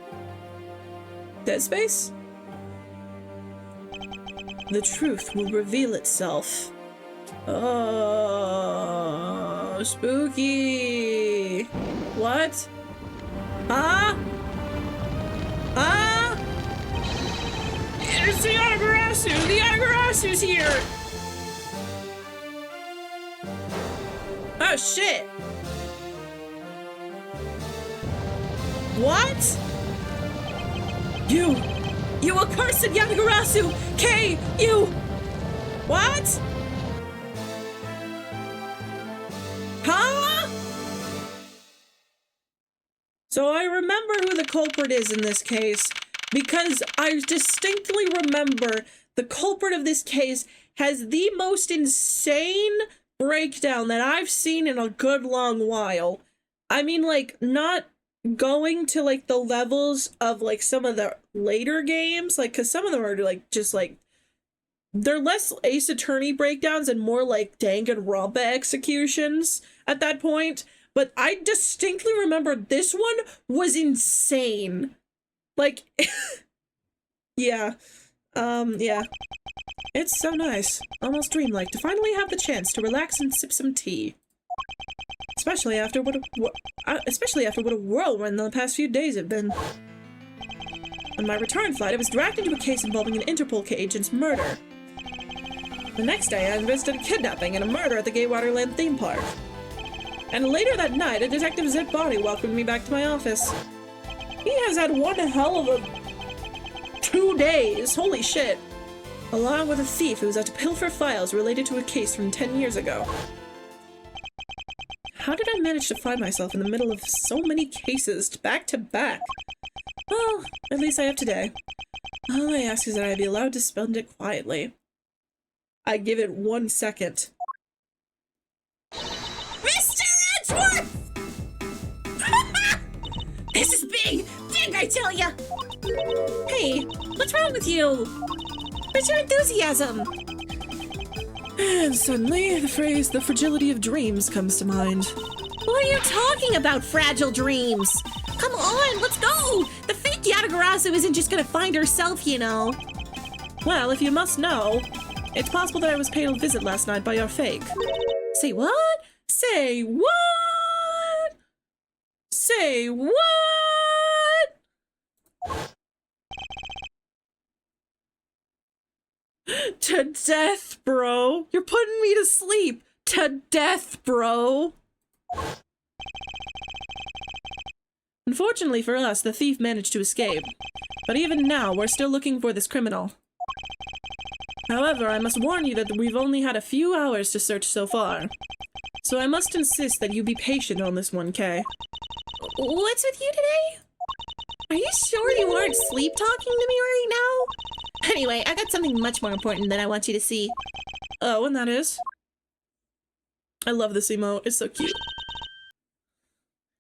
Dead space? The truth will reveal itself. Oh, spooky. What? Huh? Huh? It's the Yatagarasu! The Yatagarasu's here! Oh shit! What? You accursed Yatagarasu! Kay, you! What? Huh? So I remember who the culprit is in this case, because I distinctly remember the culprit of this case has the most insane breakdown that I've seen in a good long while. I mean, like, not going to like the levels of like some of the later games, like, because some of them are like just like they're less Ace Attorney breakdowns and more like Danganronpa executions at that point. But I distinctly remember this one was insane. Like, yeah, yeah. It's so nice, almost dreamlike, to finally have the chance to relax and sip some tea. Especially after what a whirlwind the past few days have been. On my return flight, I was dragged into a case involving an Interpol agent's murder. The next day, I investigated a kidnapping and a murder at the Gay Waterland theme park. And later that night, a detective's dead body welcomed me back to my office. He has had one hell of a 2 days, holy shit. Along with a thief who was out to pilfer files related to a case from 10 years ago. How did I manage to find myself in the middle of so many cases back to back? Well, at least I have today. All I ask is that I be allowed to spend it quietly. I give it 1 second. Mr. Edgeworth! This is big! Big, I tell ya! Hey, what's wrong with you? Where's your enthusiasm? And suddenly, the phrase, the fragility of dreams, comes to mind. What are you talking about, fragile dreams? Come on, let's go! The fake Yatagarasu isn't just gonna find herself, you know. Well, if you must know, it's possible that I was paid a visit last night by your fake. Say what? Say what? Say what? To death, bro. You're putting me to sleep. To death, bro. Unfortunately for us, the thief managed to escape. But even now, we're still looking for this criminal. However, I must warn you that we've only had a few hours to search so far. So I must insist that you be patient on this one, Kay. What's with you today? Are you sure you weren't sleep talking to me right now? Anyway, I got something much more important that I want you to see. Oh, and that is? I love this emote. It's so cute.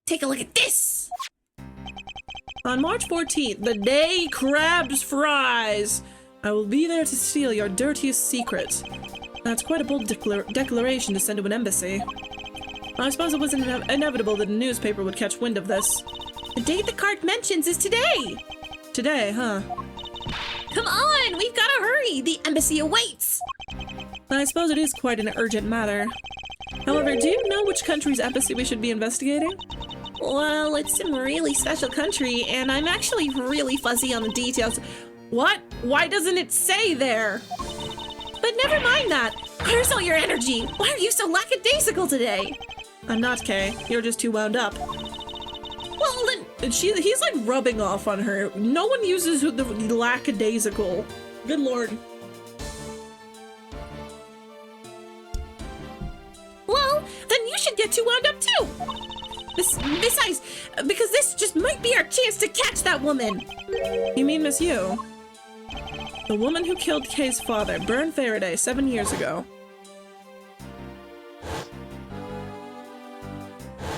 Take a look at this! On March 14th, the day crabs fries, I will be there to steal your dirtiest secret. That's quite a bold declaration to send to an embassy. I suppose it was inevitable that a newspaper would catch wind of this. The date the card mentions is today! Today, huh? Come on, we've got to hurry! The embassy awaits! I suppose it is quite an urgent matter. However, do you know which country's embassy we should be investigating? Well, it's some really special country, and I'm actually really fuzzy on the details. What? Why doesn't it say there? But never mind that! Where's all your energy? Why are you so lackadaisical today? I'm not, Kay. You're just too wound up. Well, then... He's like rubbing off on her. No one uses the lackadaisical. Good lord. Well, then you should get too wound up too! Besides, because this just might be our chance to catch that woman! You mean Miss Yu? The woman who killed Kay's father, Byrne Faraday, 7 years ago.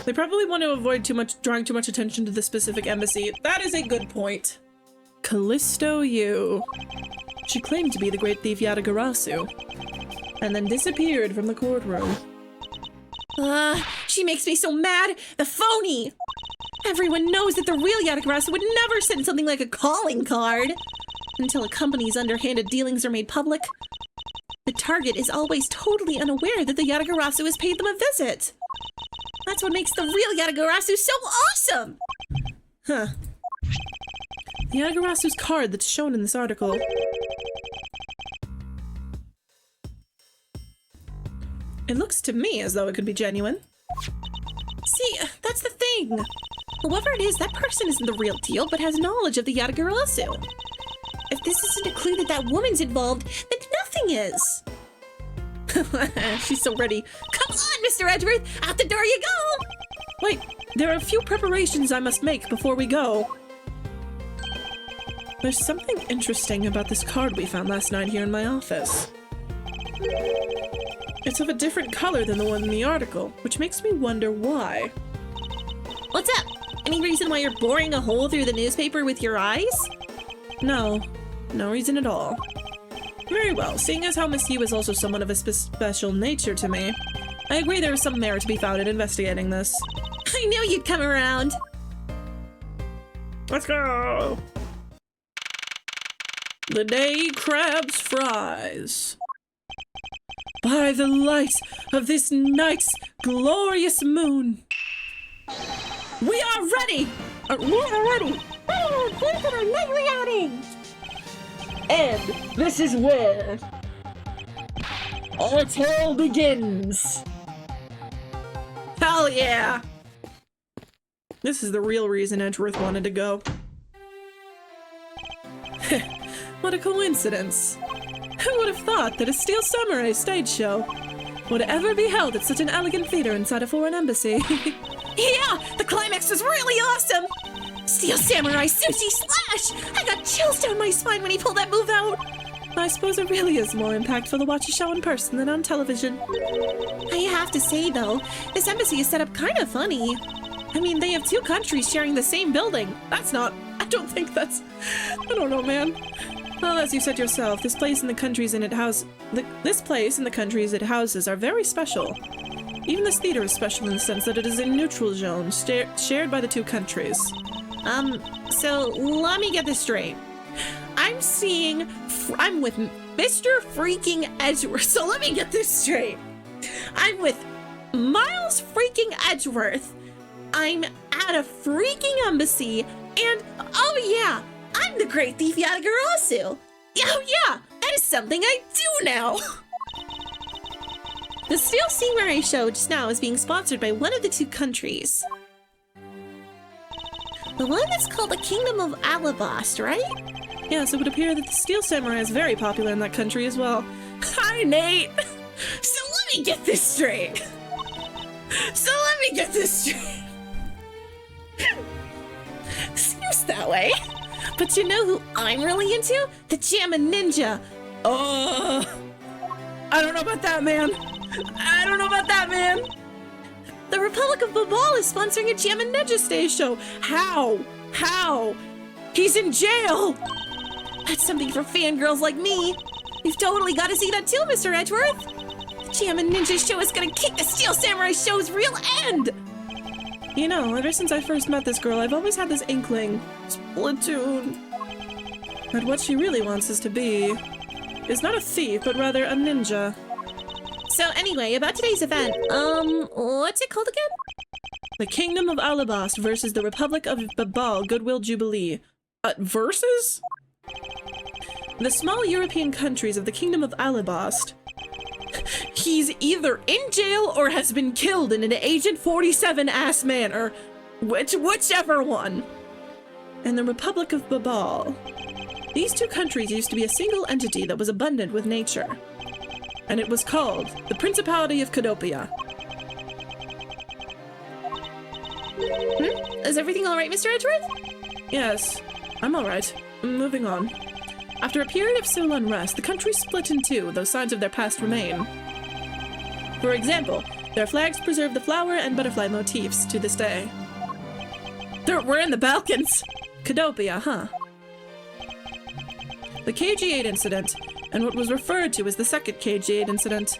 They probably want to avoid drawing too much attention to the specific embassy. That is a good point. Callisto Yu. She claimed to be the great thief Yatagarasu, and then disappeared from the courtroom. She makes me so mad! The phony! Everyone knows that the real Yatagarasu would never send something like a calling card! Until a company's underhanded dealings are made public. The target is always totally unaware that the Yatagarasu has paid them a visit. That's what makes the real Yatagarasu so awesome! Huh. The Yatagarasu's card that's shown in this article. It looks to me as though it could be genuine. See, that's the thing. Whoever it is, that person isn't the real deal, but has knowledge of the Yatagarasu. If this isn't a clue that that woman's involved, then nothing is. She's so ready. Come on, Mr. Edgeworth! Out the door you go! Wait, there are a few preparations I must make before we go. There's something interesting about this card we found last night here in my office. It's of a different color than the one in the article, which makes me wonder why. What's up? Any reason why you're boring a hole through the newspaper with your eyes? No, no reason at all. Very well, seeing as how Miss Yu is also someone of a special nature to me, I agree there is some merit to be found in investigating this. I knew you'd come around! Let's go! The day crabs fries. By the light of this night's glorious moon. We are ready! We are ready! Welcome to our nightly outing! And this is where our tale begins. Hell yeah! This is the real reason Edgeworth wanted to go. What a coincidence. Who would have thought that a Steel Samurai stage show would ever be held at such an elegant theater inside a foreign embassy? Yeah! The climax was really awesome! Steel Samurai Sushi Slash! I got chills down my spine when he pulled that move out! I suppose it really is more impactful to watch a show in person than on television. I have to say, though, this embassy is set up kind of funny. I mean, they have two countries sharing the same building. I don't know, man. Well, as you said yourself, this place and the countries it houses are very special. Even this theater is special in the sense that it is a neutral zone shared by the two countries. So let me get this straight. I'm with Mr. freaking Edgeworth. So let me get this straight. I'm with Miles freaking Edgeworth. I'm at a freaking embassy, and oh yeah, I'm the great thief Yatagarasu. Oh yeah, that is something I do now. The Steel Samurai show just now is being sponsored by one of the two countries. The one that's called the Kingdom of Alabast, right? Yes, it would appear that the Steel Samurai is very popular in that country as well. Hi, Nate! So let me get this straight. dressed that way. But you know who I'm really into? The Jamma Ninja. Oh, I don't know about that, man. I don't know about that, man. The Republic of Babal is sponsoring a Jamma Ninja stage show. How? How? He's in jail. That's something for fangirls like me. You've totally got to see that too, Mr. Edgeworth. The Jamma Ninja show is gonna kick the Steel Samurai show's real end. You know, ever since I first met this girl, I've always had this inkling. Splatoon. That what she really wants us to be is not a thief, but rather a ninja. So anyway, about today's event, what's it called again? The Kingdom of Alabast versus the Republic of Babal Goodwill Jubilee. Versus? The small European countries of the Kingdom of Alabast. He's either in jail or has been killed in an Agent 47-ass manner. Whichever one. And the Republic of Babal. These two countries used to be a single entity that was abundant with nature. And it was called the Principality of Cadopia. Is everything all right, Mr. Edgeworth? Yes, I'm alright. Moving on. After a period of civil unrest, the country split in two, though signs of their past remain. For example, their flags preserve the flower and butterfly motifs to this day. We're in the Balkans! Cadopia, huh? The KG-8 incident, and what was referred to as the second KG-8 incident,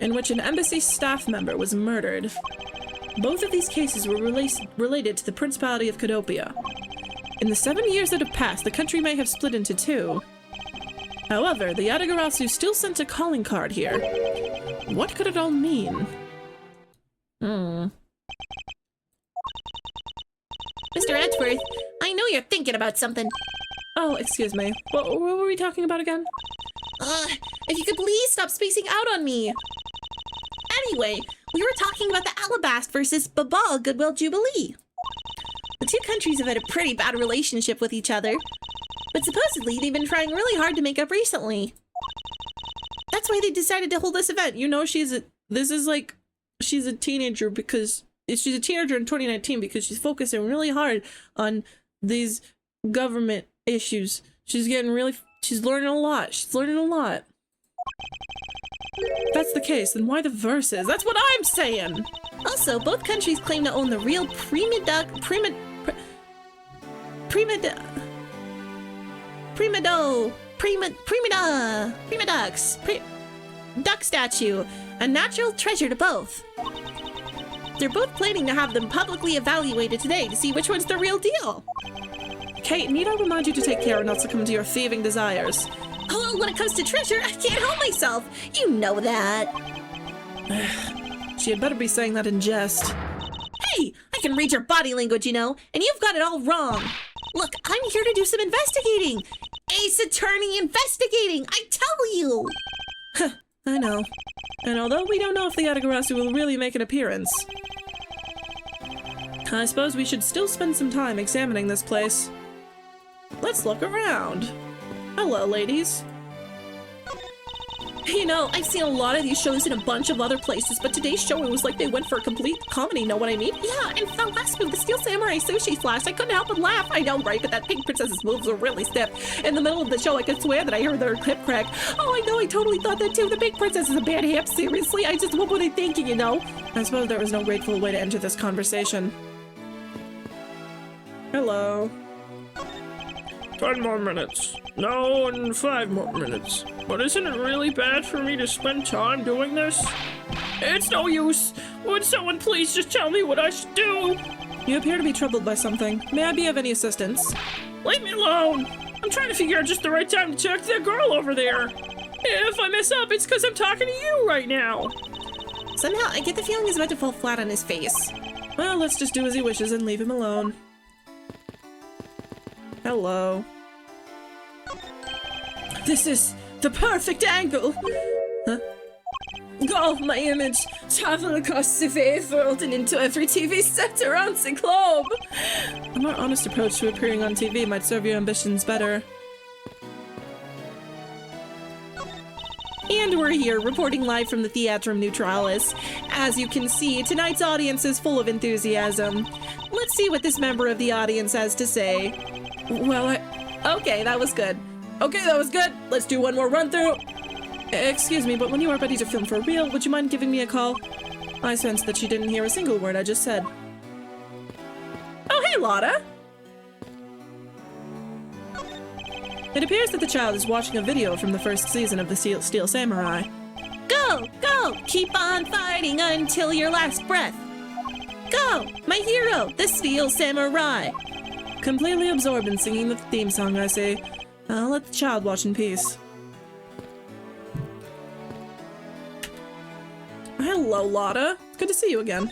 in which an embassy staff member was murdered. Both of these cases were related to the Principality of Cadopia. In the 7 years that have passed, the country may have split into two. However, the Yatagarasu still sent a calling card here. What could it all mean? Mr. Edgeworth, I know you're thinking about something. Oh, excuse me. What were we talking about again? If you could please stop spacing out on me. Anyway, we were talking about the Alabast versus Babal Goodwill Jubilee. The two countries have had a pretty bad relationship with each other, but supposedly they've been trying really hard to make up recently. That's why they decided to hold this event. You know, she's a teenager because she's a teenager in 2019 because she's focusing really hard on these government issues. She's learning a lot. She's learning a lot. If that's the case, then why the verses? That's what I'm saying! Also, both countries claim to own the real prima duck statue, a natural treasure to both. They're both planning to have them publicly evaluated today to see which one's the real deal. Kate, need I remind you to take care and not succumb to your thieving desires? Oh, when it comes to treasure, I can't help myself. You know that. She had better be saying that in jest. Hey, I can read your body language, you know, and you've got it all wrong. Look, I'm here to do some investigating. Ace Attorney investigating, I tell you. I know. And although we don't know if the Yatagarasu will really make an appearance, I suppose we should still spend some time examining this place. Let's look around. Hello, ladies. You know, I've seen a lot of these shows in a bunch of other places, but today's show, it was like they went for a complete comedy, know what I mean? Yeah, and the last move, the Steel Samurai Sushi Slash, I couldn't help but laugh. I know, right? But that Pink Princess's moves were really stiff. In the middle of the show, I could swear that I heard their hip crack. Oh, I know, I totally thought that too. The Pink Princess is a bad hip, seriously. What were they thinking, you know? I suppose there was no grateful way to enter this conversation. Hello. 10 more minutes. No, and 5 more minutes. But isn't it really bad for me to spend time doing this? It's no use. Would someone please just tell me what I should do? You appear to be troubled by something. May I be of any assistance? Leave me alone. I'm trying to figure out just the right time to talk to that girl over there. If I mess up, it's because I'm talking to you right now. Somehow, I get the feeling he's about to fall flat on his face. Well, let's just do as he wishes and leave him alone. Hello. This is the perfect angle! Huh? Oh, my image! Travel across the vast world and into every TV set around the globe! A more honest approach to appearing on TV might serve your ambitions better. And we're here, reporting live from the Theatrum Neutralis. As you can see, tonight's audience is full of enthusiasm. Let's see what this member of the audience has to say. Well, okay, that was good. Okay, that was good. Let's do one more run through. Excuse me, but when you are ready to film for real, would you mind giving me a call? I sense that she didn't hear a single word I just said. Oh, hey, Lotta! It appears that the child is watching a video from the first season of the Steel Samurai. Go, go, keep on fighting until your last breath. Go, my hero, the Steel Samurai. Completely absorbed in singing the theme song, I say. I'll let the child watch in peace. Hello, Lotta. It's good to see you again.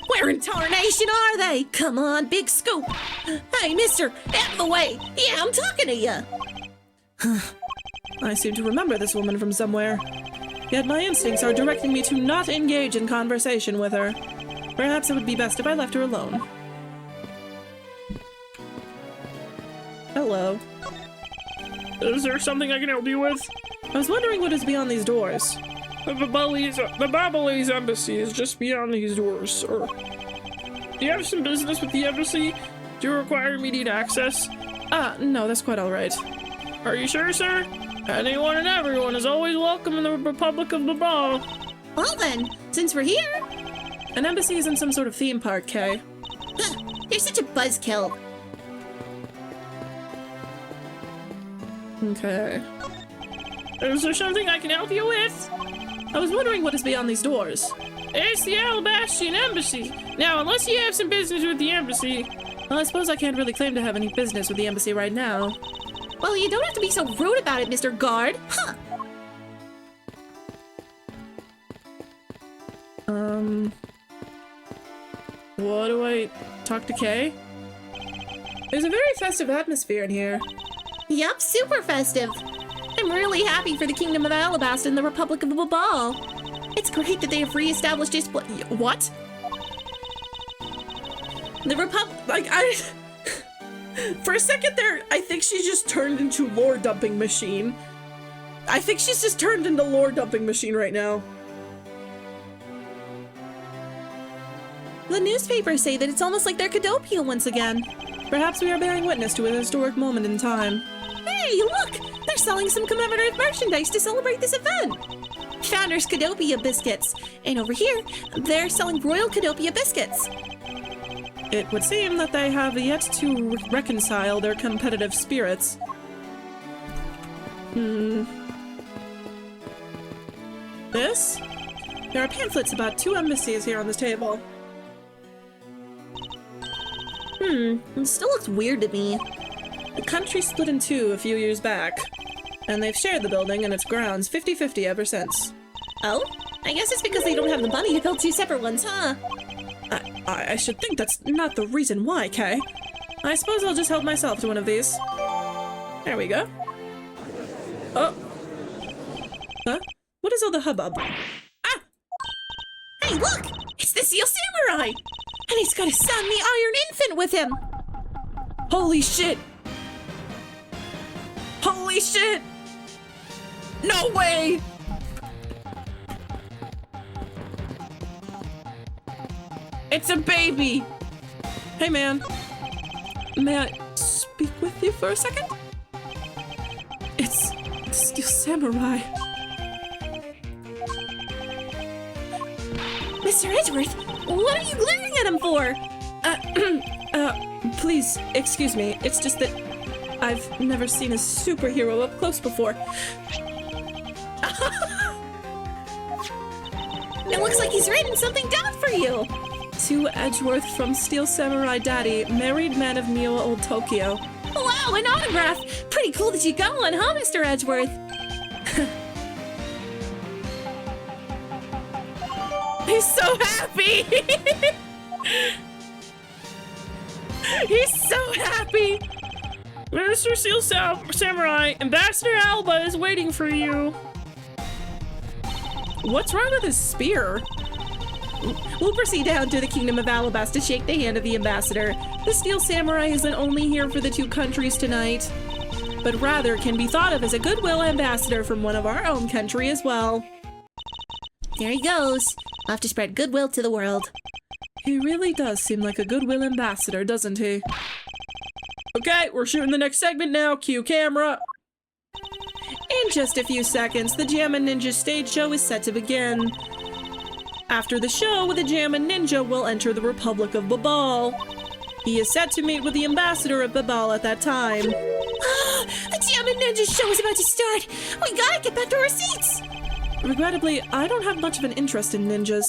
Where in tarnation are they? Come on, big scoop. Hey, mister, out of the way. Yeah, I'm talking to you. I seem to remember this woman from somewhere. Yet my instincts are directing me to not engage in conversation with her. Perhaps it would be best if I left her alone. Hello. Is there something I can help you with? I was wondering what is beyond these doors. The Babalese embassy is just beyond these doors, sir. Do you have some business with the embassy? Do you require immediate access? No, that's quite alright. Are you sure, sir? Anyone and everyone is always welcome in the Republic of Babal. Well then, since we're here. An embassy is in some sort of theme park, Kay. You're such a buzzkill. Okay. Is there something I can help you with? I was wondering what is beyond these doors. It's the Alabastian embassy. Now, unless you have some business with the embassy. Well, I suppose I can't really claim to have any business with the embassy right now. Well, you don't have to be so rude about it, Mr. Guard. Huh. What do I talk to Kay? There's a very festive atmosphere in here. Yup, super festive. I'm really happy for the Kingdom of Alabasta and the Republic of Babal. It's great that they have re-established its what? The Republic, Like, for a second there, I think she just turned into lore dumping machine. I think she's just turned into lore dumping machine right now. The newspapers say that it's almost like they're Cadopia once again. Perhaps we are bearing witness to a historic moment in time. Hey, look! They're selling some commemorative merchandise to celebrate this event. Founders Cadopia biscuits. And over here, they're selling Royal Cadopia biscuits. It would seem that they have yet to reconcile their competitive spirits. This? There are pamphlets about 2 embassies here on this table. It still looks weird to me. The country split in 2 a few years back, and they've shared the building and its grounds 50-50 ever since. Oh? I guess it's because they don't have the money to build 2 separate ones, huh? I should think that's not the reason why, Kay. I suppose I'll just help myself to one of these. There we go. Oh. Huh? What is all the hubbub? Ah! Hey, look! It's the Steel Samurai! And he's got his son, the Iron Infant, with him! Holy shit! Holy shit! No way! It's a baby! Hey, man. May I speak with you for a second? It's Steel Samurai. Mr. Edgeworth, what are you glaring at him for? Please, excuse me. It's just that I've never seen a superhero up close before. It looks like he's written something down for you. To Edgeworth from Steel Samurai Daddy, married man of Neo Old Tokyo. Wow, an autograph! Pretty cool that you got one, huh, Mr. Edgeworth? He's so happy! He's so happy! Mr. Steel Samurai, Ambassador Alba is waiting for you. What's wrong with his spear? We'll proceed down to the Kingdom of Alabasta to shake the hand of the ambassador. The Steel Samurai isn't only here for the 2 countries tonight, but rather can be thought of as a goodwill ambassador from one of our own country as well. There he goes. Off to spread goodwill to the world. He really does seem like a goodwill ambassador, doesn't he? Okay, we're shooting the next segment now. Cue camera. In just a few seconds, the Jammin' Ninja stage show is set to begin. After the show, the Jammin' Ninja will enter the Republic of Babal. He is set to meet with the ambassador of Babal at that time. The Jammin' Ninja show is about to start. We gotta get back to our seats. Regrettably, I don't have much of an interest in ninjas.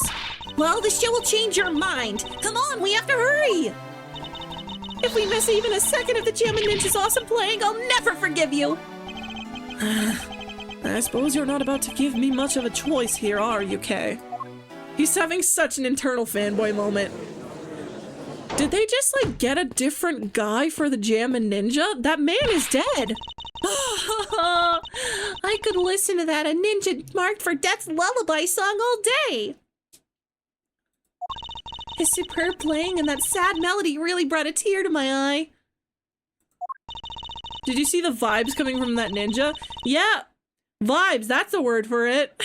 Well, the show will change your mind. Come on, we have to hurry. If we miss even a second of the Jammin' Ninja's awesome playing, I'll never forgive you. I suppose you're not about to give me much of a choice here, are you, Kay? He's having such an internal fanboy moment. Did they just, like, get a different guy for the Jammin' Ninja? That man is dead. I could listen to that, a ninja marked for death's lullaby song all day. His superb playing and that sad melody really brought a tear to my eye. Did you see the vibes coming from that ninja? Yeah, vibes, that's the word for it.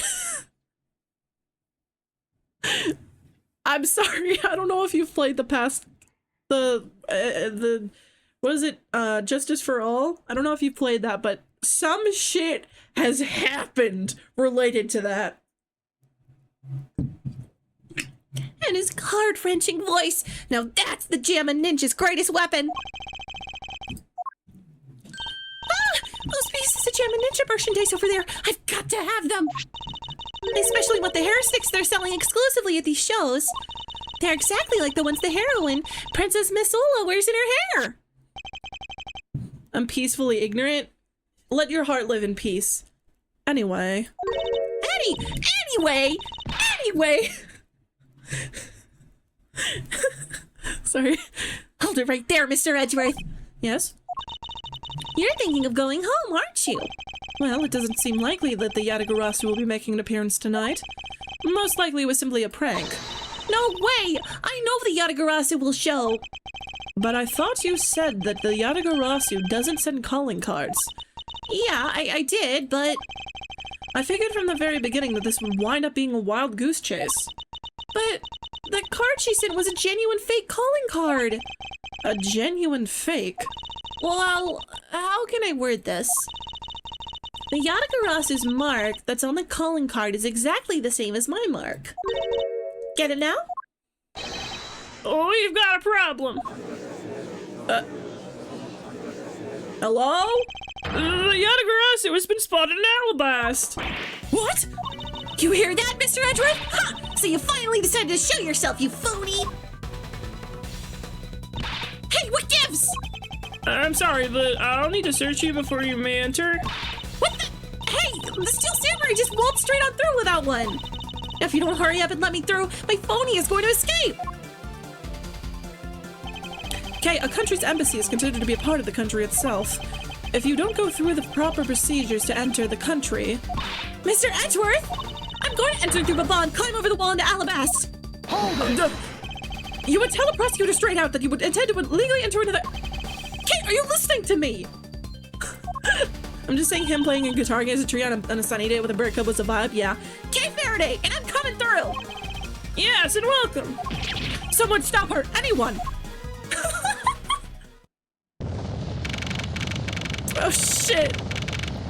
I'm sorry, I don't know if you've played the what is it, Justice for All? I don't know if you've played that, but some shit has happened related to that. And his heart-wrenching voice. Now that's the Jammin' Ninja's greatest weapon. Those pieces of Jammin' Ninja merchandise over there. I've got to have them. Especially with the hair sticks they're selling exclusively at these shows. They're exactly like the ones the heroine, Princess Missoula, wears in her hair. I'm peacefully ignorant. Let your heart live in peace. Anyway. Anyway. Sorry. Hold it right there, Mr. Edgeworth. Yes? You're thinking of going home, aren't you? Well, it doesn't seem likely that the Yatagarasu will be making an appearance tonight. Most likely it was simply a prank. No way! I know the Yatagarasu will show. But I thought you said that the Yatagarasu doesn't send calling cards. Yeah, I did, but... I figured from the very beginning that this would wind up being a wild goose chase. But the card she sent was a genuine fake calling card. A genuine fake? Well, how can I word this? The Yatagarasu's mark that's on the calling card is exactly the same as my mark. Get it now? Oh, you've got a problem. Hello? The Yatagarasu has been spotted in Alabast. What? You hear that, Mr. Edgeworth? Ha! So you finally decided to show yourself, you phony! Hey, what gives? I'm sorry, but I'll need to search you before you may enter. What the? Hey, the Steel Samurai just waltzed straight on through without one. If you don't hurry up and let me through, my phony is going to escape. Okay, a country's embassy is considered to be a part of the country itself. If you don't go through the proper procedures to enter the country... Mr. Edgeworth! I'm going to enter through Babal and climb over the wall into Alabast. Hold it! You would tell the prosecutor straight out that you would intend to legally enter into the... Kate, are you listening to me? I'm just saying him playing a guitar against a tree on a sunny day with a bird cup was a vibe, yeah. Kate Faraday, and I'm coming through! Yes, and welcome. Someone stop her! Anyone! Oh shit!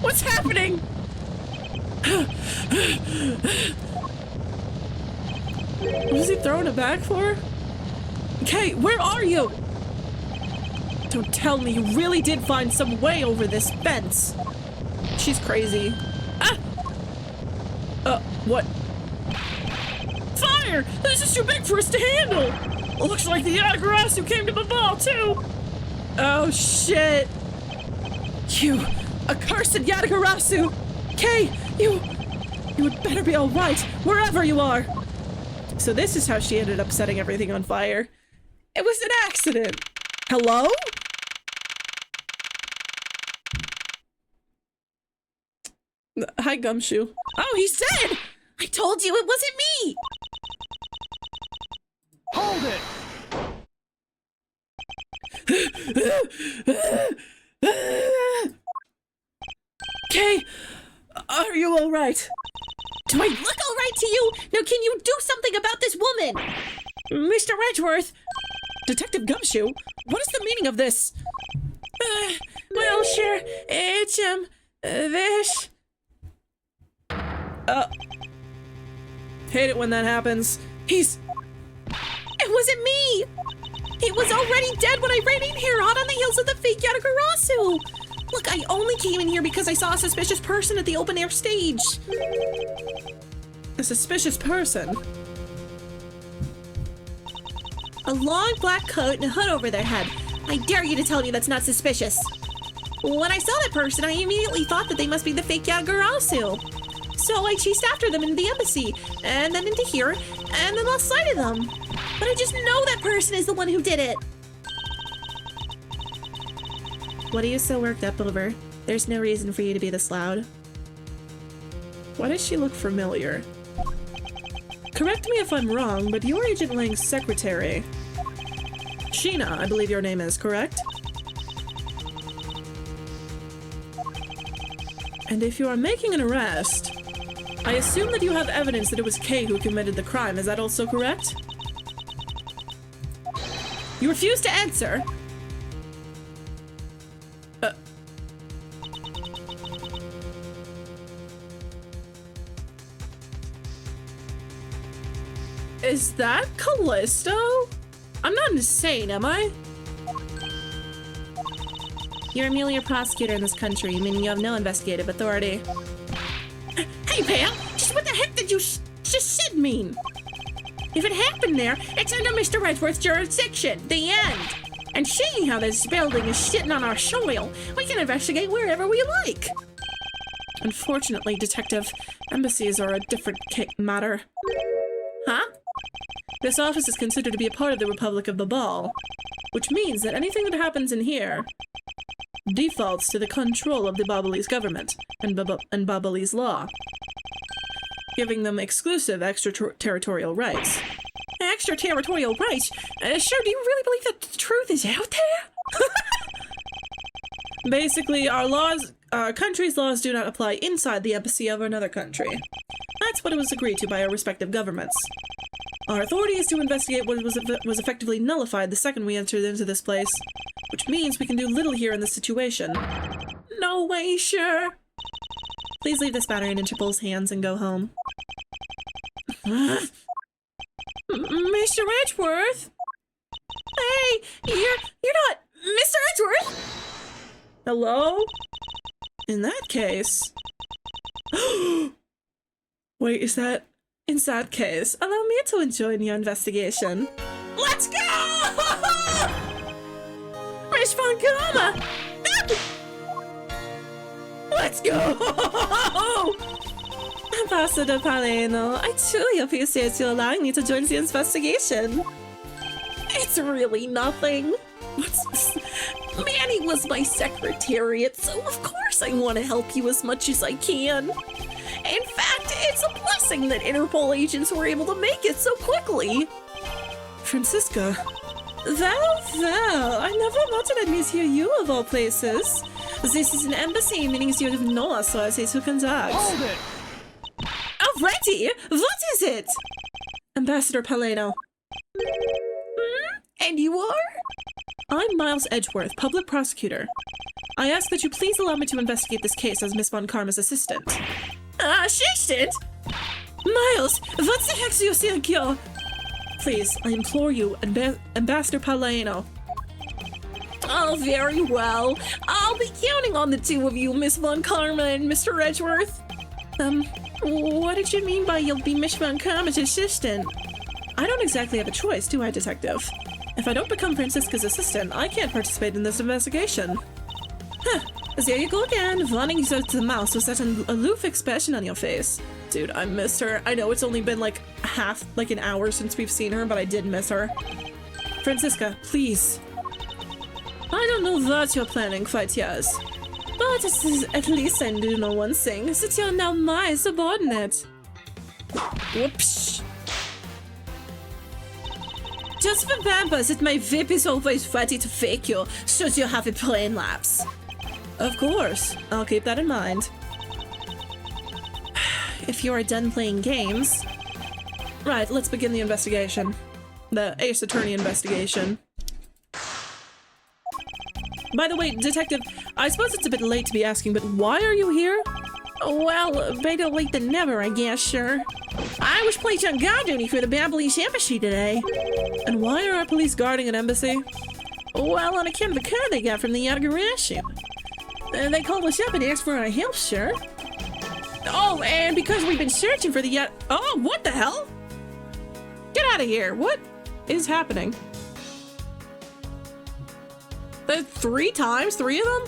What's happening? What is he throwing it back for? Okay, where are you? Don't tell me you really did find some way over this fence. She's crazy. Ah! What? Fire! This is too big for us to handle. Looks like the Yatagarasu came to Babal too. Oh shit! You accursed Yatagarasu! Kay, you had better be alright, wherever you are! So this is how she ended up setting everything on fire. It was an accident! Hello? Hi, Gumshoe. Oh, he's dead! I told you it wasn't me! Hold it! Kay, are you alright? Do I look alright to you? Now can you do something about this woman? Mr. Edgeworth! Detective Gumshoe, what is the meaning of this? Well, sure, it's, this. Hate it when that happens. It wasn't me! He was already dead when I ran in here, hot on the heels of the fake Yatagarasu! Look, I only came in here because I saw a suspicious person at the open air stage. A suspicious person? A long black coat and a hood over their head. I dare you to tell me that's not suspicious. When I saw that person, I immediately thought that they must be the fake Yagarasu. So I chased after them into the embassy, and then into here, and then lost sight of them. But I just know that person is the one who did it. What are you so worked up over? There's no reason for you to be this loud. Why does she look familiar? Correct me if I'm wrong, but you're Agent Lang's secretary. Sheena, I believe your name is, correct? And if you are making an arrest, I assume that you have evidence that it was Kay who committed the crime. Is that also correct? You refuse to answer. Is that Callisto? I'm not insane, am I? You're merely a prosecutor in this country, meaning you have no investigative authority. Hey, pal! Just what the heck did you just said mean? If it happened there, it's under Mr. Edgeworth's jurisdiction. The end. And seeing how this building is sitting on our soil, we can investigate wherever we like. Unfortunately, Detective, embassies are a different matter. Huh? This office is considered to be a part of the Republic of Babal, which means that anything that happens in here defaults to the control of the Babalese government and Babalese law, giving them exclusive extraterritorial rights. Extraterritorial rights? Sure, do you really believe that the truth is out there? Basically, our country's laws do not apply inside the embassy of another country. That's what it was agreed to by our respective governments. Our authority is to investigate what was effectively nullified the second we entered into this place, which means we can do little here in this situation. No way, sure. Please leave this matter in Interpol's hands and go home. Mr. Edgeworth? Hey, you're not Mr. Edgeworth? Hello? In that case... Wait, is that... In that case, allow me to join your investigation. Let's go! Miss Von Karma! Let's go! Ambassador Paleno, I truly appreciate you allowing me to join the investigation. It's really nothing. Manny was my secretariat, so of course I want to help you as much as I can. In fact, it's a blessing that Interpol agents were able to make it so quickly. Francisca. Well, I never thought I'd meet you of all places. This is an embassy, meaning you have no authority to conduct. Hold it! Already? What is it? Ambassador Paleno. And you are? I'm Miles Edgeworth, public prosecutor. I ask that you please allow me to investigate this case as Miss Von Karma's assistant. Assistant? Miles, what the heck do you think you're... Please, I implore you, Ambassador Paleno. Oh, very well. I'll be counting on the two of you, Miss Von Karma and Mr. Edgeworth. What did you mean by you'll be Miss Von Karma's assistant? I don't exactly have a choice, do I, Detective? If I don't become Francisca's assistant, I can't participate in this investigation. Huh, there you go again, running the mouse with such an aloof expression on your face. Dude, I missed her. I know it's only been like an hour since we've seen her, but I did miss her. Francisca, please. I don't know what you're planning quite yet, but at least I do know one thing, that you're now my subordinate. Whoops. Just remember that my whip is always ready to fake you, should you have a brain lapse. Of course, I'll keep that in mind. If you are done playing games... Right, let's begin the investigation. The Ace Attorney investigation. By the way, Detective, I suppose it's a bit late to be asking, but why are you here? Well, better late than never, I guess, sure. I was placed on guard duty for the Babylese embassy today. And why are our police guarding an embassy? Well, on account of the card they got from the Yatagarasu. They called us up and asked for our help, sir. Oh, and because we've been searching for the Oh, what the hell? Get out of here. What is happening? The 3 times? 3 of them?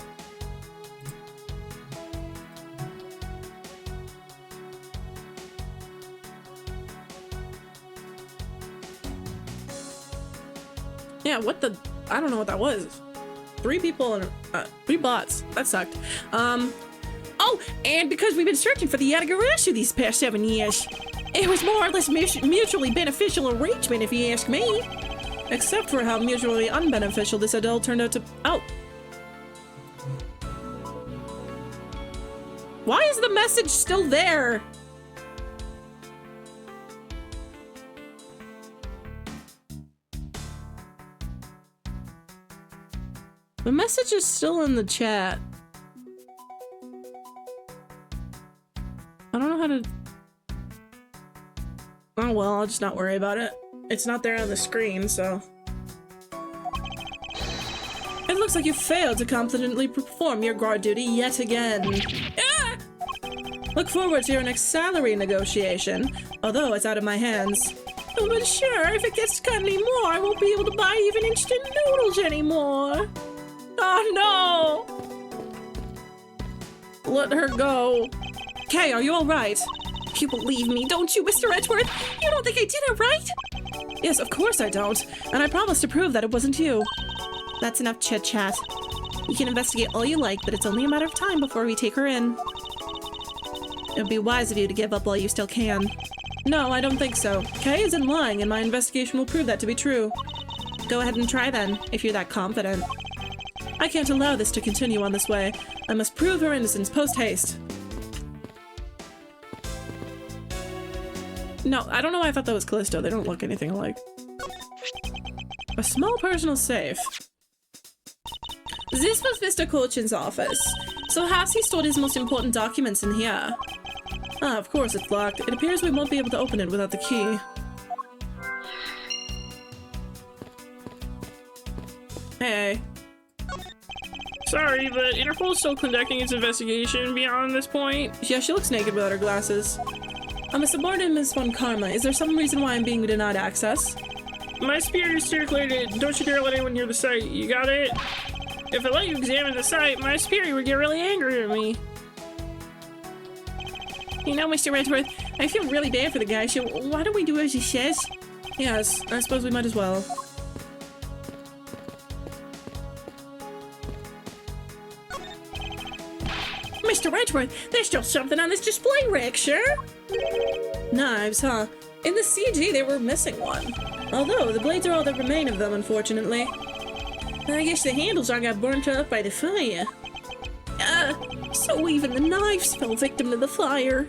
Yeah, what the... I don't know what that was. 3 people and 3 bots. That sucked. Oh, and because we've been searching for the Yatagarasu these past 7 years. It was more or less mutually beneficial arrangement, if you ask me. Except for how mutually unbeneficial this adult turned out to... Oh. Why is the message still there? The message is still in the chat. I don't know how to... Oh well, I'll just not worry about it. It's not there on the screen, so... It looks like you failed to competently perform your guard duty yet again. Ah! Look forward to your next salary negotiation, although it's out of my hands. Oh, but sure, if it gets cut anymore, I won't be able to buy even instant noodles anymore. Oh no! Let her go. Kay, are you alright? You believe me, don't you, Mr. Edgeworth? You don't think I did it, right? Yes, of course I don't. And I promise to prove that it wasn't you. That's enough chit-chat. You can investigate all you like, but it's only a matter of time before we take her in. It would be wise of you to give up while you still can. No, I don't think so. Kay isn't lying, and my investigation will prove that to be true. Go ahead and try then, if you're that confident. I can't allow this to continue on this way. I must prove her innocence post-haste. No, I don't know why I thought that was Callisto. They don't look anything alike. A small personal safe. This was Mr. Cochin's office. So has he stored his most important documents in here? Ah, of course it's locked. It appears we won't be able to open it without the key. Hey. Sorry, but Interpol's still conducting its investigation beyond this point. Yeah, she looks naked without her glasses. I'm a subordinate, Ms. Von Karma. Is there some reason why I'm being denied access? My superiors circulated. Don't you dare let anyone near the site. You got it? If I let you examine the site, my superior would get really angry at me. You know, Mr. Edgeworth, I feel really bad for the guy, so why don't we do as he says? Yes, I suppose we might as well. Mr. Edgeworth, there's still something on this display rack, sure? Knives, huh? In the CG, they were missing one. Although, the blades are all that remain of them, unfortunately. I guess the handles all got burnt up by the fire. So even the knives fell victim to the fire.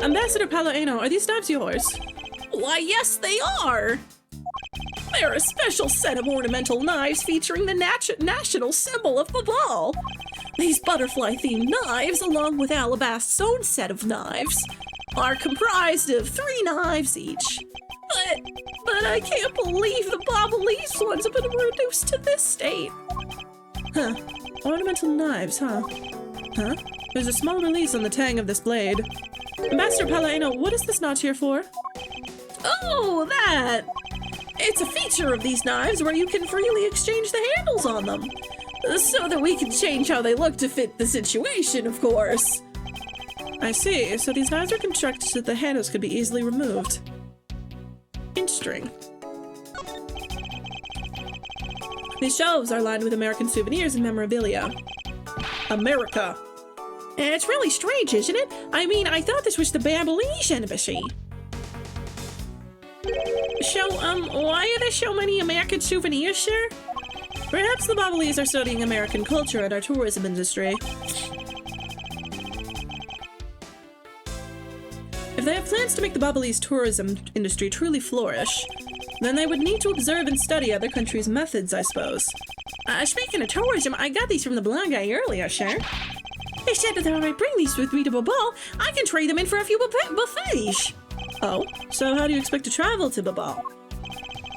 Ambassador Palladino, are these knives yours? Why, yes, they are! They're a special set of ornamental knives featuring the national symbol of the ball. These butterfly-themed knives, along with Alabast's own set of knives, are comprised of 3 knives each. But I can't believe the Babylese ones have been reduced to this state. Huh. Ornamental knives, huh? Huh? There's a small release on the tang of this blade. Ambassador Palladino, what is this notch here for? Oh, that! It's a feature of these knives where you can freely exchange the handles on them. So that we can change how they look to fit the situation, of course. I see. So these knives are constructed so that the handles could be easily removed. Interesting. These shelves are lined with American souvenirs and memorabilia. America. It's really strange, isn't it? I mean, I thought this was the Babylese embassy. So, why are there so many American souvenirs, sir? Perhaps the Babylese are studying American culture and our tourism industry. If they have plans to make the Babylese tourism industry truly flourish, then they would need to observe and study other countries' methods, I suppose. Speaking of tourism, I got these from the blonde guy earlier, sir. He said that if I bring these with me to Babal, I can trade them in for a few buffets. Oh, so how do you expect to travel to Babal?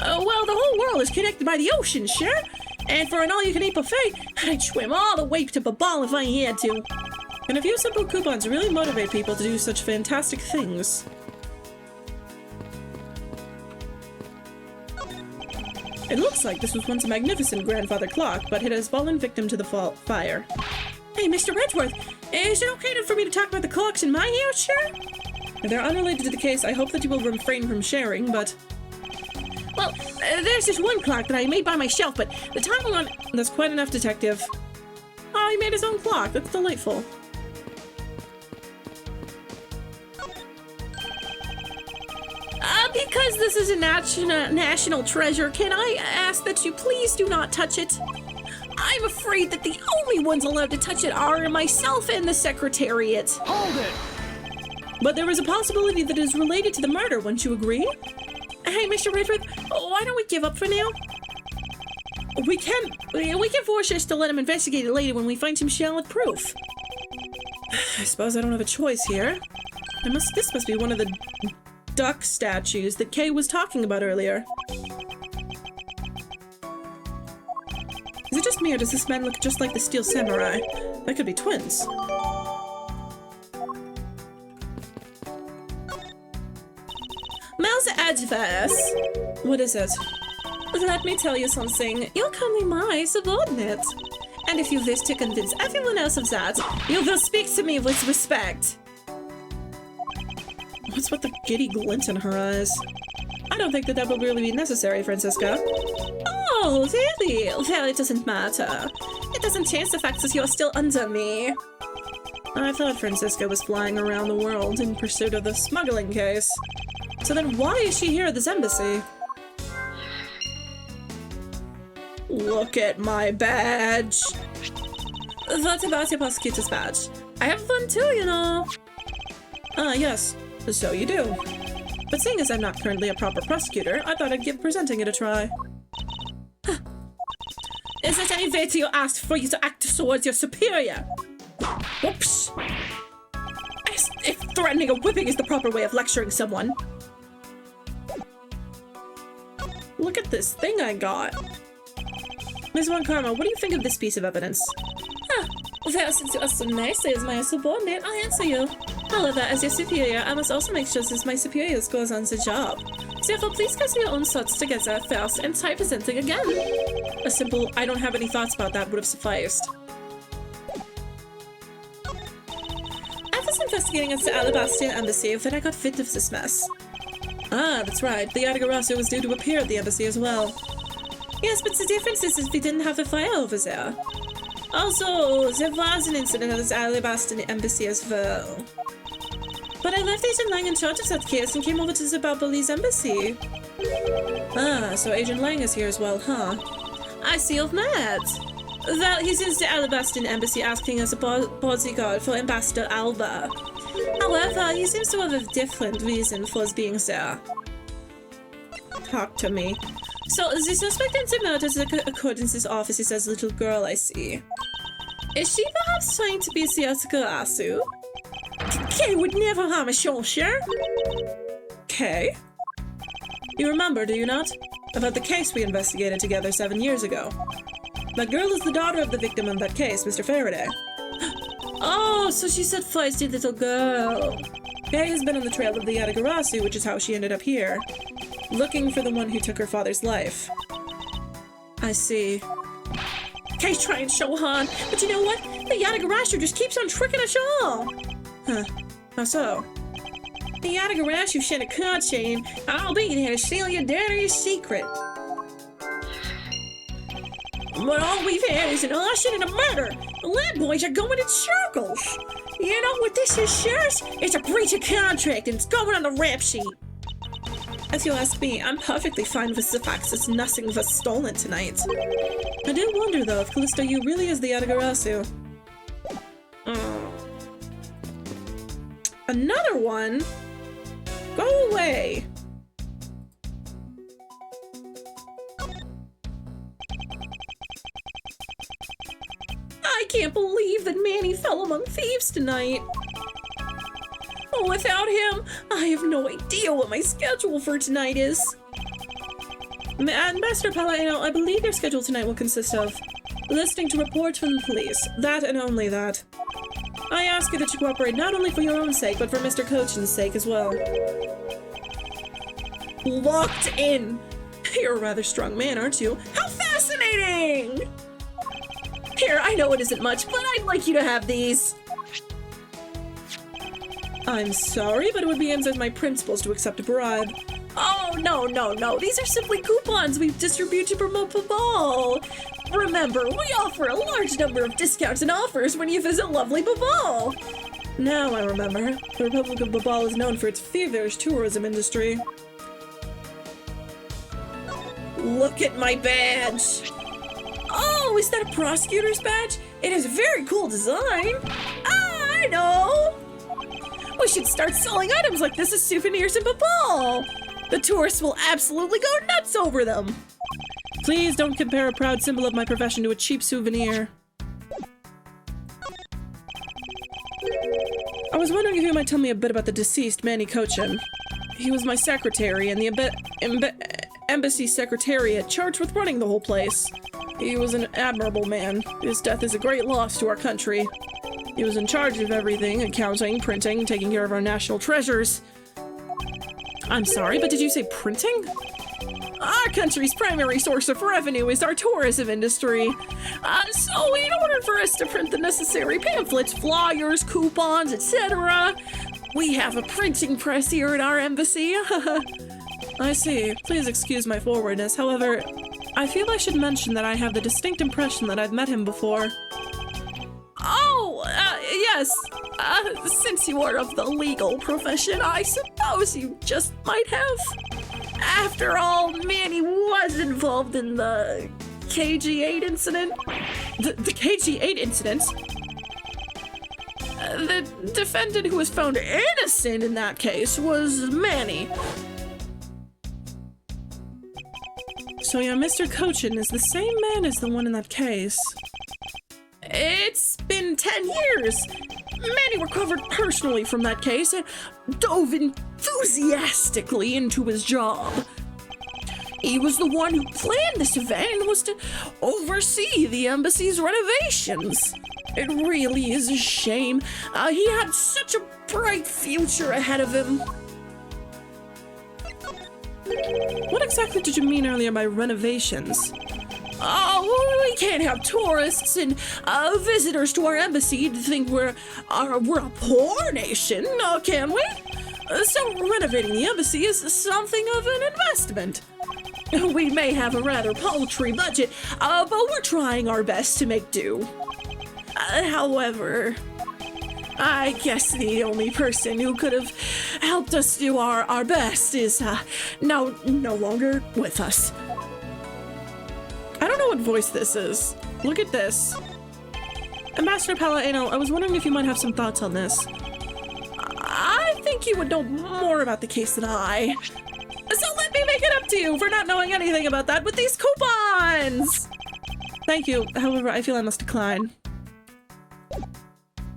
Well, the whole world is connected by the ocean, sure. And for an all-you-can-eat buffet, I'd swim all the way to Babal if I had to. And a few simple coupons really motivate people to do such fantastic things. It looks like this was once a magnificent grandfather clock, but it has fallen victim to the fire. Hey, Mr. Redworth, is it okay for me to talk about the clocks in my house, sure? If they're unrelated to the case, I hope that you will refrain from sharing, but... Well, there's this one clock that I made by myself, but the time on... That's quite enough, Detective. Oh, he made his own clock. That's delightful. Because this is a national treasure, can I ask that you please do not touch it? I'm afraid that the only ones allowed to touch it are myself and the Secretariat. Hold it! But there is a possibility that it is related to the murder, wouldn't you agree? Hey, Mr. Redford, why don't we give up for now? We can force us to let him investigate it later when we find some solid proof. I suppose I don't have a choice here. This must be one of the duck statues that Kay was talking about earlier. Is it just me, or does this man look just like the Steel Samurai? That could be twins. Mouse adverse. What is it? Let me tell you something. You're currently my subordinate. And if you wish to convince everyone else of that, you will speak to me with respect. What's with the giddy glint in her eyes? I don't think that will really be necessary, Francisca. Oh, really? Well, it doesn't matter. It doesn't change the fact that you're still under me. I thought Francisca was flying around the world in pursuit of the smuggling case. So then why is she here at this embassy? Look at my badge! What about your prosecutor's badge? I have one too, you know. Ah, yes. So you do. But seeing as I'm not currently a proper prosecutor, I thought I'd give presenting it a try. Is that any way you asked for you to act towards your superior? Whoops! As if threatening a whipping is the proper way of lecturing someone. Look at this thing I got. Ms. Von Karma, what do you think of this piece of evidence? Well, since you asked so nicely as my subordinate, I'll answer you. However, as your superior, I must also make sure that my superior scores on the job. Therefore, please get your own thoughts together first and try presenting again. A simple, I don't have any thoughts about that would have sufficed. I was investigating at the Alabaster embassy when I got wind of this mess. Ah, that's right. The Adagarasu was due to appear at the embassy as well. Yes, but the difference is we didn't have a fire over there. Also, there was an incident at the Alabaster embassy as well. But I left Agent Lang in charge of that case and came over to the Balbali's embassy. Ah, so Agent Lang is here as well, huh? I see you've met. Well, he's in the Alabaster embassy asking us a bodyguard for Ambassador Alba. However, he seems to have a different reason for his being there. Talk to me. So, the suspect in the murder occurred in this office is as little girl I see. Is she perhaps trying to be Siatsuka-asu? Kay would never harm a soldier. Kay? You remember, do you not? About the case we investigated together 7 years ago. That girl is the daughter of the victim in that case, Mr. Faraday. Oh, so she's that feisty little girl. Kay has been on the trail of the Adagarasu, which is how she ended up here. Looking for the one who took her father's life. I see. Kay's trying so hard, but you know what? The Yatagarasu just keeps on tricking us all. Huh. How so? The Yatagarasu sent a card saying, I'll be there to steal your daddy's secret. But all we've had is an arson and a murder. The lab boys are going in circles. You know what this is, sirs? It's a breach of contract and it's going on the rap sheet. If you ask me, I'm perfectly fine with the fact that nothing was stolen tonight. I do wonder, though, if Callisto Yu really is the Adagarasu. Another one? Go away! can't believe that Manny fell among thieves tonight. Oh, without him, I have no idea what my schedule for tonight is. Ambassador Palladino, I believe your schedule tonight will consist of listening to reports from the police. That and only that. I ask you that you cooperate not only for your own sake, but for Mr. Cochin's sake as well. Locked in. You're a rather strong man, aren't you? How fascinating! Here, I know it isn't much, but I'd like you to have these. I'm sorry, but it would be against my principles to accept a bribe. Oh, no. These are simply coupons we distribute to promote Babal. Remember, we offer a large number of discounts and offers when you visit lovely Babal. Now I remember. The Republic of Babal is known for its feverish tourism industry. Look at my badge. Oh, is that a prosecutor's badge? It has a very cool design. Ah, I know. We should start selling items like this as souvenirs in Babal. The tourists will absolutely go nuts over them. Please don't compare a proud symbol of my profession to a cheap souvenir. I was wondering if you might tell me a bit about the deceased Manny Cochin. He was my secretary in the embassy secretariat charged with running the whole place. He was an admirable man. His death is a great loss to our country. He was in charge of everything, accounting, printing, taking care of our national treasures. I'm sorry, but did you say printing? Our country's primary source of revenue is our tourism industry. So in order for us to print the necessary pamphlets, flyers, coupons, etc., we have a printing press here at our embassy. I see. Please excuse my forwardness. However, I feel I should mention that I have the distinct impression that I've met him before. Oh, yes. Since you are of the legal profession, I suppose you just might have. After all, Manny was involved in the KG8 incident. The KG8 incident? The defendant who was found innocent in that case was Manny. So yeah, Mr. Cochin is the same man as the one in that case. It's been 10 years. Manny recovered personally from that case and dove enthusiastically into his job. He was the one who planned this event and was to oversee the embassy's renovations. It really is a shame. He had such a bright future ahead of him. What exactly did you mean earlier by renovations? Oh, we can't have tourists and visitors to our embassy to think we're a poor nation, can we? So renovating the embassy is something of an investment. We may have a rather paltry budget, but we're trying our best to make do. However, I guess the only person who could have helped us do our best is no longer with us. I don't know what voice this is. Look at this. Ambassador Palladino, I was wondering if you might have some thoughts on this. I think you would know more about the case than I. So let me make it up to you for not knowing anything about that with these coupons! Thank you. However, I feel I must decline.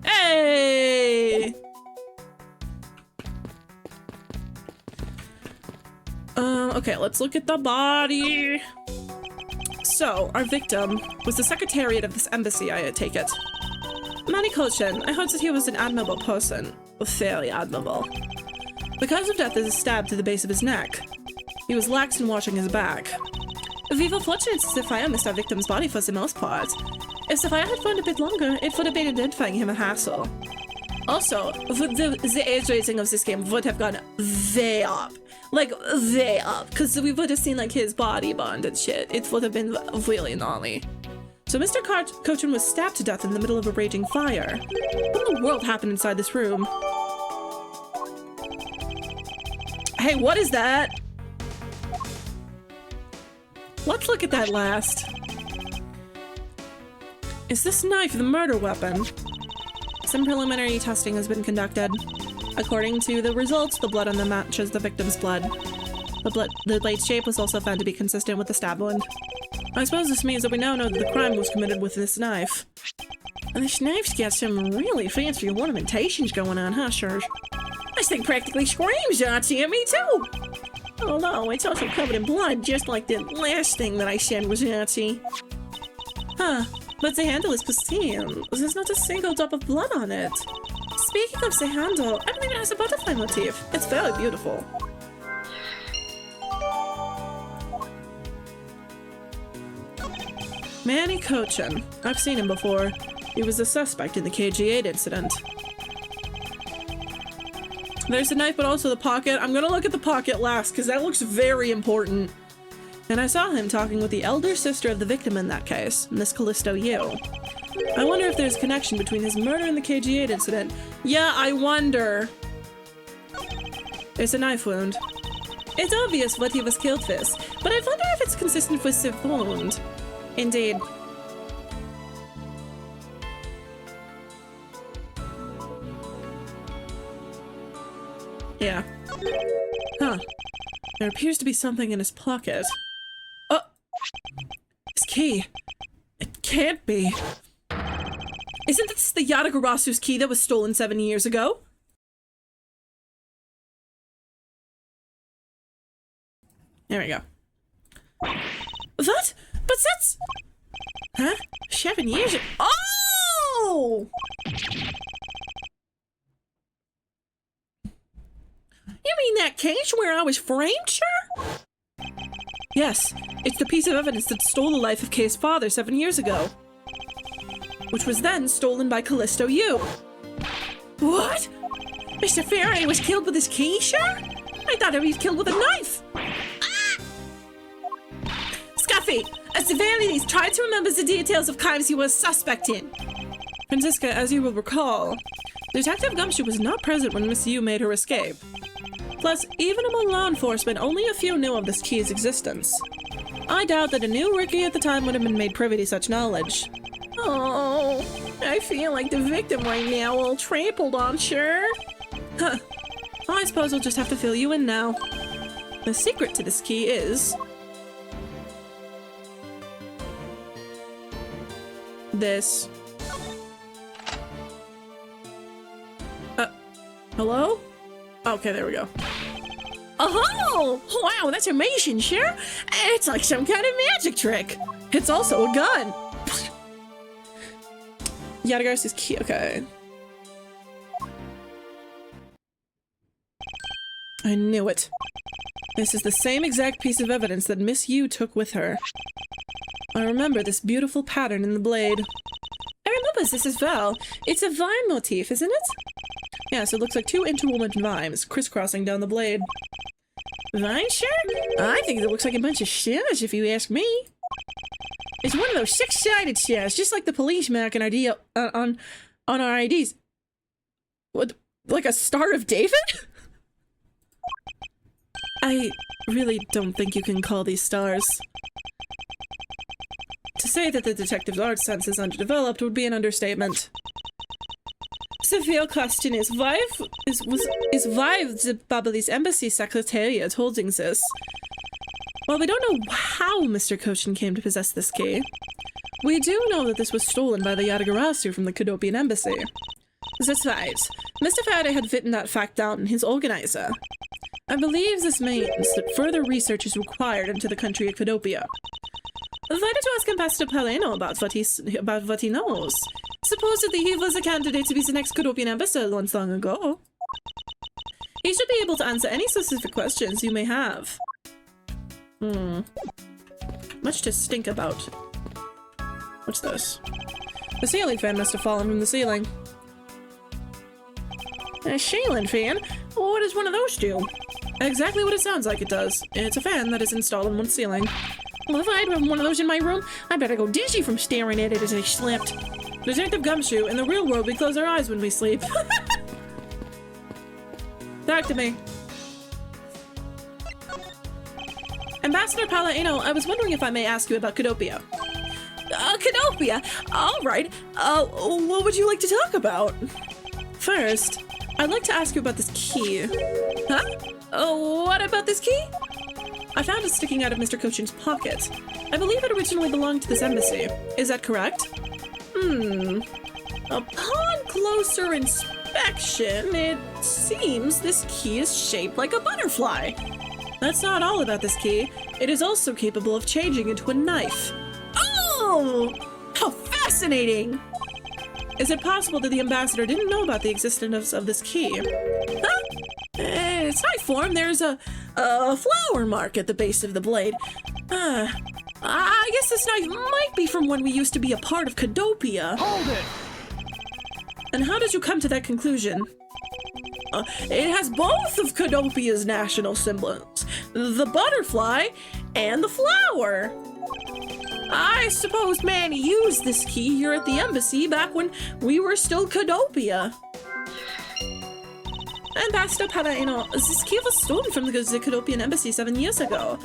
Hey! Okay, let's look at the body. So, our victim was the secretariat of this embassy, I take it. Manny Cochin, I heard that he was an admirable person. Fairly admirable. The cause of death is a stab to the base of his neck. He was lax in watching his back. We were fortunate Sapphire missed our victim's body for the most part. If Sapphire had found a bit longer, it would have been identifying him a hassle. Also, the age rating of this game would have gone way up. Like, way up. Because we would have seen, like, his body bond and shit. It would have been really gnarly. So Mr. Cochin was stabbed to death in the middle of a raging fire. What in the world happened inside this room? Hey, what is that? Let's look at that last. Is this knife the murder weapon? Some preliminary testing has been conducted. According to the results, the blood on them matches the victim's blood. The blade's shape was also found to be consistent with the stab wound. I suppose this means that we now know that the crime was committed with this knife. This knife's got some really fancy ornamentations going on, huh, sir? This thing practically screams Yahtzee at me, too! Oh no, it's also covered in blood, just like the last thing that I said was Yahtzee. Huh, but the handle is pristine. There's not a single drop of blood on it. Speaking of the handle, I believe it has a butterfly motif. It's very beautiful. Manny Cochin. I've seen him before. He was a suspect in the KG8 incident. There's the knife, but also the pocket. I'm gonna look at the pocket last, because that looks very important. And I saw him talking with the elder sister of the victim in that case, Miss Callisto Yu. I wonder if there's a connection between his murder and the KG8 incident. Yeah, I wonder. It's a knife wound. It's obvious what he was killed with, but I wonder if it's consistent with the wound. Indeed. Yeah. Huh. There appears to be something in his pocket. Oh! His key. It can't be. Isn't this the Yadagarasu's key that was stolen 7 years ago? There we go. What? But that's... Huh? 7 years ago? Oh! You mean that case where I was framed, sir? Yes, it's the piece of evidence that stole the life of Kay's father 7 years ago. Which was then stolen by Callisto Yu. What? Mr. Faraday was killed with his key, sir? I thought he was killed with a knife. Ah! Scuffy, at the very least, try to remember the details of crimes he was suspect in. Francisca, as you will recall, Detective Gumshoe was not present when Miss Yu made her escape. Plus, even among law enforcement, only a few knew of this key's existence. I doubt that a new rookie at the time would have been made privy to such knowledge. Oh, I feel like the victim right now, all trampled on, sure. Huh. I suppose we'll just have to fill you in now. The secret to this key is... this. Hello? Okay, there we go. Oh! Wow, that's amazing, sure? It's like some kind of magic trick. It's also a gun. Yadagar's key. Okay. I knew it. This is the same exact piece of evidence that Miss Yu took with her. I remember this beautiful pattern in the blade. I remember this as well. It's a vine motif, isn't it? Yes, it looks like two interwoven vines crisscrossing down the blade. Vine, sure? I think it looks like a bunch of stars, if you ask me. It's one of those six-sided stars, just like the police mark on our IDs. What, like a Star of David? I really don't think you can call these stars. To say that the detective's art sense is underdeveloped would be an understatement. The real question is why the Babylon's embassy secretariat holding this? Well, we don't know how Mr. Kochin came to possess this key. We do know that this was stolen by the Yadagarasu from the Cadopian embassy. That's right. Mr. Faraday had written that fact down in his organizer. I believe this means that further research is required into the country of Cadopia. Why don't you ask Ambassador Paleno about what he knows? Supposedly he was a candidate to be the next Cadopian ambassador once long ago. He should be able to answer any specific questions you may have. Much to stink about. What's this? The ceiling fan must have fallen from the ceiling. A ceiling fan? What does one of those do? Exactly what it sounds like it does. It's a fan that is installed in one ceiling. Well, if I had one of those in my room, I better go dizzy from staring at it as I slept. Detective Gumshoe, in the real world, we close our eyes when we sleep. Talk to me. Ambassador Palladino, I was wondering if I may ask you about Cadopia. Cadopia? Alright. What would you like to talk about? First, I'd like to ask you about this key. Huh? What about this key? I found it sticking out of Mr. Kochin's pocket. I believe it originally belonged to this embassy. Is that correct? Upon closer inspection, it seems this key is shaped like a butterfly. That's not all about this key. It is also capable of changing into a knife. Oh, how fascinating! Is it possible that the ambassador didn't know about the existence of this key? Huh? It's knife form. There's a flower mark at the base of the blade. I guess this knife might be from when we used to be a part of Cadopia. Hold it! And how did you come to that conclusion? It has both of Cadopia's national symbols, the butterfly and the flower. I suppose Manny used this key here at the embassy back when we were still Cadopia. Ambassador Palladino, this key was stolen from the Cadopian embassy 7 years ago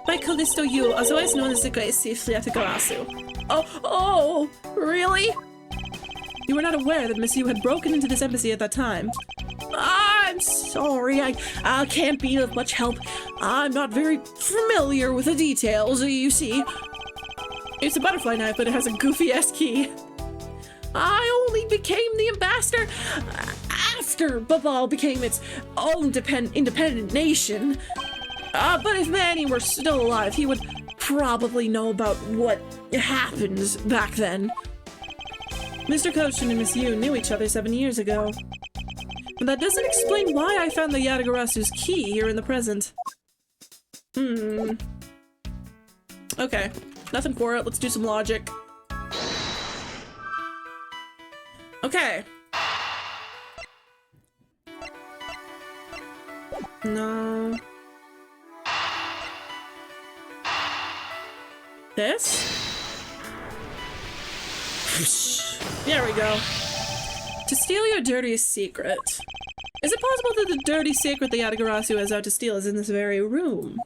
by Callisto Yu, otherwise known as the Great Thief Liatagarasu. Oh, really? You were not aware that Miss Yu had broken into this embassy at that time. I'm sorry, I can't be of much help. I'm not very familiar with the details, you see. It's a butterfly knife, but it has a goofy-ass key. I only became the ambassador after Babal became its own independent nation. But if Manny were still alive, he would probably know about what happened back then. Mr. Koshin and Miss Yu knew each other 7 years ago. But that doesn't explain why I found the Yatagarasu's key here in the present. Okay, nothing for it. Let's do some logic. Okay. No. This? There we go. To steal your dirtiest secret. Is it possible that the dirty secret the Yatagarasu has out to steal is in this very room?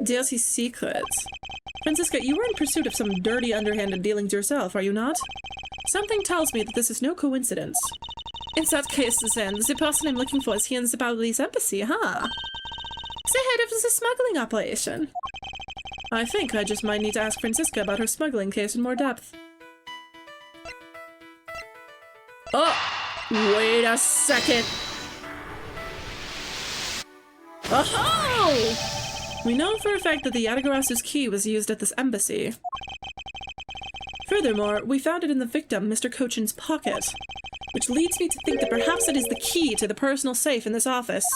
Dirty secret. Francisca, you were in pursuit of some dirty underhanded dealings yourself, are you not? Something tells me that this is no coincidence. In that case, then, the person I'm looking for is here in the Balinese embassy, huh? The head of the smuggling operation. I think I just might need to ask Francisca about her smuggling case in more depth. Oh, wait a second. Oh! We know for a fact that the Yatagarasu's key was used at this embassy. Furthermore, we found it in the victim, Mr. Kochin's pocket, which leads me to think that perhaps it is the key to the personal safe in this office.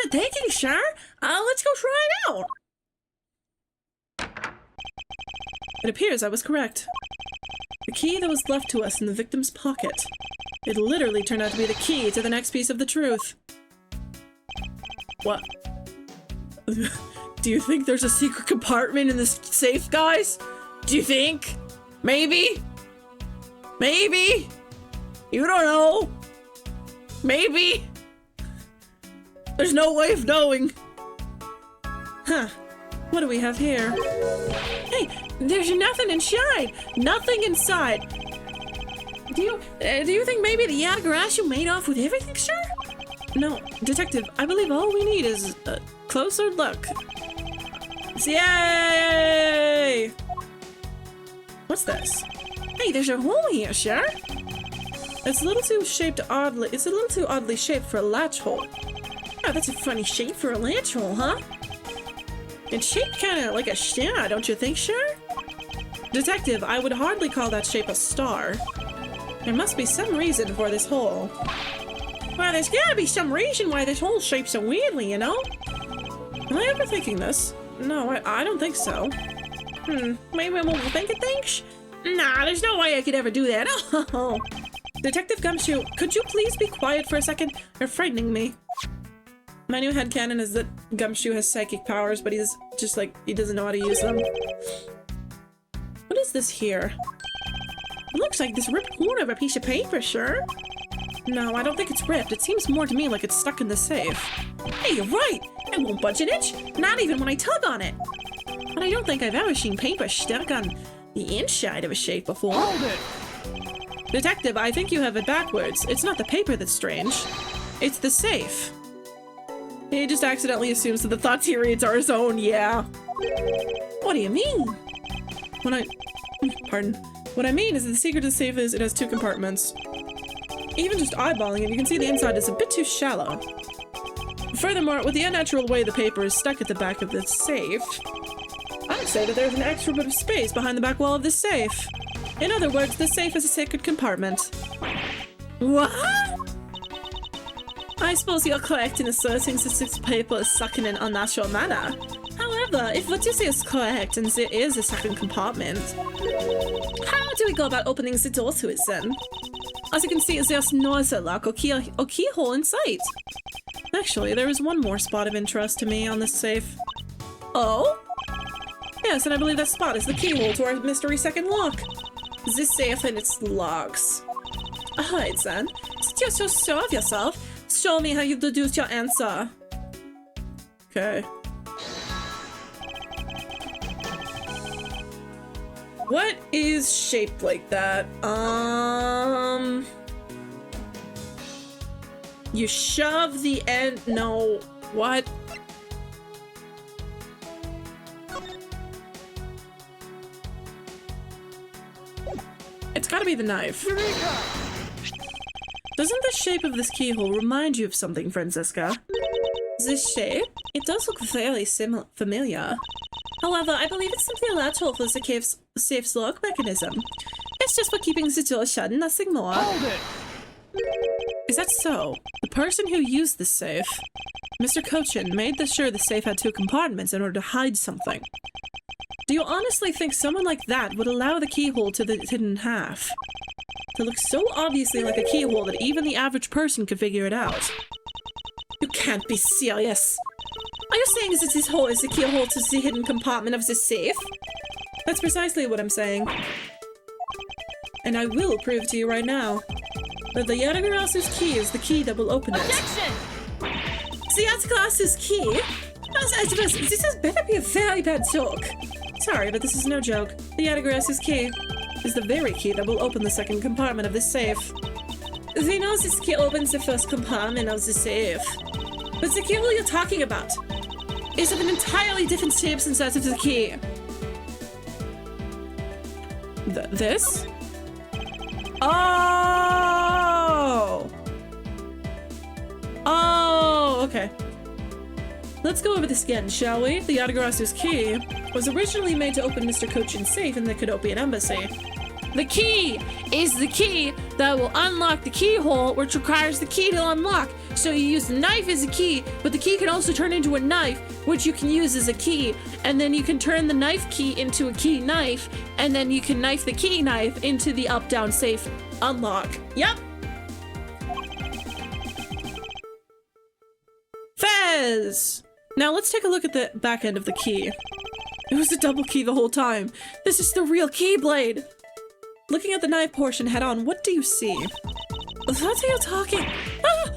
Thank you, sir. Let's go try it out. It appears I was correct. The key that was left to us in the victim's pocket. It literally turned out to be the key to the next piece of the truth. What? Do you think there's a secret compartment in this safe, guys? Do you think? Maybe? Maybe? You don't know. Maybe? There's no way of knowing. Huh. What do we have here? Hey, there's nothing inside. Nothing inside. Do you think maybe the Yatagarasu made off with everything, sir? No, Detective, I believe all we need is a closer look. Yay! What's this? Hey, there's a hole here, sir. It's a little too oddly shaped for a latch hole. Oh, that's a funny shape for a latch hole, huh? It's shaped kind of like a star, don't you think, sir? Detective, I would hardly call that shape a star. There must be some reason for this hole. Well, there's gotta be some reason why this hole's shaped so weirdly, you know? Am I overthinking this? No, I don't think so. Maybe I'm overthinking things? Nah, there's no way I could ever do that. Oh. Detective Gumshoe, could you please be quiet for a second? You're frightening me. My new headcanon is that Gumshoe has psychic powers, but he's just like, he doesn't know how to use them. What is this here? It looks like this ripped corner of a piece of paper, sure. No, I don't think it's ripped. It seems more to me like it's stuck in the safe. Hey, you're right! It won't budge an inch, not even when I tug on it. But I don't think I've ever seen paper stuck on the inside of a safe before. Hold it! Detective, I think you have it backwards. It's not the paper that's strange. It's the safe. He just accidentally assumes that the thoughts he reads are his own, yeah. What do you mean? When What I mean is that the secret to the safe is it has 2 compartments. Even just eyeballing it, you can see the inside is a bit too shallow. Furthermore, with the unnatural way the paper is stuck at the back of the safe, I'd say that there's an extra bit of space behind the back wall of the safe. In other words, the safe is a sacred compartment. What? I suppose you're correct in asserting that this paper is stuck in an unnatural manner. However, if what you say is correct and there is a second compartment, how do we go about opening the door to it then? As you can see, there's no other lock or keyhole in sight. Actually, there is one more spot of interest to me on this safe. Oh? Yes, and I believe that spot is the keyhole to our mystery second lock. This safe and its locks. Alright then, since you're so sure of yourself, show me how you deduced your answer. Okay. What is shaped like that? You shove the end. No. What? It's gotta be the knife. Doesn't the shape of this keyhole remind you of something, Franziska? This shape? It does look fairly familiar. However, I believe it's simply a latch hole for the safe's lock mechanism. It's just for keeping the door shut and nothing more. Hold it! Is that so? The person who used the safe, Mr. Cochin, made sure the safe had 2 compartments in order to hide something. Do you honestly think someone like that would allow the keyhole to the hidden half to look so obviously like a keyhole that even the average person could figure it out? You can't be serious. Are you saying that this hole is the keyhole to the hidden compartment of the safe? That's precisely what I'm saying. And I will prove to you right now that the Yatagarasu's key is the key that will open it. Objection! The Yatagarasu's key? This has better be a very bad joke. Sorry, but this is no joke. The Yatagarasu's key is the very key that will open the second compartment of the safe. We know this key opens the first compartment of the safe. But the keyhole you're talking about is of an entirely different shape than that of the key. This? Oh! Oh, okay. Let's go over this again, shall we? The Yatagarasu's key was originally made to open Mr. Cochin's safe in the Kodopian embassy. The key is the key that will unlock the keyhole, which requires the key to unlock. So you use the knife as a key, but the key can also turn into a knife, which you can use as a key. And then you can turn the knife key into a key knife, and then you can knife the key knife into the up-down safe unlock. Yep. Fez! Now let's take a look at the back end of the key. It was a double key the whole time. This is the real keyblade. Looking at the knife portion head on, what do you see? What are you talking? Ah!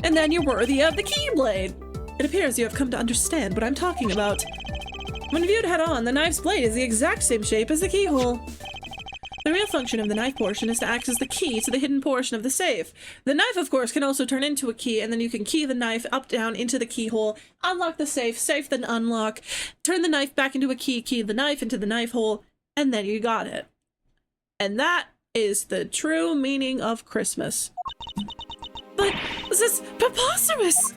And then you're worthy of the keyblade. It appears you have come to understand what I'm talking about. When viewed head on, the knife's blade is the exact same shape as the keyhole. The real function of the knife portion is to act as the key to the hidden portion of the safe. The knife, of course, can also turn into a key, and then you can key the knife up, down into the keyhole, unlock the safe, safe then unlock, turn the knife back into a key, key the knife into the knife hole, and then you got it. And that is the true meaning of Christmas. But this is preposterous!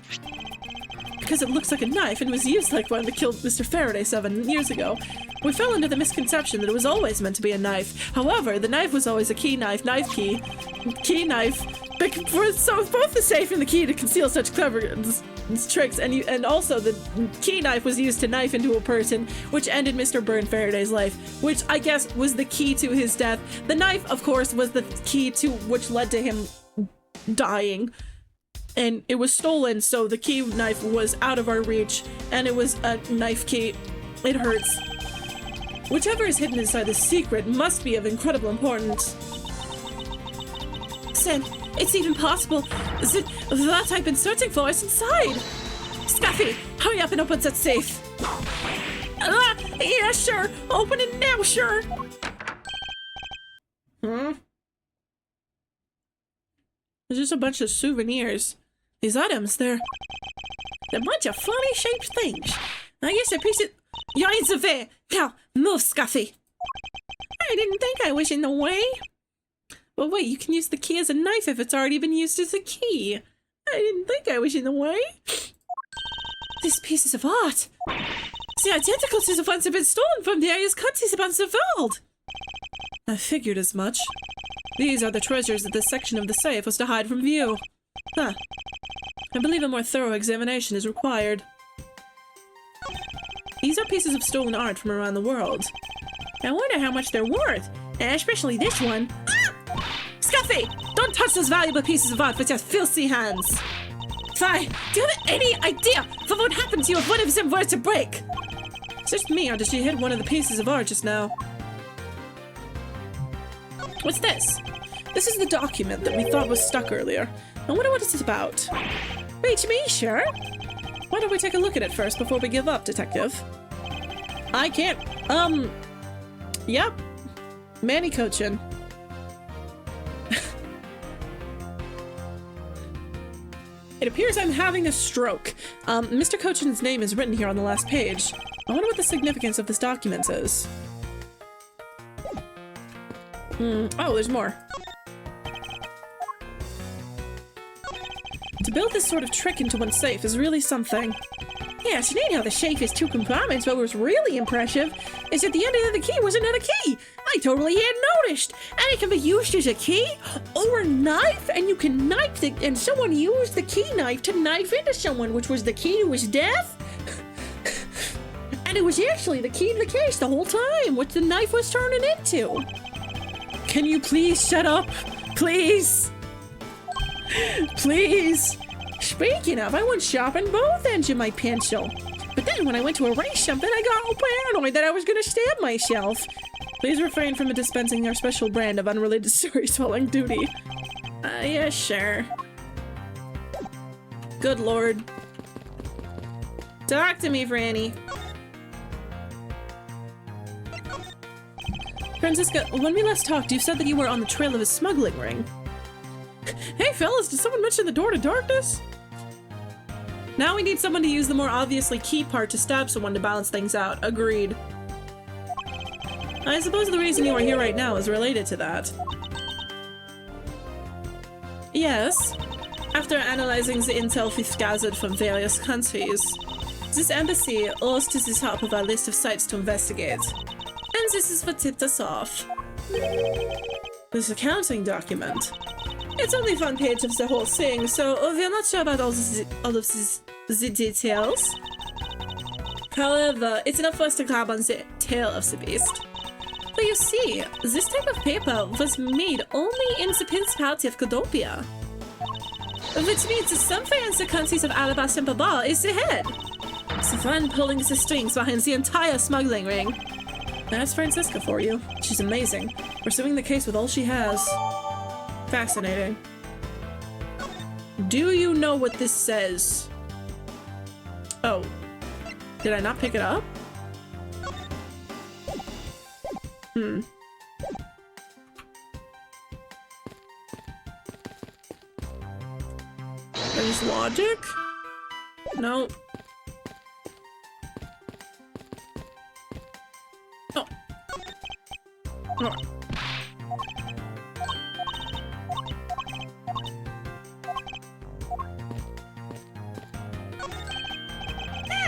Because it looks like a knife and was used like one that killed Mr. Faraday 7 years ago. We fell into the misconception that it was always meant to be a knife. However, the knife was always a key knife, key knife. So both the safe and the key to conceal such clever tricks, and also the key knife was used to knife into a person, which ended Mr. Byrne Faraday's life, which I guess was the key to his death. The knife, of course, was the key to which led to him dying. And it was stolen, so the key knife was out of our reach, and it was a knife key. It hurts. Whichever is hidden inside the secret must be of incredible importance. Sen, it's even possible that I've been searching for is inside. Scuffy, hurry up and open that safe. Yeah, sure. Open it now, sure. There's just a bunch of souvenirs. These items, they're a bunch of funny shaped things. I guess a piece of... You're in the way. Now, move, Scuffy. I didn't think I was in the way. Well, wait, you can use the key as a knife if it's already been used as a key. I didn't think I was in the way. These pieces of art. The identical to the ones have been stolen from various countries around the world. I figured as much. These are the treasures that this section of the safe was to hide from view. Huh. I believe a more thorough examination is required. These are pieces of stolen art from around the world. I wonder how much they're worth, especially this one. Ah! Scuffy! Don't touch those valuable pieces of art with your filthy hands! Fi, do you have any idea of what would happen to you if one of them were to break? It's just me, or did she hit one of the pieces of art just now? What's this? This is the document that we thought was stuck earlier. I wonder what it's about. Reach me, sure. Why don't we take a look at it first before we give up, Detective? I can't. Yep. Manny Cochin. It appears I'm having a stroke. Mr. Cochin's name is written here on the last page. I wonder what the significance of this document is. Oh, there's more. To build this sort of trick into one's safe is really something. Yes, you know how the safe has 2 compartments, but what was really impressive is at the end of the key was another key. I totally hadn't noticed. And it can be used as a key or a knife, and you can knife it, and someone used the key knife to knife into someone, which was the key to his death. And it was actually the key to the case the whole time, which the knife was turning into. Can you please shut up? Please? Please? Speaking of, I went shopping both ends of my pencil. But then when I went to erase something, I got all paranoid that I was gonna stab myself. Please refrain from dispensing our special brand of unrelated stories while on duty. Yeah, sure. Good lord. Talk to me, Franny. Francisca, when we last talked, you said that you were on the trail of a smuggling ring. Hey fellas, did someone mention the door to darkness? Now we need someone to use the more obviously key part to stab someone to balance things out. Agreed. I suppose the reason you are here right now is related to that. Yes. After analyzing the intel we've gathered from various countries, this embassy rose to the top of our list of sites to investigate. And this is what tipped us off. This accounting document. It's only one page of the whole thing, so we're not sure about all of the details. However, it's enough for us to grab on the tail of the beast. But you see, this type of paper was made only in the Principality of Godopia. Which means that somewhere in the countries of Alabas and Babar is the head. The one pulling the strings behind the entire smuggling ring. That's Francisca for you. She's amazing. Pursuing the case with all she has. Fascinating. Do you know what this says? Oh. Did I not pick it up? There's logic? No. Oh. Oh.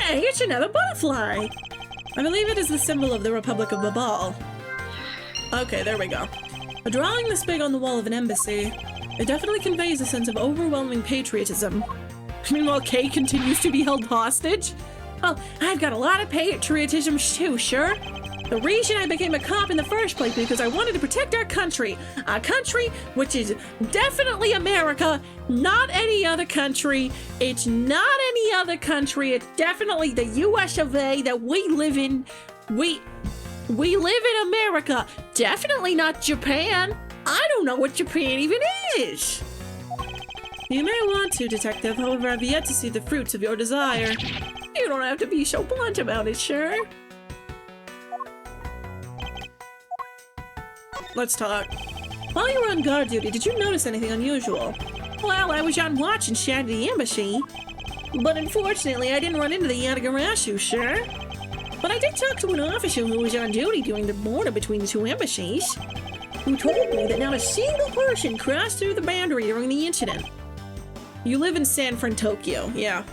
Hey, it's another butterfly! I believe it is the symbol of the Republic of Babal. Okay, there we go. A drawing this big on the wall of an embassy, it definitely conveys a sense of overwhelming patriotism. Meanwhile, Kay continues to be held hostage? Well, I've got a lot of patriotism too, sure. The reason I became a cop in the first place because I wanted to protect our country. A country which is definitely America, not any other country. It's not any other country. It's definitely the US of A that we live in. We live in America. Definitely not Japan. I don't know what Japan even is. You may want to, Detective. However, I've yet to see the fruits of your desire. You don't have to be so blunt about it, sure. Let's talk. While you were on guard duty, did you notice anything unusual? Well, I was on watch inside the embassy. But unfortunately, I didn't run into the Yatagarasu, sure. But I did talk to an officer who was on duty during the border between the two embassies, who told me that not a single person crossed through the boundary during the incident. You live in San Fran, Tokyo. Yeah.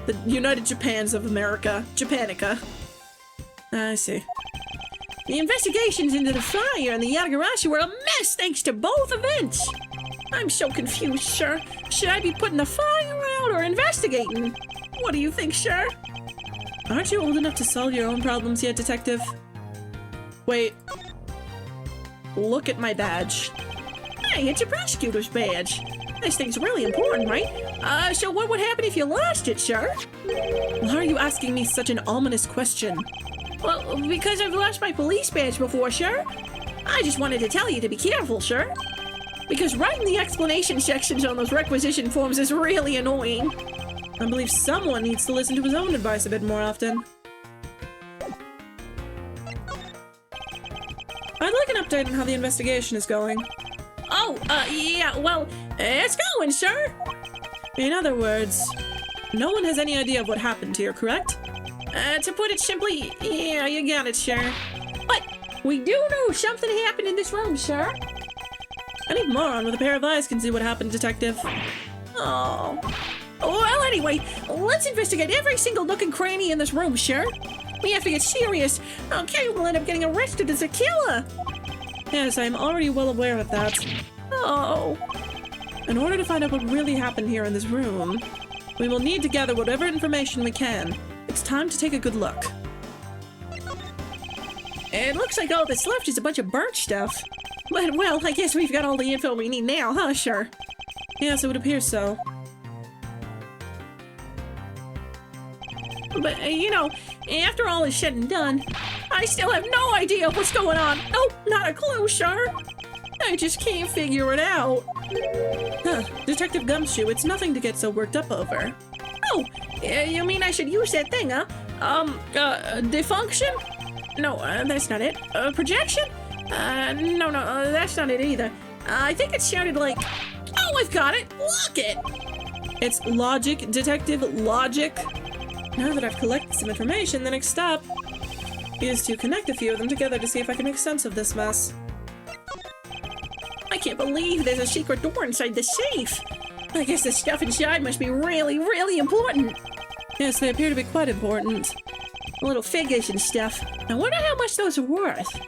The United Japans of America. Japanica. I see. The investigations into the fire and the Yatagarashi were a mess thanks to both events. I'm so confused, sir. Should I be putting the fire out or investigating? What do you think, sir? Aren't you old enough to solve your own problems yet, Detective? Wait. Look at my badge. Hey, it's a prosecutor's badge. This thing's really important, right? So what would happen if you lost it, sir? Why are you asking me such an ominous question? Well, because I've lost my police badge before, sir. I just wanted to tell you to be careful, sir. Because writing the explanation sections on those requisition forms is really annoying. I believe someone needs to listen to his own advice a bit more often. I'd like an update on how the investigation is going. Oh, yeah, well, it's going, sir. In other words, no one has any idea of what happened here, correct? To put it simply, yeah, you got it, sir. But we do know something happened in this room, sir. Any moron with a pair of eyes can see what happened, Detective. Oh. Well, anyway, let's investigate every single nook and cranny in this room, sir. We have to get serious. Okay, we'll end up getting arrested as a killer. Yes, I'm already well aware of that. Oh. In order to find out what really happened here in this room, we will need to gather whatever information we can. It's time to take a good look. It looks like all that's left is a bunch of burnt stuff. But, well, I guess we've got all the info we need now, huh, sure? Yes, it would appear so. But, you know, after all is said and done, I still have no idea what's going on. Nope, not a clue, sir. I just can't figure it out. Huh, Detective Gumshoe, it's nothing to get so worked up over. Oh, you mean I should use that thing, huh? Defunction? No, that's not it. Projection? No, that's not it either. I think it sounded like... Oh, I've got it! Lock it! It's logic, Detective, logic. Now that I've collected some information, the next step is to connect a few of them together to see if I can make sense of this mess. I can't believe there's a secret door inside the safe. I guess the stuff inside must be really, really important. Yes, they appear to be quite important. Little figures and stuff. I wonder how much those are worth.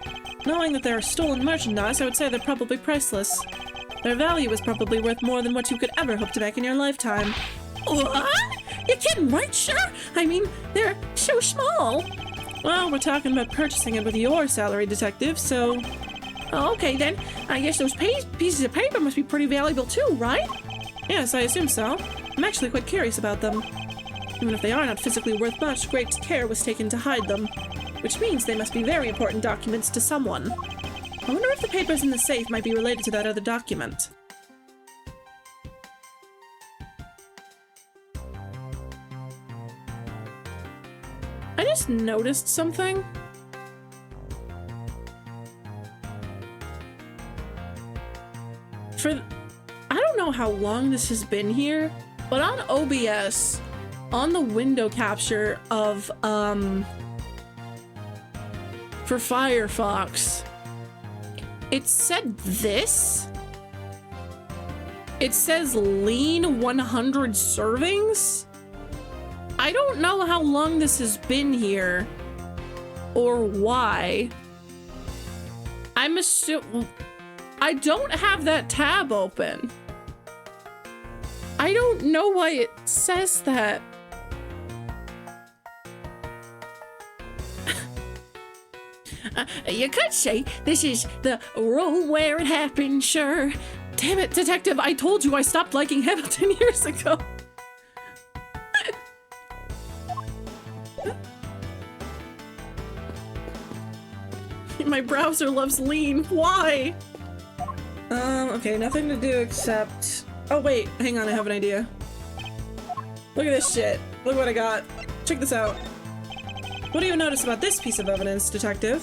Knowing that they're stolen merchandise, I would say they're probably priceless. Their value is probably worth more than what you could ever hope to make in your lifetime. What? You're kidding, right, sir? I mean, they're so small. Well, we're talking about purchasing it with your salary, Detective, so... Oh, okay, then. I guess those pieces of paper must be pretty valuable too, right? Yes, I assume so. I'm actually quite curious about them. Even if they are not physically worth much, great care was taken to hide them, which means they must be very important documents to someone. I wonder if the papers in the safe might be related to that other document. I just noticed something. I don't know how long this has been here, but on OBS, on the window capture of, for Firefox, it said this. It says lean 100 servings. I don't know how long this has been here or why. I'm assuming I don't have that tab open. I don't know why it says that. You could say this is the room where it happened, sure. Damn it, Detective, I told you I stopped liking Hamilton years ago. My browser loves lean. Why? Okay, nothing to do except... Oh wait, hang on, I have an idea. Look at this shit. Look what I got. Check this out. What do you notice about this piece of evidence, Detective?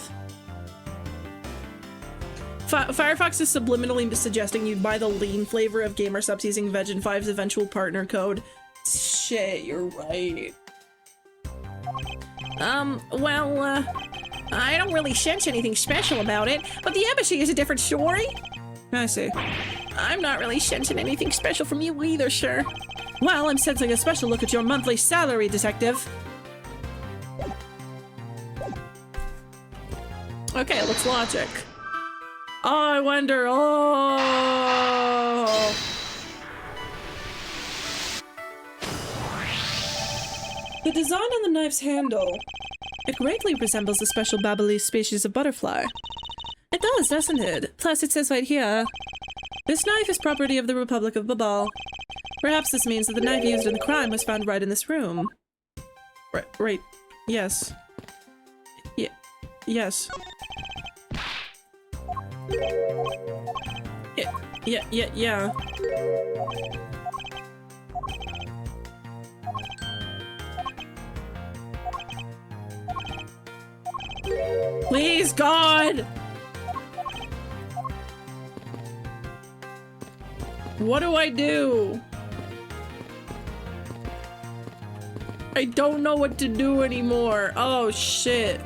Firefox is subliminally suggesting you buy the lean flavor of gamer subs using Vegin 5's eventual partner code. Shit, you're right. Well, I don't really sense anything special about it, but the embassy is a different story. I see. I'm not really sensing anything special from you either, sir. Well, I'm sensing a special look at your monthly salary, detective. Okay, let's logic. Oh, I wonder. Oh. The design on the knife's handle. It greatly resembles a special babbly species of butterfly. It does, doesn't it? Plus, it says right here, this knife is property of the Republic of Babal. Perhaps this means that the knife used in the crime was found right in this room. Right. Yes. Yes. Yeah. Please, God! What do I do? I don't know what to do anymore. Oh, shit.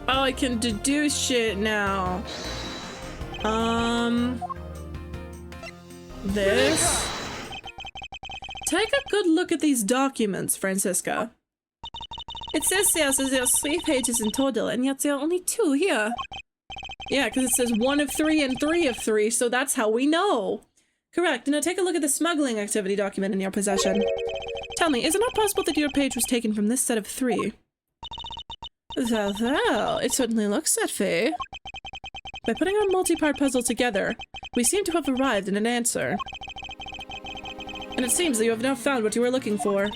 Oh, I can deduce shit now. This? Take a good look at these documents, Francisca. It says there's 3 pages in total, and yet there are only 2 here. Yeah, because it says 1 of 3 and 3 of 3, so that's how we know. Correct. Now take a look at the smuggling activity document in your possession. Tell me, is it not possible that your page was taken from this set of 3? Well, it certainly looks that way. By putting our multi-part puzzle together, we seem to have arrived at an answer. And it seems that you have now found what you were looking for.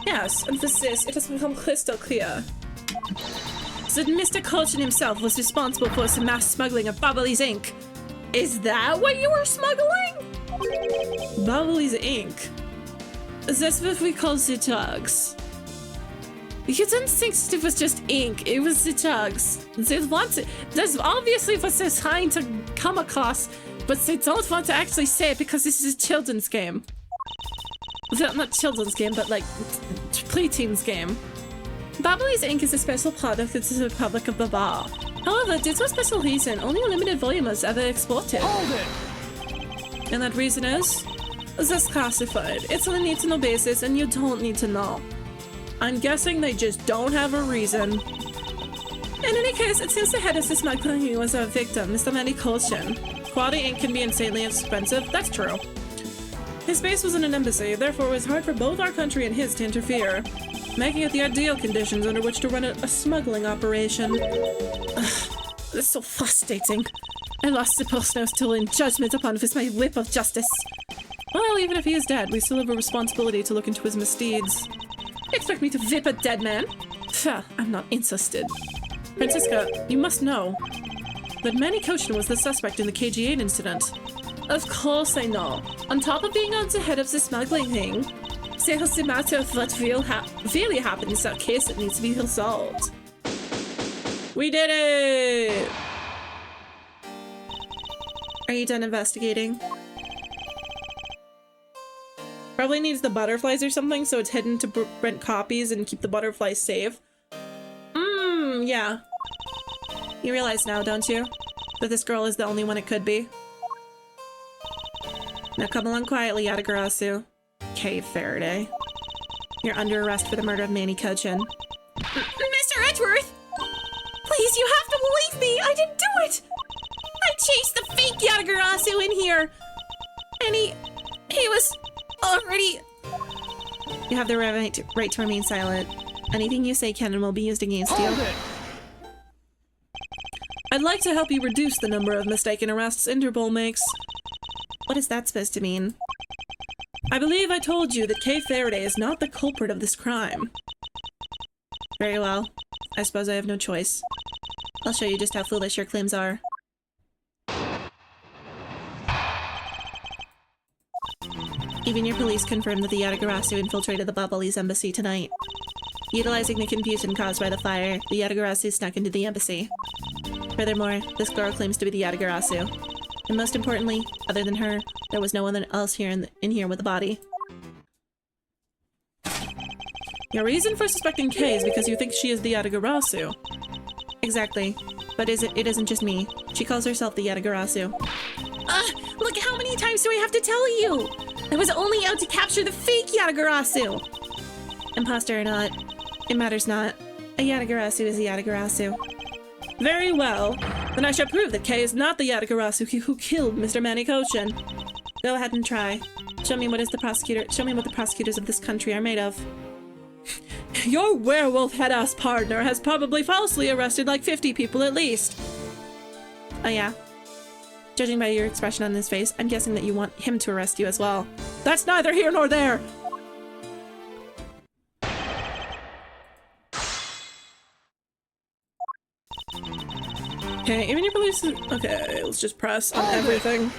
Yes, and for this, it has become crystal clear that Mr. Colchin himself was responsible for some mass smuggling of Bubbly's ink. Is that what you were smuggling? Bubbly's ink? That's what we call the drugs. You didn't think it was just ink, it was the drugs. That's obviously what they're trying to come across, but they don't want to actually say it because this is a children's game. Well, not children's game, but like pre-teens game. Bubbly's ink is a special product of the Republic of Babal. However, due to a special reason, only a limited volume was ever exported. Hold it! And that reason is? That's classified. It's on a need-to-know basis, and you don't need to know. I'm guessing they just don't have a reason. In any case, it seems the head of the smuggling was our victim, Mr. Manny Colchin. Quality ink can be insanely expensive, that's true. His base was in an embassy, therefore it was hard for both our country and his to interfere, making it the ideal conditions under which to run a smuggling operation. This is so frustrating. I lost the person I was still in judgment upon with my whip of justice. Well, even if he is dead, we still have a responsibility to look into his misdeeds. You expect me to whip a dead man? Pfft, I'm not interested. Francisca, you must know that Manny Colchin was the suspect in the KG8 incident. Of course I know. On top of being on the head of the smuggling thing, there's the matter of what really happened in that case that needs to be resolved. We did it! Are you done investigating? Probably needs the butterflies or something, so it's hidden to print copies and keep the butterflies safe. Yeah. You realize now, don't you? That this girl is the only one it could be? Now come along quietly, Yatagarasu. Cave Faraday. You're under arrest for the murder of Manny Colchin. Mr. Edgeworth! Please, you have to believe me! I didn't do it! I chased the fake Yatagarasu in here! And he was already... You have the right to remain silent. Anything you say can and will be used against you. I'd like to help you reduce the number of mistaken arrests Interpol makes. What is that supposed to mean? I believe I told you that Kay Faraday is not the culprit of this crime. Very well. I suppose I have no choice. I'll show you just how foolish your claims are. Even your police confirmed that the Yatagarasu infiltrated the Babali's embassy tonight. Utilizing the confusion caused by the fire, the Yatagarasu snuck into the embassy. Furthermore, this girl claims to be the Yatagarasu. And most importantly, other than her, there was no one else here in here with the body. Your reason for suspecting Kay is because you think she is the Yatagarasu. Exactly. But it isn't just me. She calls herself the Yatagarasu. Look, how many times do I have to tell you? I was only out to capture the fake Yatagarasu! Imposter or not, it matters not. A Yatagarasu is a Yatagarasu. Very well. Then I shall prove that Kay is not the Yatagarasu who killed Mr. Manikochin. Go ahead and try. Show me what the prosecutors of this country are made of. Your werewolf head-ass partner has probably falsely arrested like 50 people at least. Oh yeah? Judging by your expression on his face, I'm guessing that you want him to arrest you as well. That's neither here nor there! Okay, even your police. Okay, let's just press on everything.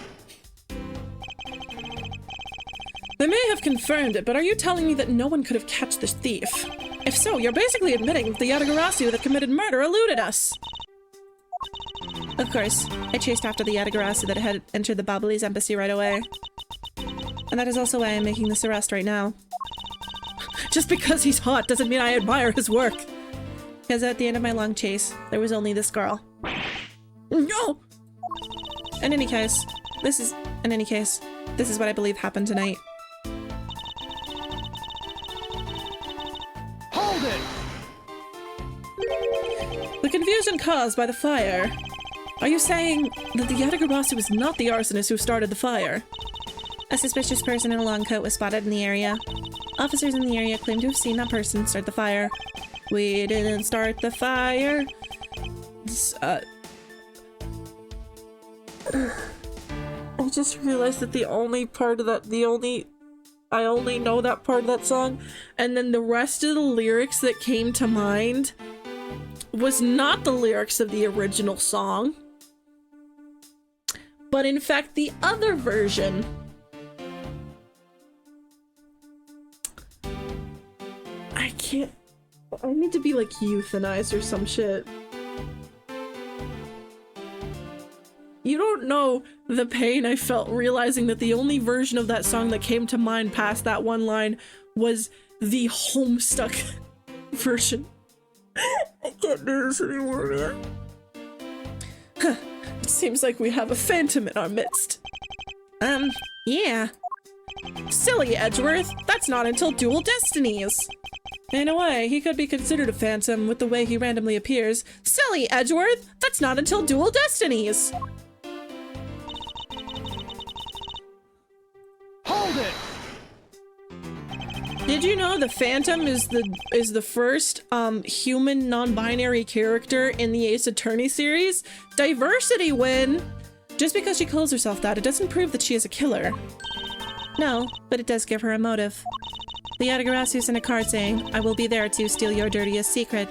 They may have confirmed it, but are you telling me that no one could have catched this thief? If so, you're basically admitting that the Yatagarasu that committed murder eluded us! Of course, I chased after the Yatagarasu that had entered the Babalese embassy right away. And that is also why I'm making this arrest right now. Just because he's hot doesn't mean I admire his work! Because at the end of my long chase, there was only this girl. No! In any case, this is what I believe happened tonight. Hold it! The confusion caused by the fire. Are you saying that the Yatagarasu is not the arsonist who started the fire? A suspicious person in a long coat was spotted in the area. Officers in the area claim to have seen that person start the fire. We didn't start the fire. I just realized that I only know that part of that song, and then the rest of the lyrics that came to mind was not the lyrics of the original song, but in fact the other version. I need to be like euthanized or some shit. You don't know the pain I felt realizing that the only version of that song that came to mind past that one line was the Homestuck version. I can't do this anymore, man. Huh. It seems like we have a phantom in our midst. Yeah. Silly Edgeworth, that's not until Dual Destinies. In a way, he could be considered a phantom with the way he randomly appears. Silly Edgeworth, that's not until Dual Destinies. Hold it! Did you know the Phantom is the first human non-binary character in the Ace Attorney series? Diversity win! Just because she calls herself that, it doesn't prove that she is a killer. No, but it does give her a motive. The Yatagarasu sent a card saying, "I will be there to steal your dirtiest secret."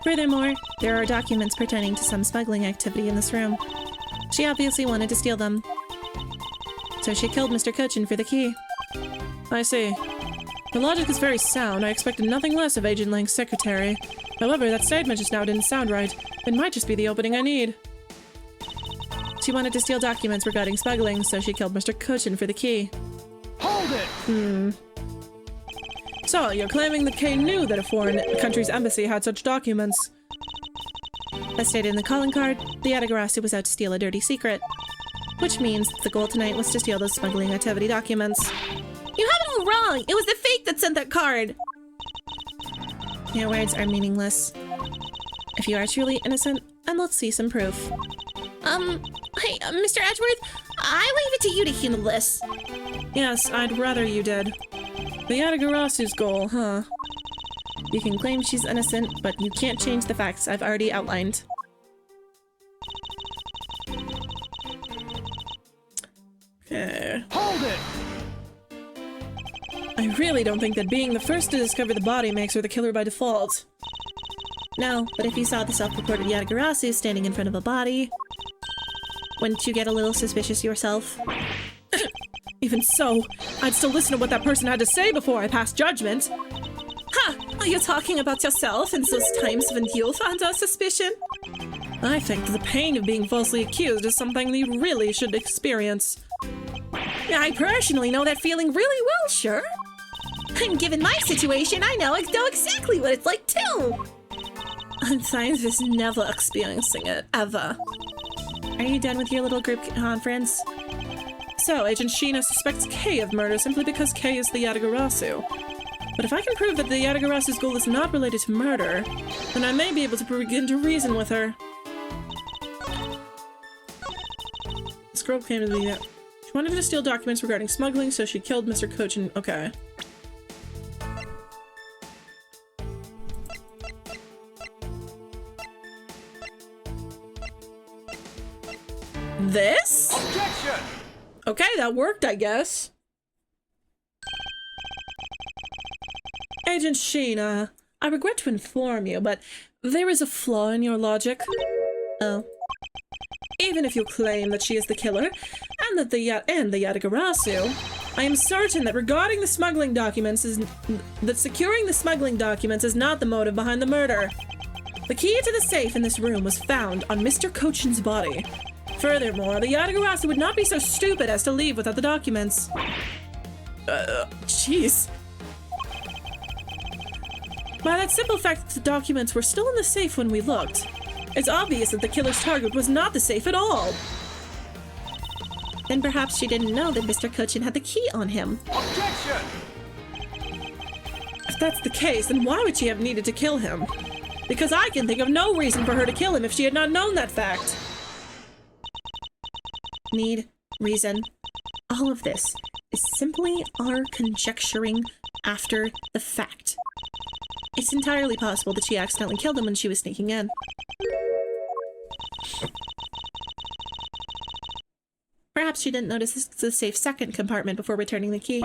Furthermore, there are documents pertaining to some smuggling activity in this room. She obviously wanted to steal them. So she killed Mr. Cochin for the key. I see. The logic is very sound. I expected nothing less of Agent Lang's secretary. However, that statement just now didn't sound right. It might just be the opening I need. She wanted to steal documents regarding smuggling, so she killed Mr. Cochin for the key. Hold it! So, you're claiming that Kay knew that a foreign country's embassy had such documents? As stated in the calling card, the Yatagarasu was out to steal a dirty secret. Which means the goal tonight was to steal those smuggling activity documents. You have it all wrong! It was the fake that sent that card! Your words are meaningless. If you are truly innocent, then let's see some proof. Hey, Mr. Edgeworth, I leave it to you to handle this. Yes, I'd rather you did. The Yatagarasu's goal, huh? You can claim she's innocent, but you can't change the facts I've already outlined. Okay. Hold it! I really don't think that being the first to discover the body makes her the killer by default. No, but if you saw the self-reported Yatagarasu standing in front of a body, wouldn't you get a little suspicious yourself? Even so, I'd still listen to what that person had to say before I pass judgment. Ha! Are you talking about yourself in those times when you found our suspicion? I think the pain of being falsely accused is something that you really should experience. I personally know that feeling really well, sure. And given my situation, I know exactly what it's like too. And science is never experiencing it, ever. Are you done with your little group conference? So, Agent Sheena suspects Kay of murder simply because Kay is the Yatagarasu. But if I can prove that the Yatagarasu's goal is not related to murder, then I may be able to begin to reason with her. This girl came to the... She wanted to steal documents regarding smuggling, so she killed Mr. Cochin. Okay. This? Objection! Okay, that worked, I guess. Agent Sheena, I regret to inform you, but there is a flaw in your logic. Oh. Even if you claim that she is the killer, and that the Yatagarasu, I am certain that regarding the smuggling documents that securing the smuggling documents is not the motive behind the murder. The key to the safe in this room was found on Mr. Cochin's body. Furthermore, the Yatagarasu would not be so stupid as to leave without the documents. Jeez. By that simple fact that the documents were still in the safe when we looked, it's obvious that the killer's target was not the safe at all. Then perhaps she didn't know that Mr. Cochin had the key on him. Objection! If that's the case, then why would she have needed to kill him? Because I can think of no reason for her to kill him if she had not known that fact. Need, reason. All of this is simply our conjecturing after the fact. It's entirely possible that she accidentally killed him when she was sneaking in. Perhaps she didn't notice the safe second compartment before returning the key.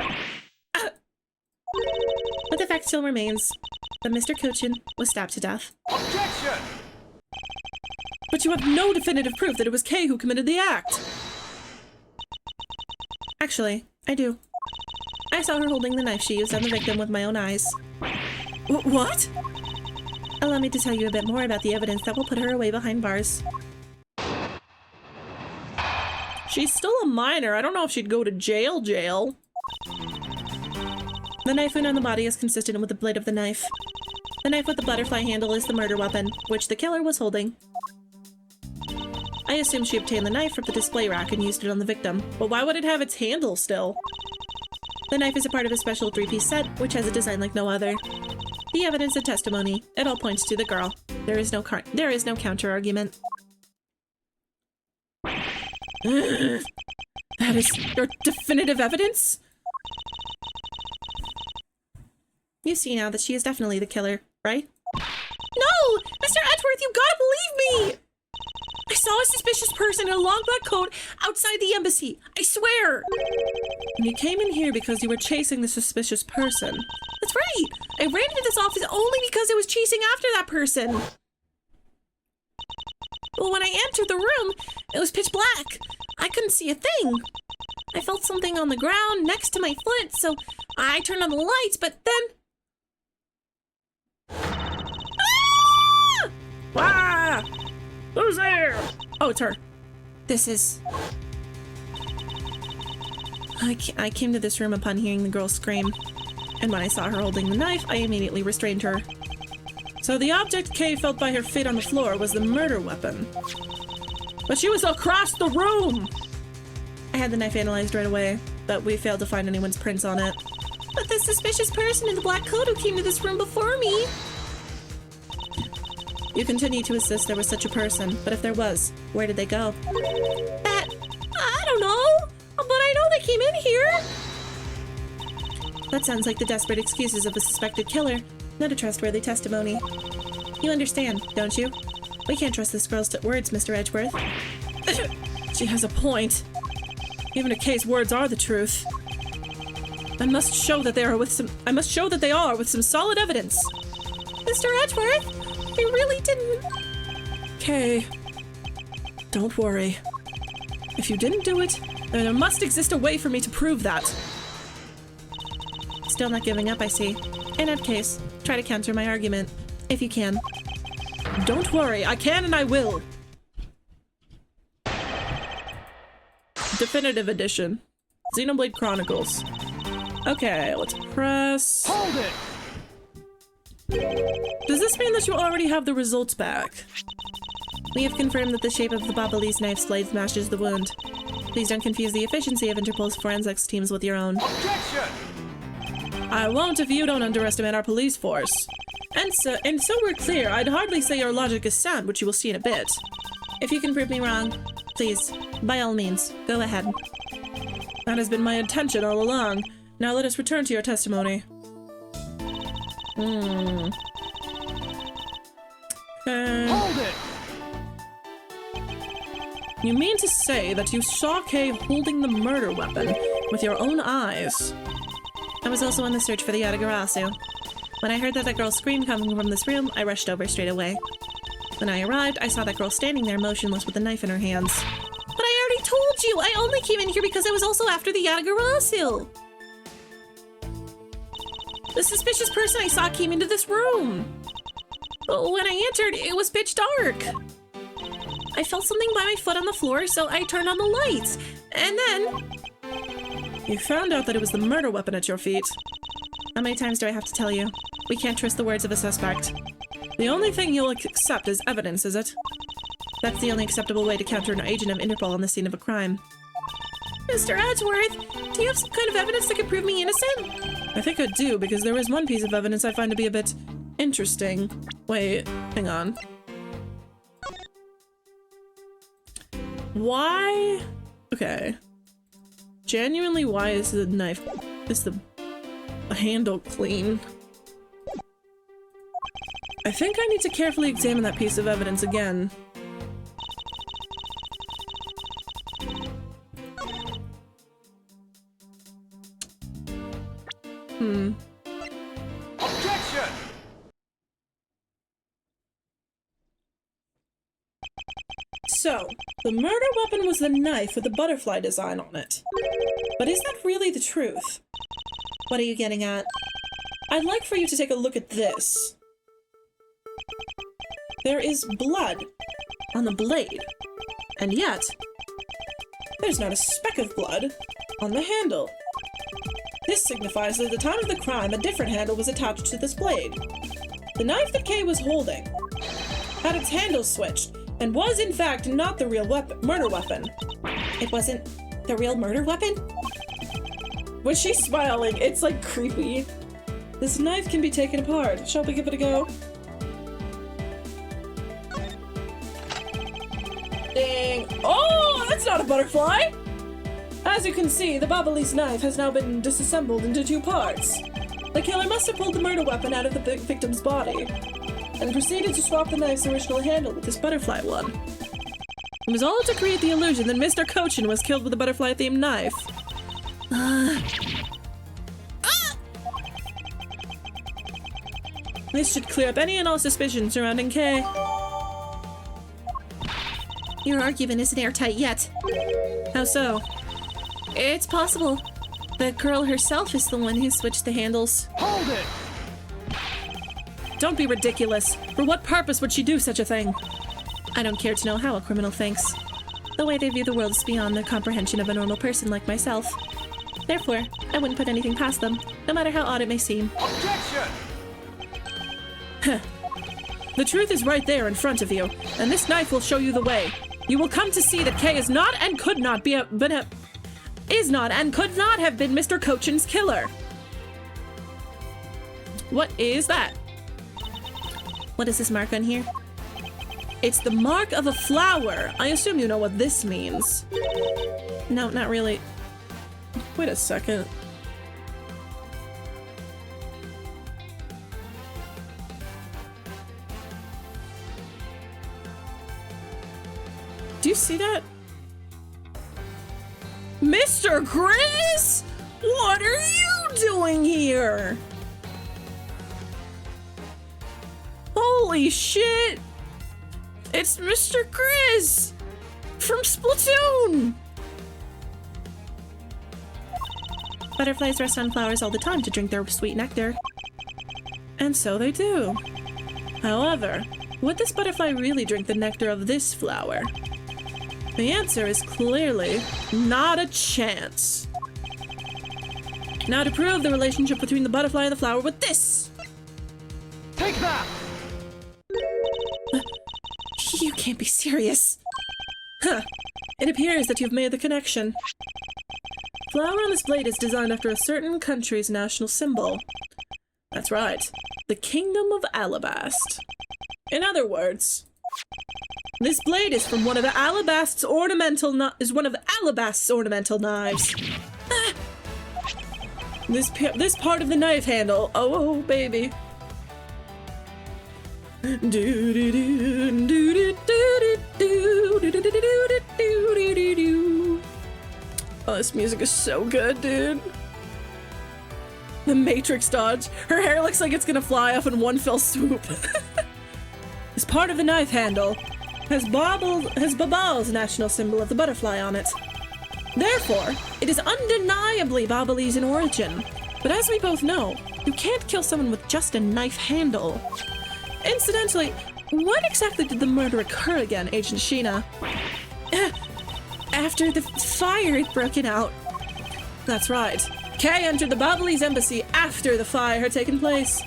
But the fact still remains that Mr. Cochin was stabbed to death. Objection! But you have no definitive proof that it was Kay who committed the act. Actually, I do. I saw her holding the knife she used on the victim with my own eyes. What? Allow me to tell you a bit more about the evidence that will put her away behind bars. She's still a minor. I don't know if she'd go to jail. The knife wound on the body is consistent with the blade of the knife. The knife with the butterfly handle is the murder weapon, which the killer was holding. I assume she obtained the knife from the display rack and used it on the victim. But why would it have its handle still? The knife is a part of a special 3-piece set, which has a design like no other. The evidence and testimony, it all points to the girl. There is no counter-argument. That is your definitive evidence? You see now that she is definitely the killer, right? No! Mr. Edgeworth, you gotta believe me! I saw a suspicious person in a long black coat outside the embassy. I swear! And you came in here because you were chasing the suspicious person. That's right! I ran into this office only because I was chasing after that person. Well, when I entered the room, it was pitch black. I couldn't see a thing. I felt something on the ground next to my foot, so I turned on the lights, but then... Ah! Ah! Who's there? Oh, it's her. This is... I came to this room upon hearing the girl scream, and when I saw her holding the knife, I immediately restrained her. So the object Kay felt by her feet on the floor was the murder weapon. But she was across the room! I had the knife analyzed right away, but we failed to find anyone's prints on it. But the suspicious person in the black coat who came to this room before me... You continue to insist there was such a person, but if there was, where did they go? That... I don't know! But I know they came in here! That sounds like the desperate excuses of a suspected killer, not a trustworthy testimony. You understand, don't you? We can't trust this girl's words, Mr. Edgeworth. She has a point. Even if Kay's words are the truth. I must show that they are with some solid evidence. Mr. Edgeworth, I really didn't... Kay, don't worry. If you didn't do it, then there must exist a way for me to prove that. Still not giving up, I see. In that case, try to counter my argument, if you can. Don't worry, I can and I will. Definitive edition. Xenoblade Chronicles. Okay, let's press. Hold it! Does this mean that you already have the results back? We have confirmed that the shape of the Babalese knife's blade matches the wound. Please don't confuse the efficiency of Interpol's forensics teams with your own. Objection! I won't if you don't underestimate our police force. And so we're clear, I'd hardly say your logic is sound, which you will see in a bit. If you can prove me wrong, please, by all means, go ahead. That has been my intention all along. Now let us return to your testimony. Okay. Hold it! You mean to say that you saw Kay holding the murder weapon with your own eyes? I was also on the search for the Yatagarasu. When I heard that girl scream coming from this room, I rushed over straight away. When I arrived, I saw that girl standing there motionless with a knife in her hands. But I already told you! I only came in here because I was also after the Yatagarasu! The suspicious person I saw came into this room. But when I entered, it was pitch dark. I felt something by my foot on the floor, so I turned on the lights. And then... You found out that it was the murder weapon at your feet. How many times do I have to tell you? We can't trust the words of a suspect. The only thing you'll accept is evidence, is it? That's the only acceptable way to counter an agent of Interpol on the scene of a crime. Mr. Edgeworth, do you have some kind of evidence that could prove me innocent? I think I do, because there is one piece of evidence I find to be a bit interesting. Wait, hang on. Why? Okay. Genuinely, why is the knife, is the handle clean? I think I need to carefully examine that piece of evidence again. Objection! So, the murder weapon was the knife with the butterfly design on it. But is that really the truth? What are you getting at? I'd like for you to take a look at this. There is blood on the blade, and yet there's not a speck of blood on the handle. This signifies that at the time of the crime, a different handle was attached to this blade. The knife that Kay was holding had its handle switched, and was in fact not the real murder weapon. It wasn't the real murder weapon? Was she smiling? It's like creepy. This knife can be taken apart. Shall we give it a go? Ding! Oh, that's not a butterfly! As you can see, the Babalese knife has now been disassembled into two parts. The killer must have pulled the murder weapon out of the victim's body and proceeded to swap the knife's original handle with this butterfly one. It was all to create the illusion that Mr. Cochin was killed with a butterfly-themed knife. This should clear up any and all suspicion surrounding Kay. Your argument isn't airtight yet. How so? It's possible. The girl herself is the one who switched the handles. Hold it! Don't be ridiculous. For what purpose would she do such a thing? I don't care to know how a criminal thinks. The way they view the world is beyond the comprehension of a normal person like myself. Therefore, I wouldn't put anything past them, no matter how odd it may seem. Objection! The truth is right there in front of you, and this knife will show you the way. You will come to see that Kay is not and could not be is not and could not have been Mr. Cochin's killer. What is that? What is this mark on here? It's the mark of a flower. I assume you know what this means. No, not really. Wait a second. Do you see that? Mr. Chris? What are you doing here? Holy shit! It's Mr. Chris! From Splatoon! Butterflies rest on flowers all the time to drink their sweet nectar. And so they do. However, would this butterfly really drink the nectar of this flower? The answer is clearly not a chance. Now to prove the relationship between the butterfly and the flower with this! Take that! You can't be serious. Huh. It appears that you've made the connection. Flower on this blade is designed after a certain country's national symbol. That's right. The Kingdom of Alabast. In other words, this blade is from one of Alabast's ornamental knives. Ah! This part of the knife handle. Oh, baby. Oh, this music is so good, dude. The Matrix dodge. Her hair looks like it's gonna fly off in one fell swoop. This part of the knife handle has Babal's national symbol of the butterfly on it. Therefore, it is undeniably Babalese in origin. But as we both know, you can't kill someone with just a knife handle. Incidentally, when exactly did the murder occur again, Agent Sheena? After the fire had broken out. That's right. Kay entered the Babalese embassy after the fire had taken place.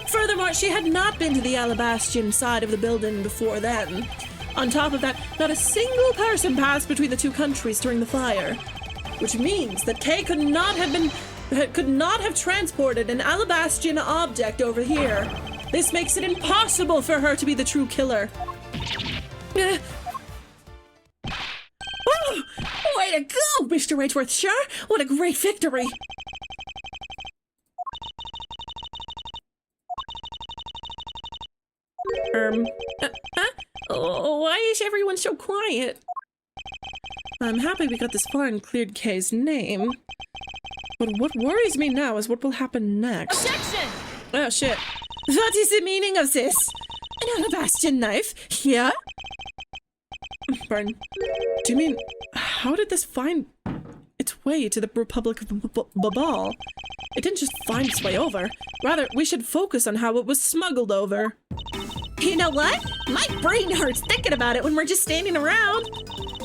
Furthermore, she had not been to the Alabastian side of the building before then. On top of that, not a single person passed between the two countries during the fire. Which means that Kay could not have transported an Alabastian object over here. This makes it impossible for her to be the true killer. Oh, way to go, Mr. Wainsworth, sure? What a great victory! Why is everyone so quiet? I'm happy we got this far and cleared Kay's name. But what worries me now is what will happen next. Objection! Oh, shit. What is the meaning of this? An Alabastian knife? Yeah? Burn. Do you mean, how did this find its way to the Republic of Babal? It didn't just find its way over. Rather, we should focus on how it was smuggled over. You know what? My brain hurts thinking about it when we're just standing around.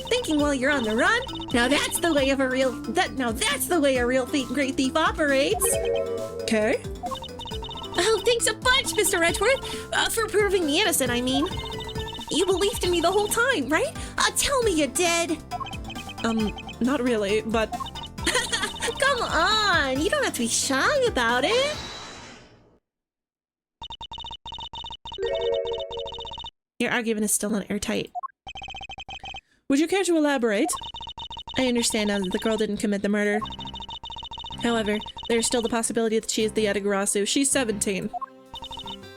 Thinking while you're on the run. Now that's the way a real great thief operates. Okay. Oh, thanks a bunch, Mr. Edgeworth. For proving me innocent, I mean. You believed in me the whole time, right? Tell me you did. Not really, but... Come on, you don't have to be shy about it. Your argument is still not airtight. Would you care to elaborate? I understand now that the girl didn't commit the murder. However, there's still the possibility that she is the Yatagarasu. She's 17.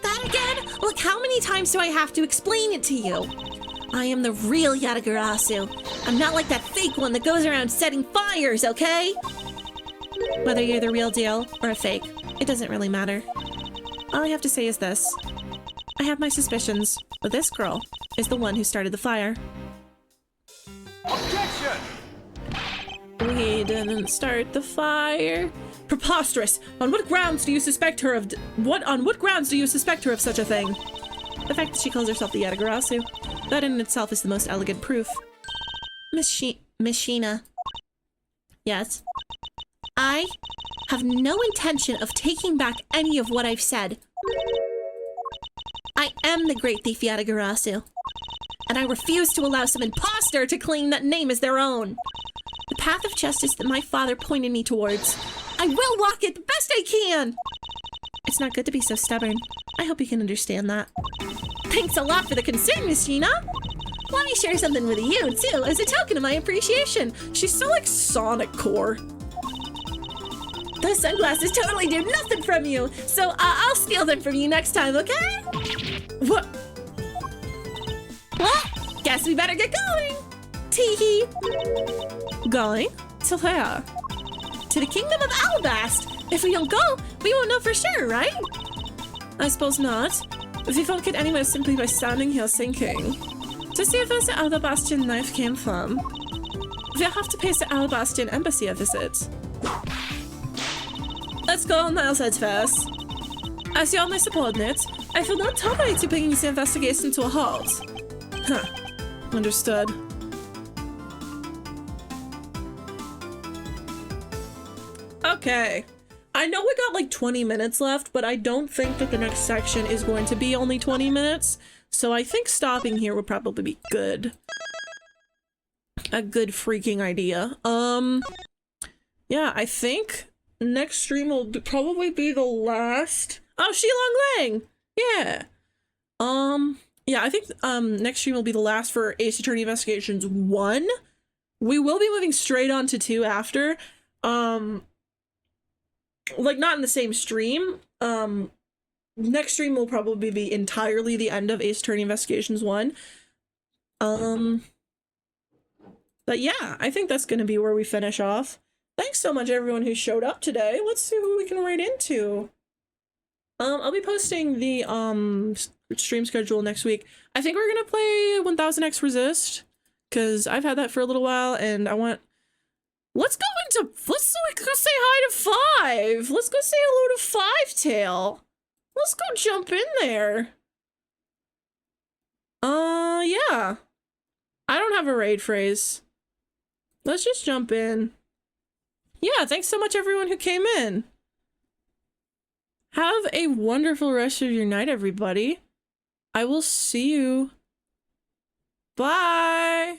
That again? Look, how many times do I have to explain it to you? I am the real Yatagarasu. I'm not like that fake one that goes around setting fires, okay? Whether you're the real deal or a fake, it doesn't really matter. All I have to say is this. I have my suspicions, but this girl is the one who started the fire. Objection! We didn't start the fire. Preposterous! On what grounds do you suspect her of such a thing? The fact that she calls herself the Yatagarasu. That in itself is the most elegant proof. Miss Sheena. Yes? I have no intention of taking back any of what I've said. I am the great thief Yatagarasu. And I refuse to allow some imposter to claim that name as their own. The path of justice that my father pointed me towards. I will walk it the best I can! It's not good to be so stubborn. I hope you can understand that. Thanks a lot for the concern, Miss Sheena. Let me share something with you, too, as a token of my appreciation. She's so like Sonic Core. Those sunglasses totally do nothing from you, so I'll steal them from you next time, okay? What? Well, guess we better get going. Tee-hee. Going? To where? To the Kingdom of Alabast. If we don't go, we won't know for sure, right? I suppose not. We won't get anywhere simply by standing here thinking. To see if the Alabastian knife came from, we'll have to pay the Alabastian embassy a visit. Let's go on Nileside's first. As you're my subordinate, I will not tolerate you bringing the investigation to a halt. Huh. Understood. Okay. I know we got like 20 minutes left, but I don't think that the next section is going to be only 20 minutes. So I think stopping here would probably be good. A good freaking idea. Yeah, I think next stream will probably be the last. Oh, Shilong Lang! Yeah. Yeah, I think next stream will be the last for Ace Attorney Investigations 1. We will be moving straight on to 2 after. Like not in the same stream. Next stream will probably be entirely the end of Ace Attorney Investigations 1. But yeah, I think that's gonna be where we finish off. Thanks so much everyone who showed up today. Let's see who we can write into. I'll be posting the stream schedule next week. I think we're gonna play 1000X Resist, because I've had that for a little while and I want. Let's go go say hi to 5. Let's go say hello to 5-tail. Let's go jump in there. Yeah. I don't have a raid phrase. Let's just jump in. Yeah, thanks so much everyone who came in. Have a wonderful rest of your night, everybody. I will see you. Bye.